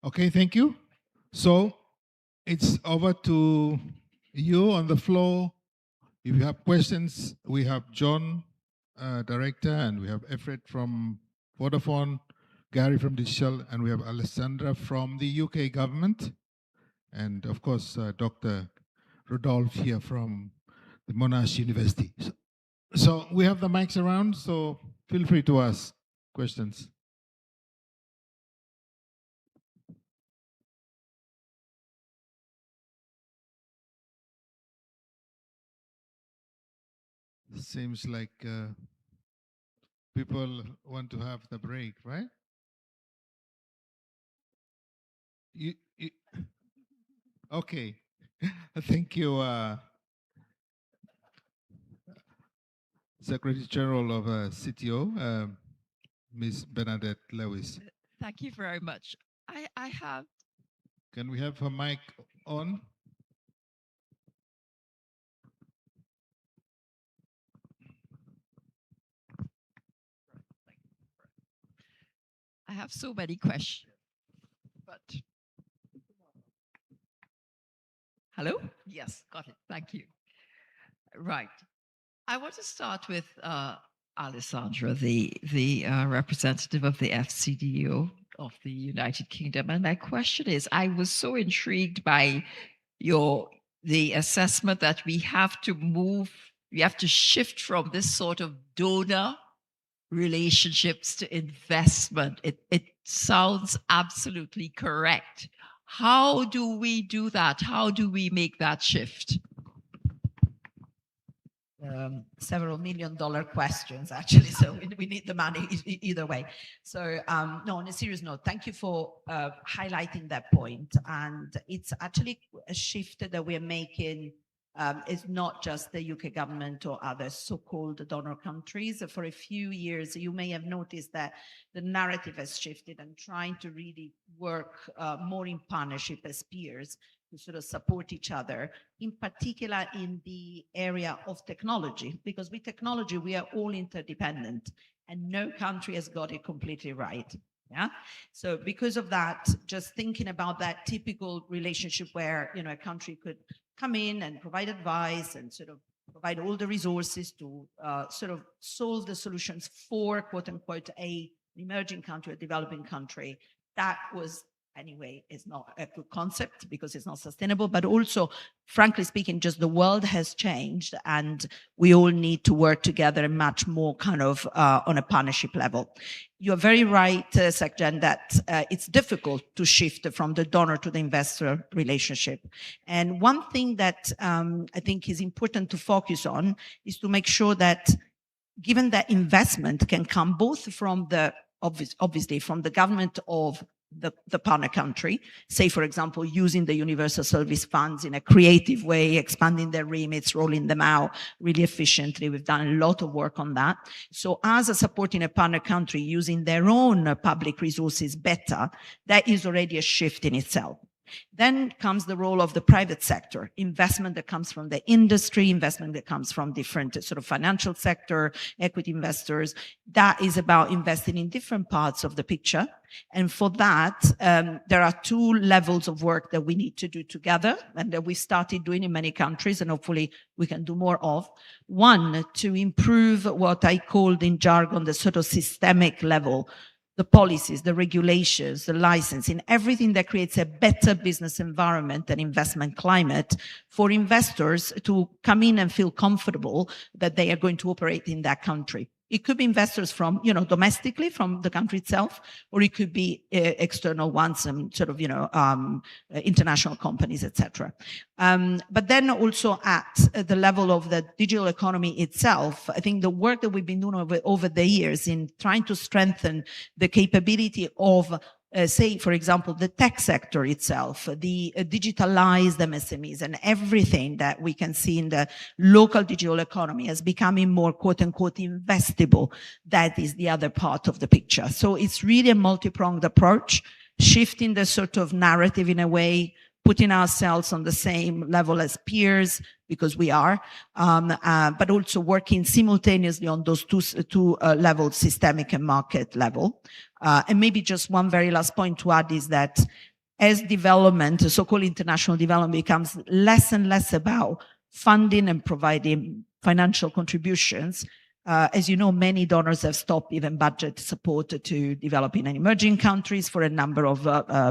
Okay, thank you. So it's over to you on the floor. If you have questions, we have John, director, and we have Efred from Vodafone, Gary from Digital, and we have Alessandra from the UK government, and of course, Dr. Rodolphe here from the Monash University. So we have the mics around, so feel free to ask questions. Seems like people want to have the break, right? Okay. Thank you, Secretary General of CTO, Ms. Bernadette Lewis. Thank you very much. I have. Can we have her mic on? I have so many questions, but hello? Yes, got it. Thank you. Right. I want to start with Alessandra, the representative of the FCDO of the United Kingdom. And my question is, I was so intrigued by the assessment that we have to shift from this sort of donor relationships to investment. It sounds absolutely correct. How do we do that? How do we make that shift? Several $1 million questions, actually. So we need the money either way. So no, on a serious note, thank you for highlighting that point. And it's actually a shift that we're making. It's not just the UK government or other so-called donor countries. For a few years, you may have noticed that the narrative has shifted and trying to really work more in partnership as peers to sort of support each other, in particular in the area of technology, because with technology, we are all interdependent and no country has got it completely right. Yeah. So because of that, just thinking about that typical relationship where, a country could come in and provide advice and sort of provide all the resources to sort of solve the solutions for, quote unquote, an emerging country, a developing country. That was anyway is not a good concept because it's not sustainable, but also, frankly speaking, just the world has changed and we all need to work together much more kind of on a partnership level. You're very right, Secretary, that it's difficult to shift from the donor to the investor relationship. And one thing that I think is important to focus on is to make sure that given that investment can come both from the, obviously from the government of the partner country, say, for example, using the universal service funds in a creative way, expanding their remits, rolling them out really efficiently. We've done a lot of work on that. So as a supporting a partner country using their own public resources better, that is already a shift in itself. Then comes the role of the private sector, investment that comes from the industry, investment that comes from different sort of financial sector, equity investors. That is about investing in different parts of the picture. And for that, there are two levels of work that we need to do together and that we started doing in many countries and hopefully we can do more of. One, to improve what I called in jargon the sort of systemic level, the policies, the regulations, the licensing, everything that creates a better business environment and investment climate for investors to come in and feel comfortable that they are going to operate in that country. It could be investors from, domestically from the country itself, or it could be external ones and sort of, international companies, etc. But then also at the level of the digital economy itself, I think the work that we've been doing over the years in trying to strengthen the capability of say, for example, the tech sector itself, the digitalized MSMEs and everything that we can see in the local digital economy as becoming more quote unquote investable. That is the other part of the picture. So it's really a multi-pronged approach, shifting the sort of narrative in a way, putting ourselves on the same level as peers, because we are, but also working simultaneously on those two levels, systemic and market level. And maybe just one very last point to add is that as development, so-called international development, becomes less and less about funding and providing financial contributions, as you know, many donors have stopped even budget support to developing and emerging countries for a number of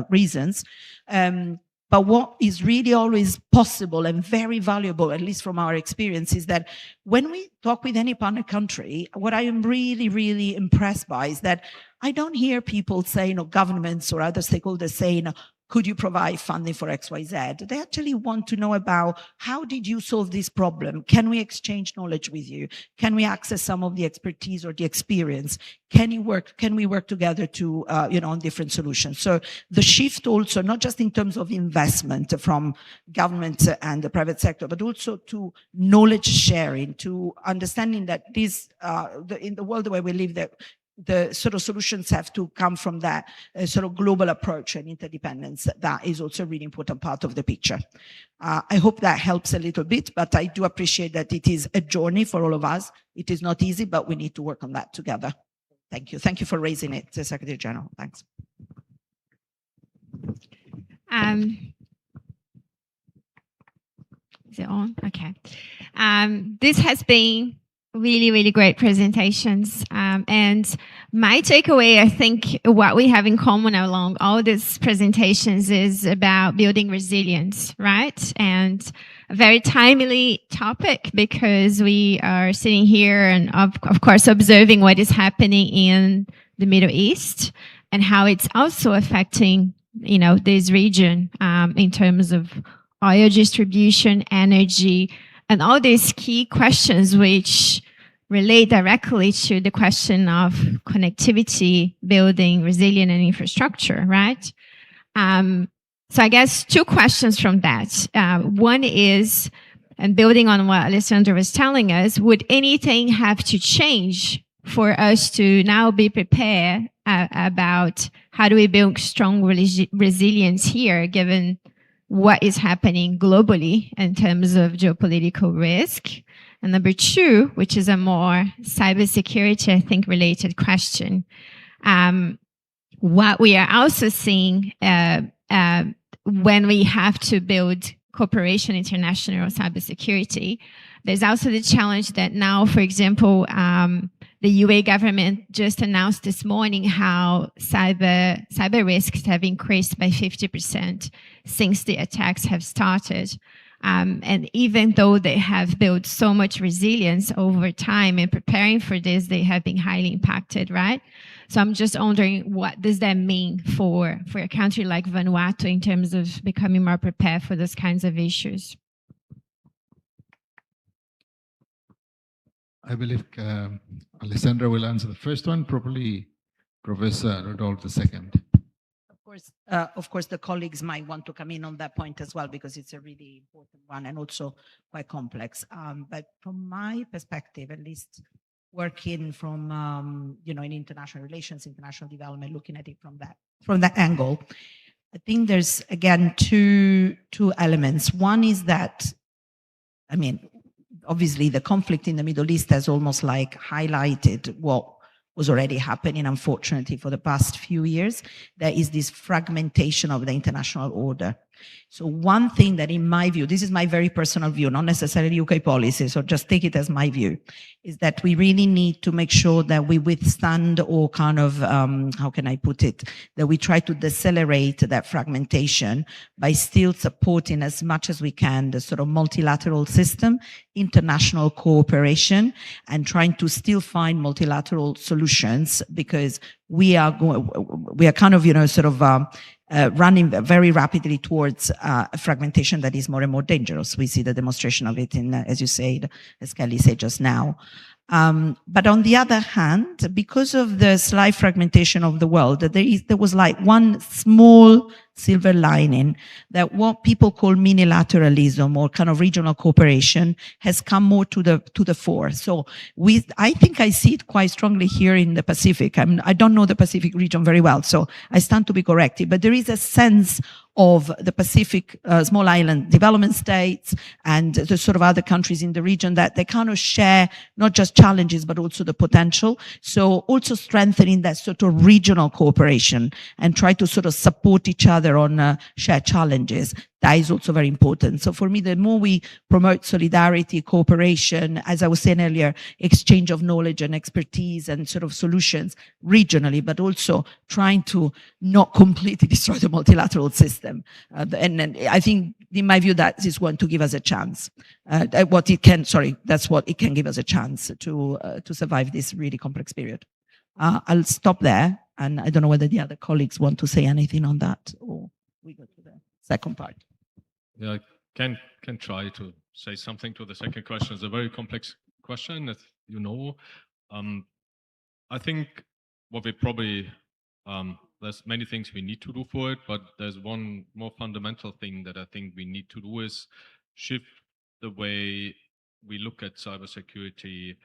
reasons. But what is really always possible and very valuable, at least from our experience, is that when we talk with any partner country, what I am really, really impressed by is that I don't hear people saying, or governments or other stakeholders saying, could you provide funding for XYZ? They actually want to know about how did you solve this problem? Can we exchange knowledge with you? Can we access some of the expertise or the experience? Can we work together to, on different solutions? So the shift also, not just in terms of investment from government and the private sector, but also to knowledge sharing, to understanding that this, in the world where we live, that the sort of solutions have to come from that sort of global approach and interdependence. That is also a really important part of the picture. I hope that helps a little bit, but I do appreciate that it is a journey for all of us. It is not easy, but we need to work on that together. Thank you. Thank you for raising it, Secretary General. Thanks. Is it on? Okay. This has been really, really great presentations. And my takeaway, I think what we have in common along all these presentations is about building resilience, right? And a very timely topic because we are sitting here and of course observing what is happening in the Middle East and how it's also affecting, this region in terms of oil distribution, energy, and all these key questions which relate directly to the question of connectivity, building resilient and infrastructure, right? So I guess two questions from that. One is, and building on what Alessandra was telling us, would anything have to change for us to now be prepared about how do we build strong resilience here, given what is happening globally in terms of geopolitical risk? And number two, which is a more cybersecurity, I think, related question. What we are also seeing when we have to build cooperation international cybersecurity, there's also the challenge that now, for example, the UA government just announced this morning how cyber risks have increased by 50% since the attacks have started. And even though they have built so much resilience over time and preparing for this, they have been highly impacted, right? So I'm just wondering, what does that mean for a country like Vanuatu in terms of becoming more prepared for those kinds of issues? I believe Alessandra will answer the first one, probably Professor Rodolphe the second. Of course, the colleagues might want to come in on that point as well, because it's a really important one and also quite complex. But from my perspective, at least working from in international relations, international development, looking at it from that angle, I think there's again two elements. One is that, I mean, obviously the conflict in the Middle East has almost like highlighted what was already happening, unfortunately, for the past few years. There is this fragmentation of the international order. So one thing that, in my view, this is my very personal view, not necessarily UK policy, so just take it as my view, is that we really need to make sure that we withstand, or kind of, how can I put it, that we try to decelerate that fragmentation by still supporting as much as we can the sort of multilateral system, international cooperation, and trying to still find multilateral solutions, because we are kind of, running very rapidly towards a fragmentation that is more and more dangerous. We see the demonstration of it in, as you said, as Kelly said just now. But on the other hand, because of the slight fragmentation of the world, there was like one small silver lining, that what people call minilateralism, or kind of regional cooperation, has come more to the fore. So I think I see it quite strongly here in the Pacific. I don't know the Pacific region very well, so I stand to be corrected, but there is a sense of the Pacific small island development states and the sort of other countries in the region, that they kind of share not just challenges but also the potential. So also strengthening that sort of regional cooperation and try to sort of support each other on shared challenges. That is also very important. So for me, the more we promote solidarity, cooperation, as I was saying earlier, exchange of knowledge and expertise and sort of solutions regionally, but also trying to not completely destroy the multilateral system. And I think, in my view, that is going to give us a chance. That's what it can give us a chance to survive this really complex period. I'll stop there, and I don't know whether the other colleagues want to say anything on that, or we go to the second part. Yeah, I can try to say something to the second question. It's a very complex question, as you know. I think what we probably, there's many things we need to do for it, but there's one more fundamental thing that I think we need to do, is shift the way we look at cybersecurity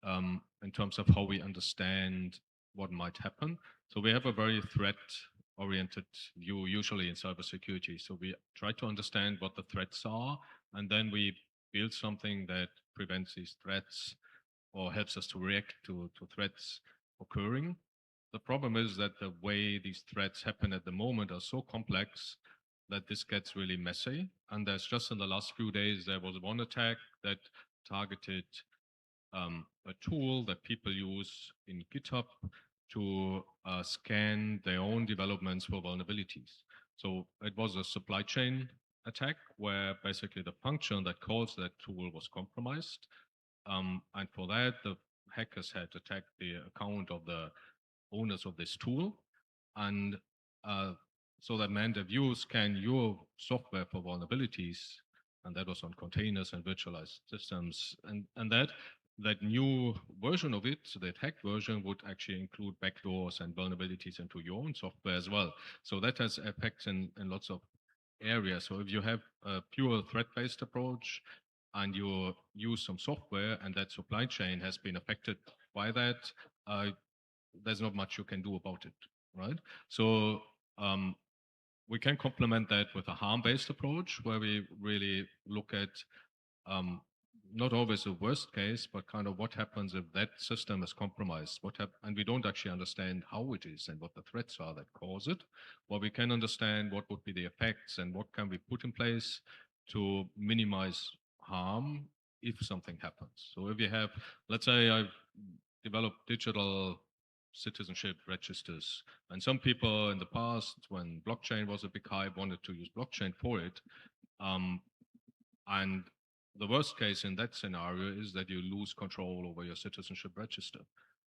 in terms of how we understand what might happen. So we have a very threat-oriented view usually in cybersecurity. So we try to understand what the threats are, and then we build something that prevents these threats or helps us to react to threats occurring. The problem is that the way these threats happen at the moment are so complex that this gets really messy. And there's just, in the last few days, there was one attack that targeted a tool that people use in GitHub to scan their own developments for vulnerabilities. So it was a supply chain attack where basically the function that calls that tool was compromised. And for that, the hackers had attacked the account of the owners of this tool. And so that meant if you scan your software for vulnerabilities, and that was on containers and virtualized systems, and that new version of it, so that hacked version, would actually include backdoors and vulnerabilities into your own software as well. So that has effects in lots of areas. So if you have a pure threat-based approach and you use some software and that supply chain has been affected by that, there's not much you can do about it, right? So we can complement that with a harm-based approach, where we really look at not always the worst case, but kind of what happens if that system is compromised. And we don't actually understand how it is and what the threats are that cause it. Well, we can understand what would be the effects and what can we put in place to minimize harm if something happens. So if you have, let's say, develop digital citizenship registers. And some people in the past, when blockchain was a big hype, wanted to use blockchain for it. And the worst case in that scenario is that you lose control over your citizenship register.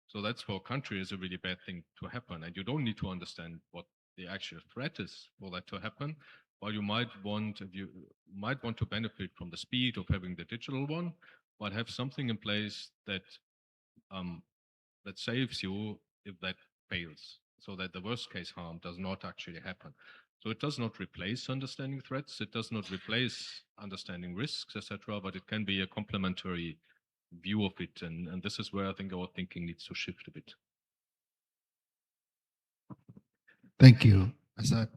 So that's for a country is a really bad thing to happen. And you don't need to understand what the actual threat is for that to happen. But you might want to benefit from the speed of having the digital one, but have something in place that that saves you if that fails, so that the worst case harm does not actually happen. So it does not replace understanding threats, it does not replace understanding risks, etc., but it can be a complementary view of it, and this is where I think our thinking needs to shift a bit. Thank you, Asad.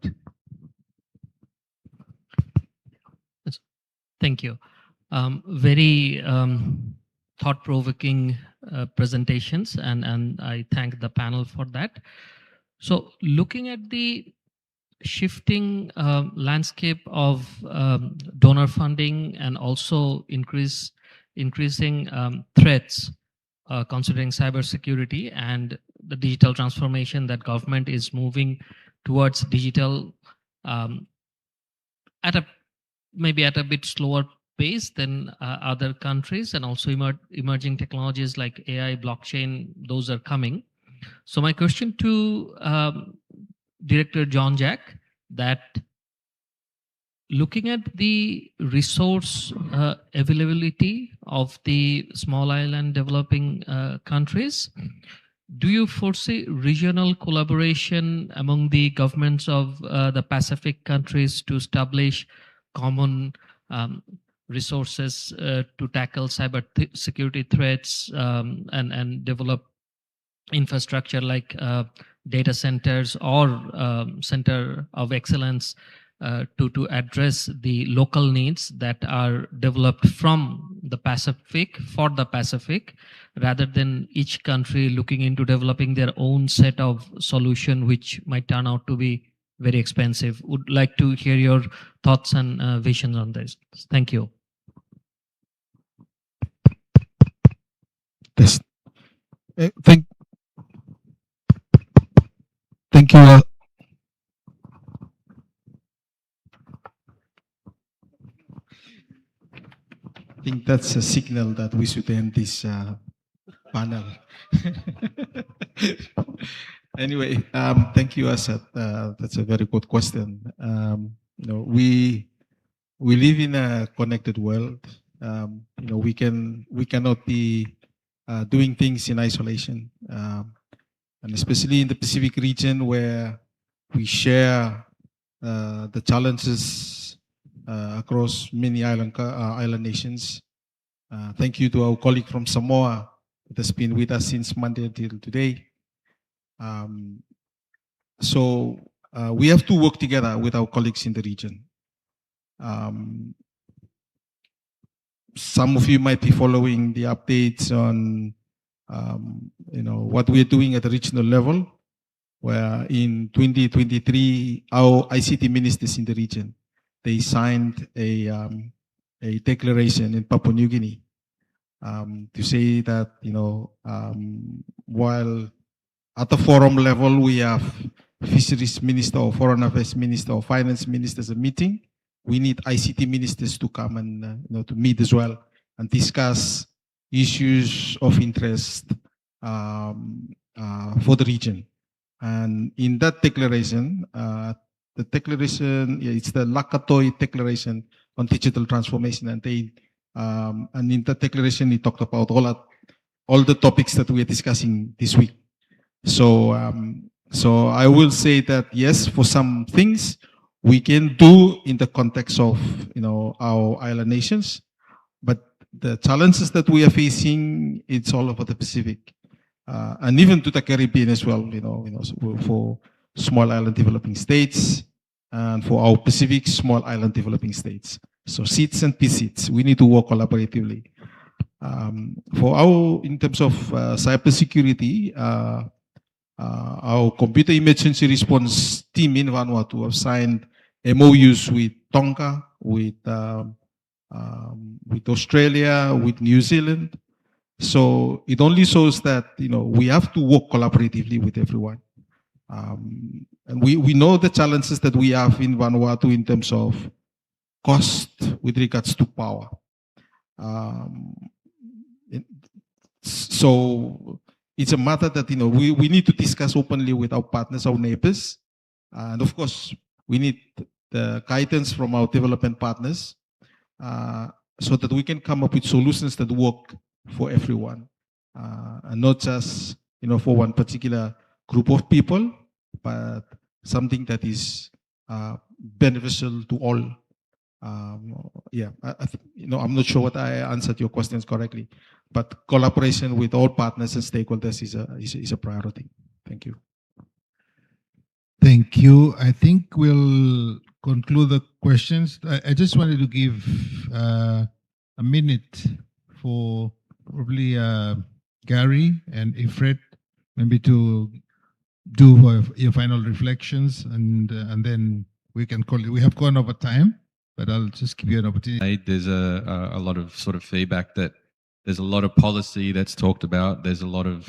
Thank you. Very thought-provoking presentations, and I thank the panel for that. So looking at the shifting landscape of donor funding and also increasing threats, considering cybersecurity and the digital transformation that government is moving towards digital maybe at a bit slower pace than other countries, and also emerging technologies like AI, blockchain, those are coming. So my question to Director John Jack, that looking at the resource availability of the small island developing countries, do you foresee regional collaboration among the governments of the Pacific countries to establish common resources to tackle cyber security threats and develop infrastructure like data centers or center of excellence to address the local needs that are developed from the Pacific for the Pacific, rather than each country looking into developing their own set of solution, which might turn out to be very expensive? Would like to hear your thoughts and visions on this. Thank you. Yes. Thank you. I think that's a signal that we should end this panel. Anyway, thank you, Asad. That's a very good question. We live in a connected world. We cannot be doing things in isolation, and especially in the Pacific region where we share the challenges across many island nations. Thank you to our colleague from Samoa that has been with us since Monday until today. So we have to work together with our colleagues in the region. Some of you might be following the updates on what we're doing at the regional level, where in 2023, our ICT ministers in the region, they signed a declaration in Papua New Guinea to say that, while at the forum level, we have fisheries minister or foreign affairs minister or finance ministers a meeting, we need ICT ministers to come and to meet as well and discuss issues of interest for the region. And in that declaration, it's the Lakatoi Declaration on Digital Transformation, and in that declaration, it talked about all the topics that we are discussing this week. So I will say that yes, for some things we can do in the context of our island nations, but the challenges that we are facing, it's all over the Pacific, and even to the Caribbean as well. For small island developing states and for our Pacific small island developing states. So seats and PSEATs, we need to work collaboratively. In terms of cybersecurity, our computer emergency response team in Vanuatu have signed MOUs with Tonga, with Australia, with New Zealand, So it only shows that we have to work collaboratively with everyone. And we know the challenges that we have in Vanuatu in terms of cost with regards to power. So it's a matter that we need to discuss openly with our partners, our neighbors, and of course we need the guidance from our development partners, so that we can come up with solutions that work for everyone, and not just for one particular group of people, but something that is beneficial to all. Yeah, I'm not sure what I answered your questions correctly, but collaboration with all partners and stakeholders is a priority. Thank you. Thank you. I think we'll conclude the questions. I just wanted to give a minute for probably Gary and Ifrit maybe to do your final reflections, and then we can call it. We have gone over time, but I'll just give you an opportunity. There's a lot of sort of feedback that there's a lot of policy that's talked about. There's a lot of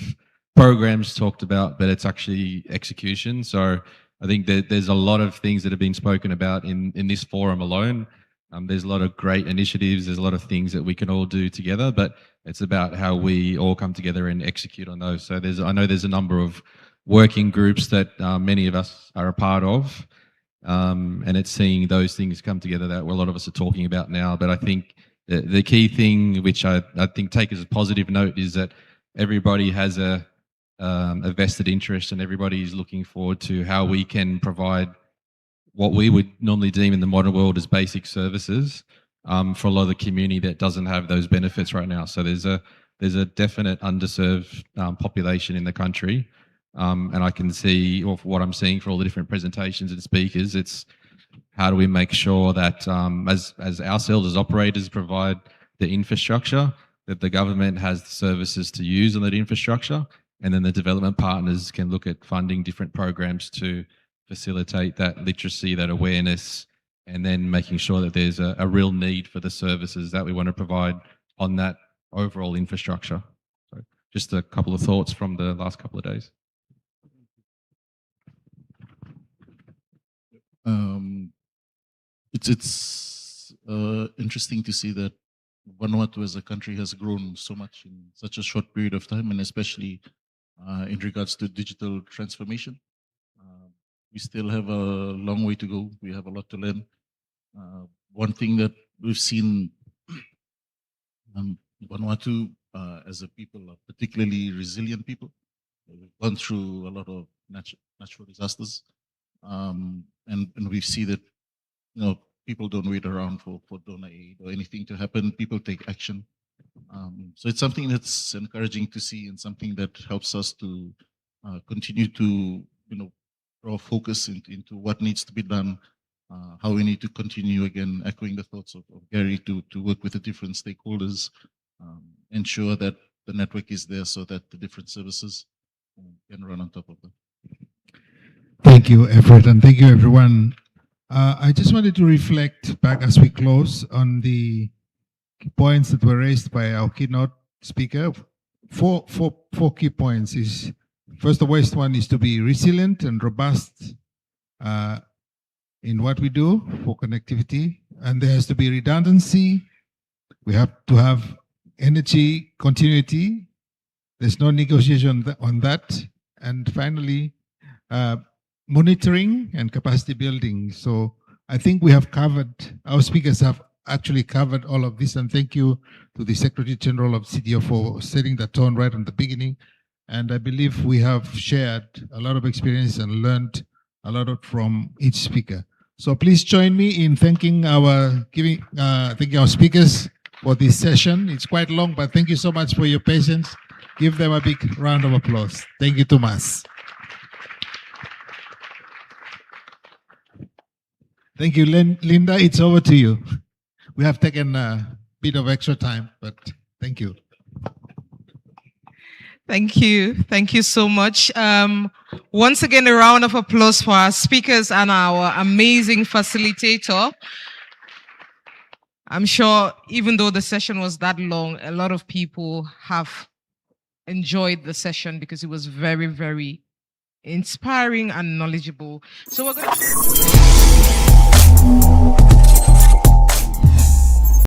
programs talked about, but it's actually execution. So I think that there's a lot of things that have been spoken about in this forum alone. There's a lot of great initiatives. There's a lot of things that we can all do together, but it's about how we all come together and execute on those. So I know there's a number of working groups that many of us are a part of, and it's seeing those things come together that a lot of us are talking about now. But I think the key thing, which I think take as a positive note, is that everybody has a vested interest, and everybody is looking forward to how we can provide what we would normally deem in the modern world as basic services for a lot of the community that doesn't have those benefits right now. So there's a definite underserved population in the country, and I can see, or what I'm seeing for all the different presentations and speakers, it's how do we make sure that as ourselves as operators provide the infrastructure, that the government has the services to use on that infrastructure, and then the development partners can look at funding different programs to facilitate that literacy, that awareness, and then making sure that there's a real need for the services that we want to provide on that overall infrastructure. So just a couple of thoughts from the last couple of days. It's interesting to see that Vanuatu as a country has grown so much in such a short period of time, and especially in regards to digital transformation. We still have a long way to go. We have a lot to learn. One thing that we've seen, Vanuatu as a people are particularly resilient people. We've gone through a lot of natural disasters, and we see that people don't wait around for donor aid or anything to happen. People take action. So it's something that's encouraging to see, and something that helps us to continue to draw focus into what needs to be done, how we need to continue, again, echoing the thoughts of Gary, to work with the different stakeholders, ensure that the network is there so that the different services can run on top of them. Thank you, Everett, and thank you, everyone. I just wanted to reflect back as we close on the points that were raised by our keynote speaker. Four key points is, first, the first one is to be resilient and robust in what we do for connectivity, and there has to be redundancy. We have to have energy continuity. There's no negotiation on that. And finally, monitoring and capacity building. So I think we have covered, our speakers have actually covered all of this, and thank you to the Secretary General of CDO for setting the tone right from the beginning. And I believe we have shared a lot of experience and learned a lot from each speaker. So please join me in thanking our speakers for this session. It's quite long, but thank you so much for your patience. Give them a big round of applause. Thank you, Thomas. Thank you, Linda. It's over to you. We have taken a bit of extra time, but thank you. Thank you. Thank you so much. Once again, a round of applause for our speakers and our amazing facilitator. I'm sure even though the session was that long, a lot of people have enjoyed the session because it was very, very inspiring and knowledgeable. So we're going to